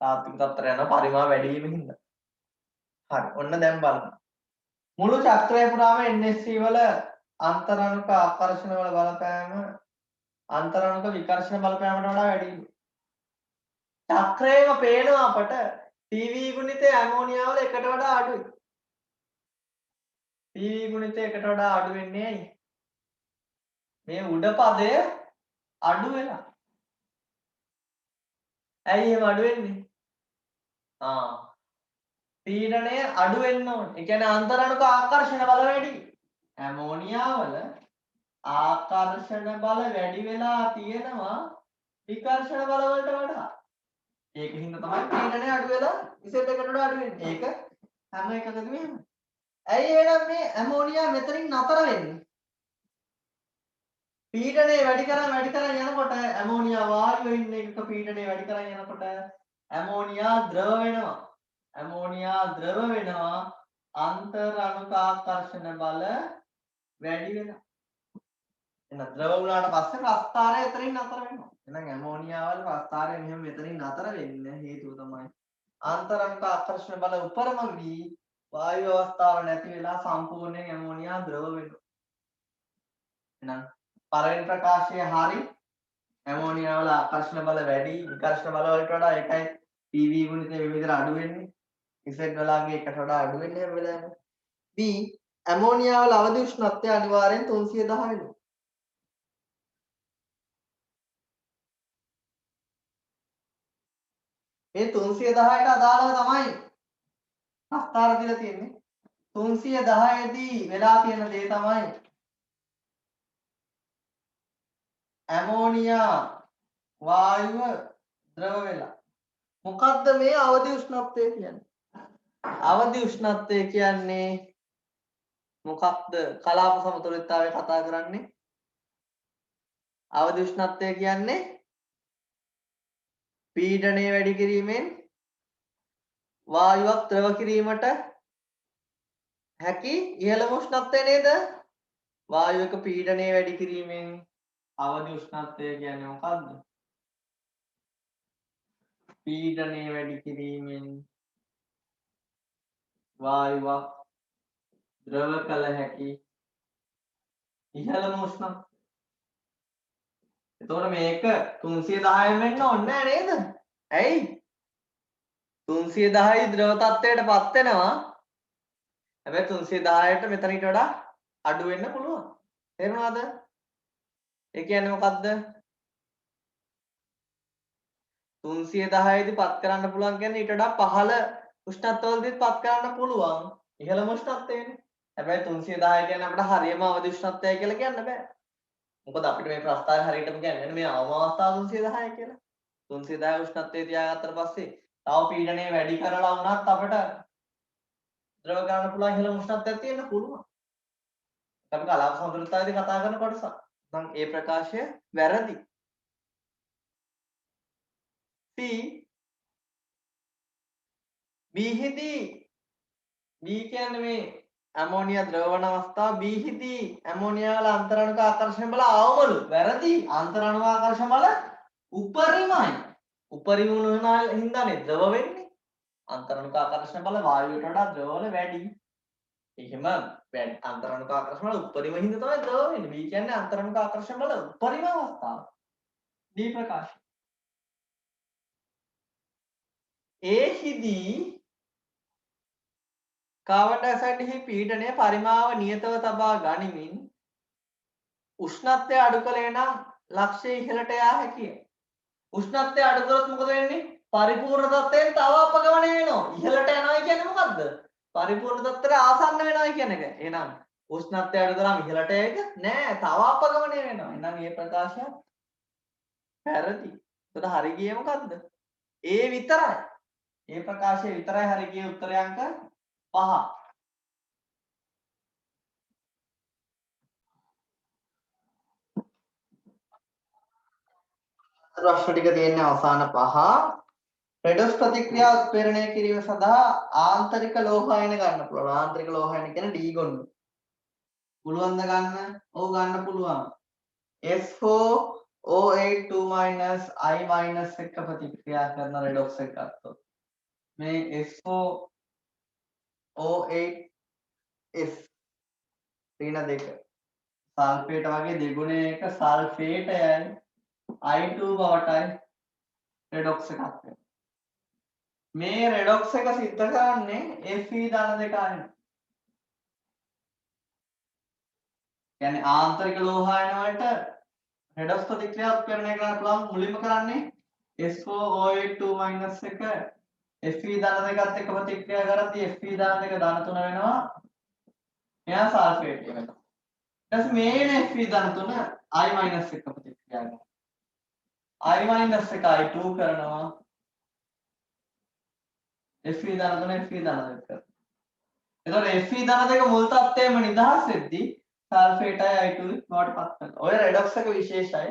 තාත්වික තත්ත්වයට යන පරිමාව වැඩි වීම හින්දා. හරි. ඔන්න දැන් බලමු. මුළු චක්‍රය පුරාම NSC වල අන්තරාණුක ආකර්ෂණ වල බලපෑම අන්තරාණුක විකර්ෂණ බලපෑමට වඩා වැඩි. චක්‍රයේම පේනවා අපට PV ගුණිතය ඇමෝනියා වල එකට වඩා අඩුයි. PV ගුණිතය එකට වඩා අඩු වෙන්නේ ඇයි? මේ උඩ පදය අඩු වෙනවා. ඇයි එහෙම අඩු වෙන්නේ? පීඩනය අඩු වෙන්න ඕනේ. ඒ කියන්නේ අන්තරාණුක ආකර්ෂණ බල වැඩි. ඇමෝනියා වල ආකර්ෂණ බල වැඩි වෙලා තියෙනවා විකර්ෂණ බල වලට වඩා. ඒකින්ද තමයි පීඩනය අඩු වෙලා ඉසෙට් එකට වඩා අඩු වෙන්නේ. ඒක හැම එකකදම එහෙම. ඇයි එහෙනම් මේ ඇමෝනියා මෙතනින් නතර වෙන්නේ? පීඩනය වැඩි කරන් යනකොට ඇමෝනියා වායුවේ ඉන්න එකක පීඩනය වැඩි කරන් යනකොට ඇමෝනියා ද්‍රව වෙනවා. ඇමෝනියා ද්‍රව වෙනවා අන්තරාණුක ආකර්ෂණ බල වැඩි වෙනවා. එහෙනම් ද්‍රව වුණාට පස්සේ ප්‍රස්ථාරය එතනින් නතර වෙනවා. එහෙනම් ඇමෝනියා වල ප්‍රස්ථාරය මෙහෙම මෙතනින් නතර වෙන්න හේතුව තමයි අන්තරාණුක ආකර්ෂණ බල උපරම වී වායු අවස්ථාව නැති වෙලා සම්පූර්ණයෙන් ඇමෝනියා ද්‍රව වෙනවා. එහෙනම් පළවෙනි ප්‍රකාශය හරි. ඇමෝනියා වල ආකර්ෂණ බල වැඩි විකර්ෂණ බල වලට වඩා ඒකයි PV ගුණිතය මේ විදිහට අඩු වෙන්නේ. ඉසෙට් වලගේ එකට වඩා අඩු වෙන්නේ හැම වෙලාවෙම. B ඇමෝනියා වල අවදි උෂ්ණත්වය අනිවාර්යෙන් 310 වෙනවා. මේ 310ට අදාළව තමයි ප්‍රස්ථාර දීලා තියෙන්නේ. 310 දී වෙලා තියෙන දේ තමයි ඇමෝනියා වායුව ද්‍රව වෙලා. මොකද්ද මේ අවදි උෂ්ණත්වය කියන්නේ? අවදි උෂ්ණත්වය කියන්නේ මොකක්ද? කලාප සමතුලිතතාවය කතා කරන්නේ. අවදි උෂ්ණත්වය කියන්නේ පීඩනය වැඩි කිරීමෙන් වායුවක් ද්‍රව කිරීමට හැකි ඉහළම උෂ්ණත්වය නේද? වායුවක පීඩනය වැඩි කිරීමෙන් අවදි උෂ්ණත්වය කියන්නේ මොකක්ද? පීඩනය වැඩි කිරීමෙන් වායුවක් ද්‍රව කළ හැකි ඉහළම උෂ්ණත්වය. එතකොට මේක 310 වෙන්න ඕනේ නෑ නේද? ඇයි? 310යි ද්‍රව තත්ත්වයට පත් වෙනවා. හැබැයි 310ට මෙතනිට වඩා අඩු වෙන්න පුළුවන්. තේරුණාද? ඒ කියන්නේ මොකද්ද? 310 දී පත් කරන්න පුළුවන් කියන්නේ ඊට වඩා පහළ උෂ්ණත්වවලදීත් පත් කරන්න පුළුවන්. ඉහළම උෂ්ණත්වයනේ. හැබැයි 310 කියන්නේ අපිට හරියම අවදි උෂ්ණත්වයයි කියලා කියන්න බෑ. මොකද අපිට මේ ප්‍රස්තාවය හරියටම කියන්නේ මේ අවම අවස්ථාව 310 කියලා. 310 උෂ්ණත්වයේ තියාගත්තට පස්සේ තව පීඩනය වැඩි කරලා වුණත් අපිට ද්‍රව ගන්න පුළුවන් ඉහළ උෂ්ණත්වයක් තියෙන්න පුළුවන්. අපි කලාප සමතුලිතතාවයේදී කතා කරන කොටස. නම් ඒ ප්‍රකාශය වැරදි. C B හිදී B කියන්නේ මේ ඇමෝනියා ද්‍රවණ අවස්ථාව B හිදී ඇමෝනියා වල අන්තරාණුක ආකර්ෂණ බල අවමලු. වැරදි. අන්තරාණුක ආකර්ෂණ බල උපරිමයි. උපරිම වුණා හින්දානේ ද්‍රව වෙන්නේ. අන්තරාණුක ආකර්ෂණ බල වායුවට වඩා ද්‍රව වල වැඩි. එහෙම අන්තරාණුක ආකර්ෂණ බල උපරිම හින්දා තමයි ද්‍රව වෙන්නේ. B කියන්නේ අන්තරාණුක ආකර්ෂණ බල උපරිම අවස්ථාව. D ප්‍රකාශ. A හිදී කාබන් ඩයොක්සයිඩ්හි පීඩනය පරිමාව නියතව තබා ගනිමින් උෂ්ණත්වය අඩු කළේ නම් ලක්ෂ්‍ය ඉහළට යා හැකිය. උෂ්ණත්වය අඩු කරොත් මොකද වෙන්නේ? පරිපූර්ණ තත්ත්වයෙන් තව අපගමනය වෙනවා. ඉහළට යනවා කියන්නේ මොකද්ද? පරිපූර්ණ තත්ත්වයට ආසන්න වෙනවා කියන එක. එහෙනම් උෂ්ණත්වය අඩු කරාම ඉහළට යයිද? නෑ, තව අපගමනය වෙනවා. එහෙනම් මේ ප්‍රකාශය වැරදි. එතකොට හරි ගියේ මොකද්ද? ඒ විතරයි. මේ ප්‍රකාශය විතරයි හරි ගියේ උත්තරය අංක 5. ප්‍රශ්න ටික තියෙන්නේ අවසාන පහ. රෙඩොක්ස් ප්‍රතික්‍රියා උත්ප්‍රේරණය කිරීම සඳහා ආන්තරික ලෝහායන ගන්න පුළුවන්. ආන්තරික ලෝහායන කියන්නේ D ගොන්න. පුළුවන් ද ගන්න? ඔව් ගන්න පුළුවන්. S4O82 I- එක ප්‍රතික්‍රියා කරන රෙඩොක්ස් එක ගත්තොත් මේ S4O8S ඍණ 2 සල්ෆේට වගේ දෙගුණයක සල්ෆේටයයි I2 බවටයි රෙඩොක්ස් එකක් වෙනවා. මේ රෙඩොක්ස් එක සිද්ධ කරන්නේ Fe ධන දෙක අයින. කියන්නේ ආන්තරික ලෝහායන වලට රෙඩොක්ස් ප්‍රතික්‍රියා උත්ප්‍රේරණය කරන්න පුළුවන් මුලින්ම කරන්නේ S4O82 එක Fe ධන දෙකත් එක්ක ප්‍රතික්‍රියා කරද්දී Fe ධන දෙක ධන 3 වෙනවා. මෙයා සල්ෆේට් වෙනවා. ඊට පස්සේ මේන Fe ධන 3 I- එක ප්‍රතික්‍රියා කරනවා. I- එක I2 කරනවා. Fe ධන 3 Fe ධන 2 එතකොට Fe ධන දෙක මුල් තත්ත්වයෙන්ම නිදහස් වෙද්දී සල්ෆේටයි I2 බවට පත් වෙනවා. ඔය රෙඩොක්ස් එක විශේෂයි.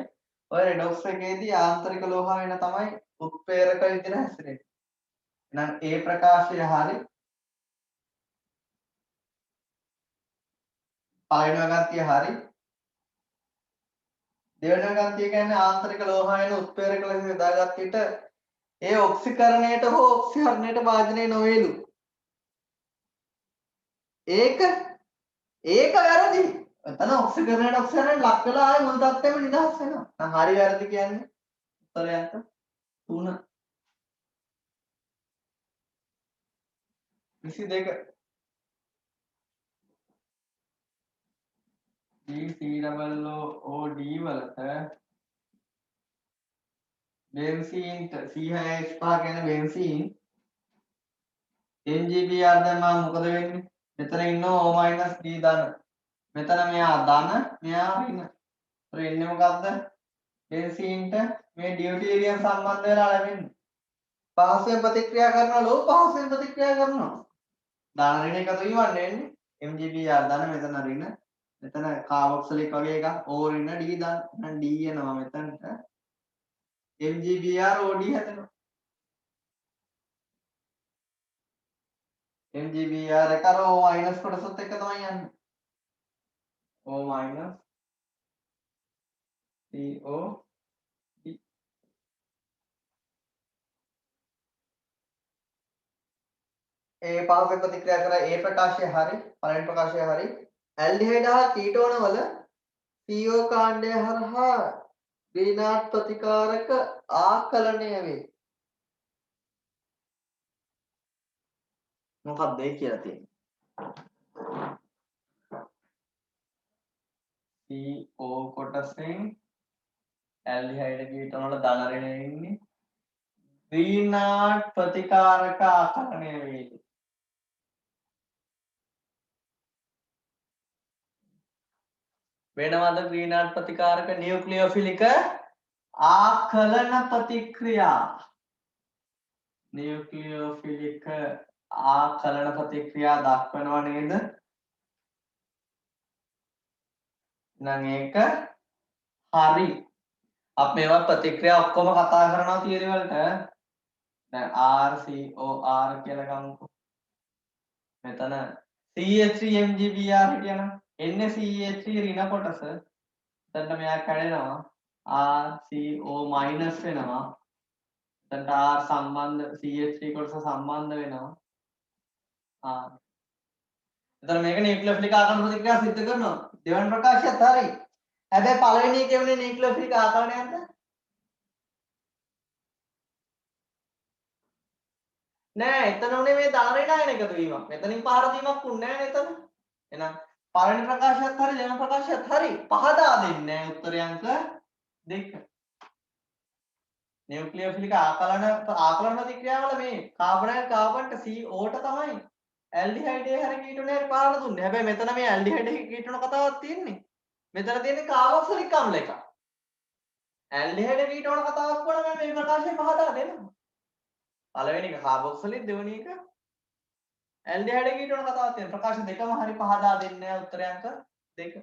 ඔය රෙඩොක්ස් එකේදී ආන්තරික ලෝහායන තමයි උත්ප්‍රේරක විදිහට හැසිරෙන්නේ. එහෙනම් A ප්‍රකාශය හරි පළවෙනි ගතිය හරි දෙවෙනි ගතිය කියන්නේ ආන්තරික ලෝහායන උත්ප්‍රේරක ලෙස යොදාගත් විට ඒ ඔක්සිකරණයට හෝ ඔක්සිහරණයට භාජනය නොවේලු. ඒක වැරදි. එතන ඔක්සිකරණයට ඔක්සිහරණයට ලක් වෙලා ආයේ මුල් තත්ත්වෙම නිදහස් වෙනවා. නම් හරි වැරදි කියන්නේ උත්තරයන්ට 3 22 DCOOD වලට බෙන්සීන්ට C6H5 කියන්නේ බෙන්සීන් MgBr දැම්මම මොකද වෙන්නේ? මෙතන ඉන්නවා O- D ධන. මෙතන මෙයා ධන, මෙයා ඍණ. ඒතර එන්නේ මොකද්ද? බෙන්සීන්ට මේ ඩියුටීරියම් සම්බන්ධ වෙලා ලැබෙන්නේ. පහසුවෙන් ප්‍රතික්‍රියා කරනවා ලෝ පහසුවෙන් ප්‍රතික්‍රියා කරනවා. ධන ඍණ එකතු වීමක් නෙන්නේ. MgBr ධන මෙතන ඍණ. මෙතන කාබොක්සිලික් වගේ එකක් O ඍණ D ධන. එහෙනම් D එනවා මෙතනට. MgBr OD හැදෙනවා. MgBr එක අර O- කොටසත් එක්ක තමයි යන්නේ. O- CO ඒ පහසුවෙන් ප්‍රතික්‍රියා කරලා ඒ ප්‍රකාශය හරි පළවෙනි ප්‍රකාශය හරි ඇල්ඩිහයිඩ් හා කීටෝන වල CO කාණ්ඩය හරහා ග්‍රීනාට් ප්‍රතිකාරක ආකලනය වේ. මොකක්ද ඒ කියලා තියෙන්නේ? CO කොටසෙන් ඇල්ඩිහයිඩ් කීටෝන වල ධන ඍණය ඉන්නේ. ග්‍රීනාට් ප්‍රතිකාරක ආකලනය වේ. වෙනවද ග්‍රීනාට් ප්‍රතිකාරක නියුක්ලියෝෆිලික ආකලන ප්‍රතික්‍රියා නියුක්ලියෝෆිලික ආකලන ප්‍රතික්‍රියා දක්වනවා නේද? නම් ඒක හරි. අපි මේවා ප්‍රතික්‍රියා ඔක්කොම කතා කරනවා තියරි වලට. දැන් RCOR කියලා ගමුකෝ. මෙතන CH3MgBr හිටියනම් NaCH3 ඍණ කොටස. එතනට මෙයා කැඩෙනවා. RCO- වෙනවා. එතනට R සම්බන්ධ CH3 කොටස සම්බන්ධ වෙනවා. එතන මේක නියුක්ලියෝෆිලික් ආකලන ප්‍රතික්‍රියා සිද්ධ කරනවා. දෙවන ප්‍රකාශයත් හරි. හැබැයි පළවෙනි එකේ වෙන්නේ නියුක්ලියෝෆිලික් ආකලනයක්ද? නෑ එතන උනේ මේ ධාරිනායන එකතු වීමක්. මෙතනින් පහර දීමක් උන්නේ නෑනේ එතන. එහෙනම් පළවෙනි ප්‍රකාශයත් හරි දෙවන ප්‍රකාශයත් හරි. පහදා දෙන්නේ නෑ උත්තරය අංක 2. නියුක්ලියෝෆිලික් ආකලන ප්‍රතික්‍රියාවල මේ කාබනයිල් කාබන්ට CO ට තමයි ඇල්ඩිහයිඩ් හරි කීටෝනේ හරි පාරන දුන්නේ. හැබැයි මෙතන මේ ඇල්ඩිහයිඩ් කීටෝන කතාවක් තියෙන්නේ. මෙතන තියෙන්නේ කාබොක්සිලික් අම්ල එකක්. ඇල්ඩිහයිඩ් කීටෝන කතාවක් වුණා මේ ප්‍රකාශය පහදා දෙනවා. පළවෙනි එක කාබොක්සිලික් දෙවෙනි එක ඇල්ඩිහයිඩ් කීටෝන කතාවක් තියෙන ප්‍රකාශ දෙකම හරි පහදා දෙන්නේ නැහැ උත්තරය අංක 2.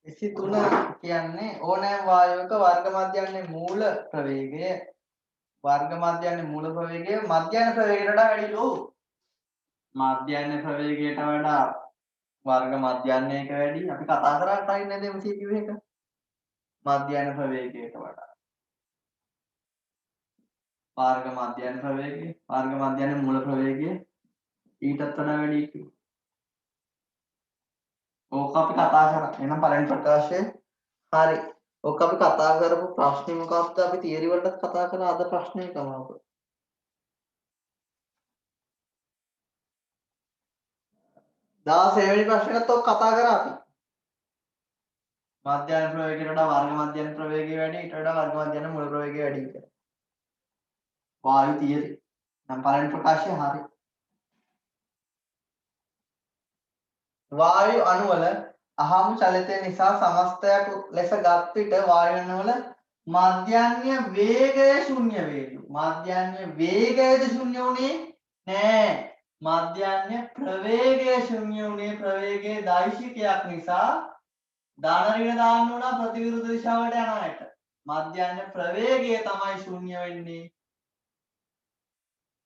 23 කියන්නේ ඕනෑම වායුවක වර්ග මධ්‍යන්නේ මූල ප්‍රවේගය මධ්‍යන ප්‍රවේගයට වඩා වැඩිලු. මධ්‍යන ප්‍රවේගයට වඩා වර්ග මධ්‍යන්නයක වැඩි. අපි කතා කරා කලින් නේද MC කිව්ව එක. මධ්‍යන ප්‍රවේගයට වඩා වර්ග මධ්‍යන ප්‍රවේගය වර්ග මධ්‍යන්නේ මූල ප්‍රවේගය ඊටත් වඩා වැඩි කිව්වා. ඕක අපි කතා කරා. එහෙනම් පළවෙනි ප්‍රකාශය හරි. ඕක අපි කතා කරපු ප්‍රශ්නේ මොකක්ද? අපි තියරි වලට කතා කරා අද ප්‍රශ්නේ තමයි. 16 වෙනි ප්‍රශ්නෙත් ඔක් කතා කරා අපි. මධ්‍යන ප්‍රවේගයට වඩා වර්ග මධ්‍යන ප්‍රවේගය වැඩි, ඊට වඩා වර්ග මධ්‍යන මූල ප්‍රවේගය වැඩි කියලා. වායු තියරි. නම් පළවෙනි ප්‍රකාශය හරි. වායු අණු වල අහමු චලිතය නිසා සමස්තයක් ලෙස ගත් විට වායු අණු වල මධ්‍යන්‍ය වේගය ශුන්‍ය වේලු. මධ්‍යන්‍ය වේගයද ශුන්‍ය වුණේ නෑ. මධ්‍යන්‍ය ප්‍රවේගය ශුන්‍ය වුණේ ප්‍රවේගයේ දෛශිකයක් නිසා ධන ඍණ දාන්න උනා ප්‍රතිවිරුද්ධ දිශාවට යන අයට. මධ්‍යන්‍ය ප්‍රවේගය තමයි ශුන්‍ය වෙන්නේ.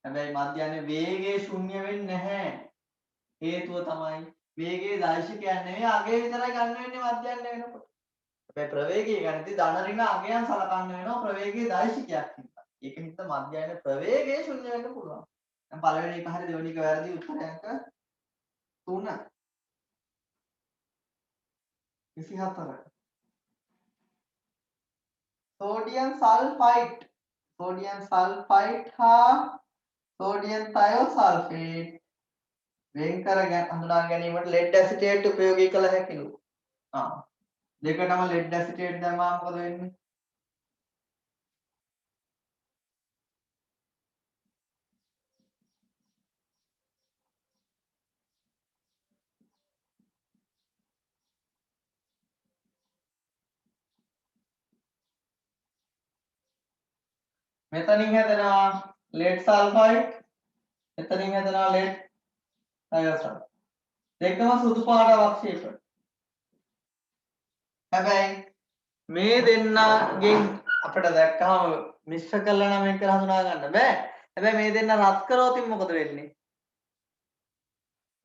හැබැයි මධ්‍යන්‍ය වේගය ශුන්‍ය වෙන්නේ නැහැ. හේතුව තමයි වේගයේ දෛශිකයන් නෙවෙයි අගය විතරයි ගන්න වෙන්නේ මධ්‍යන්‍ය වෙනකොට. හැබැයි ප්‍රවේගය ගන්නදී ධන ඍණ අගයන් සලකන්න වෙනවා ප්‍රවේගයේ දෛශිකයක් හින්දා. ඒක හින්දා මධ්‍යන්‍ය ප්‍රවේගය ශුන්‍ය වෙන්න පුළුවන්. දැන් පළවෙනි එක හරි දෙවෙනි එක වැරදි උත්තරය අංක 3. 24. සෝඩියම් සල්ෆයිඩ් හා සෝඩියම් තයෝසල්ෆේට් වෙන් කර හඳුනා ගැනීමට ලෙඩ් ඇසිටේට් උපයෝගී කළ හැකිලු. දෙකටම ලෙඩ් ඇසිටේට් දැම්මම මොකද වෙන්නේ? මෙතනින් හැදෙනවා ලෙඩ් සල්ෆයිඩ්, මෙතනින් හැදෙනවා ලෙඩ් තයෝසල්ෆේට්. දෙකම සුදු පාට අවක්ෂේප. හැබැයි මේ දෙන්නගෙන් අපිට දැක්කම මිශ්‍ර කළා නම් මේක හඳුනා ගන්න බෑ. හැබැයි මේ දෙන්න රත් කරොත් මොකද වෙන්නේ?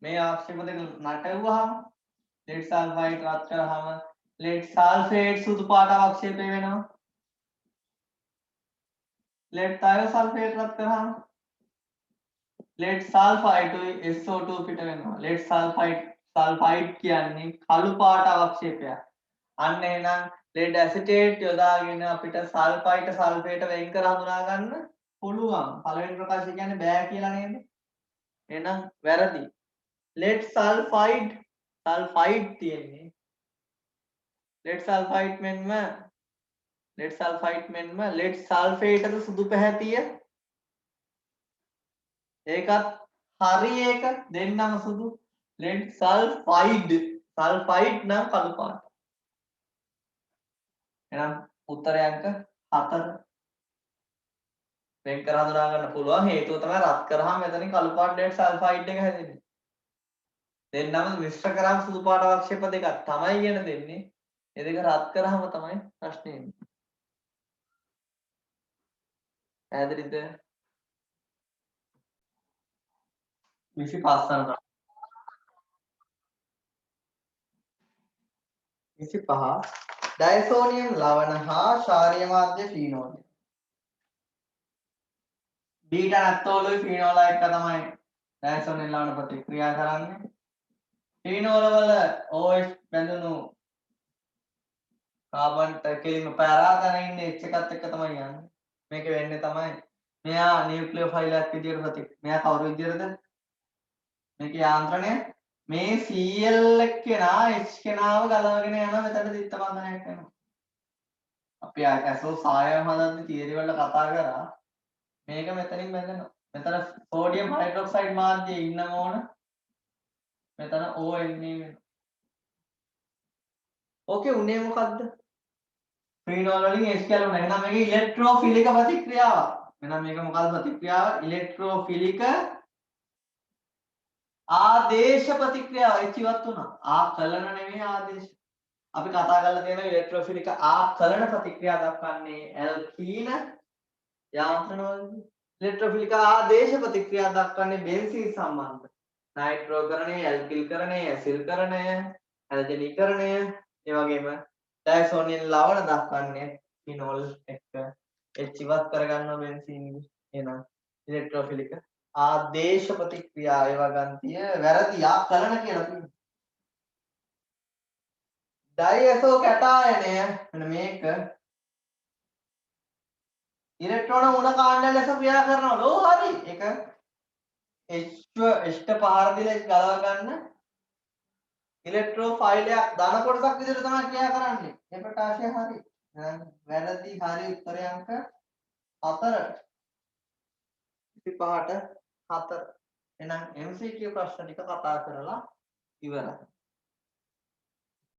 මේ ආක්ෂේප දෙක නටවුවාම ලෙඩ් සල්ෆයිඩ් රත් කරාම ලෙඩ් සල්ෆේට් සුදු පාට අවක්ෂේපය වෙනවා. ලෙඩ් තයෝසල්ෆේට් රත් කරාම ලෙඩ් සල්ෆයිඩ් SO2 පිට වෙනවා. ලෙඩ් සල්ෆයිඩ් කියන්නේ කළු පාට අවක්ෂේපයක්. අන්න එහෙනම් ලෙඩ් ඇසිටේට් යොදාගෙන අපිට සල්ෆයිඩ් සල්ෆේට වෙන් කර හඳුනා ගන්න පුළුවන්. පළවෙනි ප්‍රකාශය කියන්නේ බෑ කියලා නේද? එහෙනම් වැරදි. ලෙඩ් සල්ෆයිඩ් තියෙන්නේ. ලෙඩ් සල්ෆයිඩ් මෙන්ම ලෙඩ් සල්ෆේටද සුදු පැහැතිය. ඒකත් හරි ඒක දෙන්නම සුදු. ලෙඩ් සල්ෆයිඩ් නම් කළු පාට. එහෙනම් උත්තරය අංක 4. වෙන් කර හඳුනා ගන්න පුළුවන් හේතුව තමයි රත් කරාම මෙතනින් කළු පාට ලෙඩ් සල්ෆයිඩ් එක හැදෙන්නේ. දෙන්නම මිශ්‍ර කරාම සුදු පාට අවක්ෂේප දෙකක් තමයි කියන දෙන්නේ. ඒ දෙක රත් කරාම තමයි ප්‍රශ්නේ එන්නේ. පැහැදිලිද? 25 වන 25 ඩයසෝනියම් ලවණ හා ක්ෂාරීය මාධ්‍ය ෆීනෝල්. බීටා නැත්තෝලුයි ෆීනෝල එක තමයි ඩයසෝනියම් ලවණ ප්‍රතික්‍රියා කරන්නේ. ෆීනෝල වල OH බැඳුණු කාබන් කෙලින්ම පැරාගෙන ඉන්නේ H එකත් එක්ක තමයි යන්නේ. මේක වෙන්නේ තමයි මෙයා නියුක්ලියෝෆයිලයක් විදියට මෙයා කවුරු විදියටද? මේක යාන්ත්‍රණය මේ Cl එක්කෙනා H කෙනාව ගලවගෙන යනවා මෙතන දිත්ත බන්ධනයක් වෙනවා. අපි ඇසෝ සායම් හදද්දි තියරි වල කතා කරා මේක මෙතනින් බැඳෙනවා. මෙතන සෝඩියම් හයිඩ්‍රොක්සයිඩ් මාධ්‍යයේ ඉන්නම ඕන. මෙතන ONA වෙනවා. ඕකේ උනේ මොකද්ද? ෆීනෝල් වලින් H ගැලුණා. එහෙනම් මේක ඉලෙක්ට්‍රෝෆිලික ප්‍රතික්‍රියාවක්. එහෙනම් මේක මොකක්ද ප්‍රතික්‍රියාව? ඉලෙක්ට්‍රෝෆිලික ආදේශ ප්‍රතික්‍රියාව ඉතිවත් වුණා. ආකලන නෙමෙයි ආදේශ. අපි කතා කරලා තියෙන ඉලෙක්ට්‍රෝෆිලික ආකලන ප්‍රතික්‍රියා දක්වන්නේ ඇල්කීන යාන්ත්‍රණවලදී. ඉලෙක්ට්‍රෝෆිලික ආදේශ ප්‍රතික්‍රියා දක්වන්නේ බෙන්සීන් සම්බන්ධ. නයිට්‍රෝකරණය, ඇල්කිල්කරණය, ඇසිල්කරණය, හැලජනීකරණය, ඒ වගේම ඩයසෝනින් ලවණ දක්වන්නේ ෆිනෝල් එක්ක ඉවත් කරගන්නවා බෙන්සීන්. එහෙනම් ඉලෙක්ට්‍රෝෆිලික ආදේශ ප්‍රතික්‍රියා ඒවා ගන්තිය වැරදි ආකලන කියලා තියෙනවා. ඩයිඇසෝ කැටායනය මෙන්න මේක ඉලෙක්ට්‍රෝන මුණ කාණ්ඩ ලෙස ක්‍රියා කරනවා. ලෝ හරි. ඒක H පහර දීලා ගලව ගන්න ඉලෙක්ට්‍රෝ ෆයිලයක් ධන කොටසක් විදිහට තමයි ක්‍රියා කරන්නේ. මේ ප්‍රකාශය හරි. වැරදි හරි උත්තරය අංක 4. 25ට 4. එහෙනම් MCQ ප්‍රශ්න ටික කතා කරලා ඉවරයි.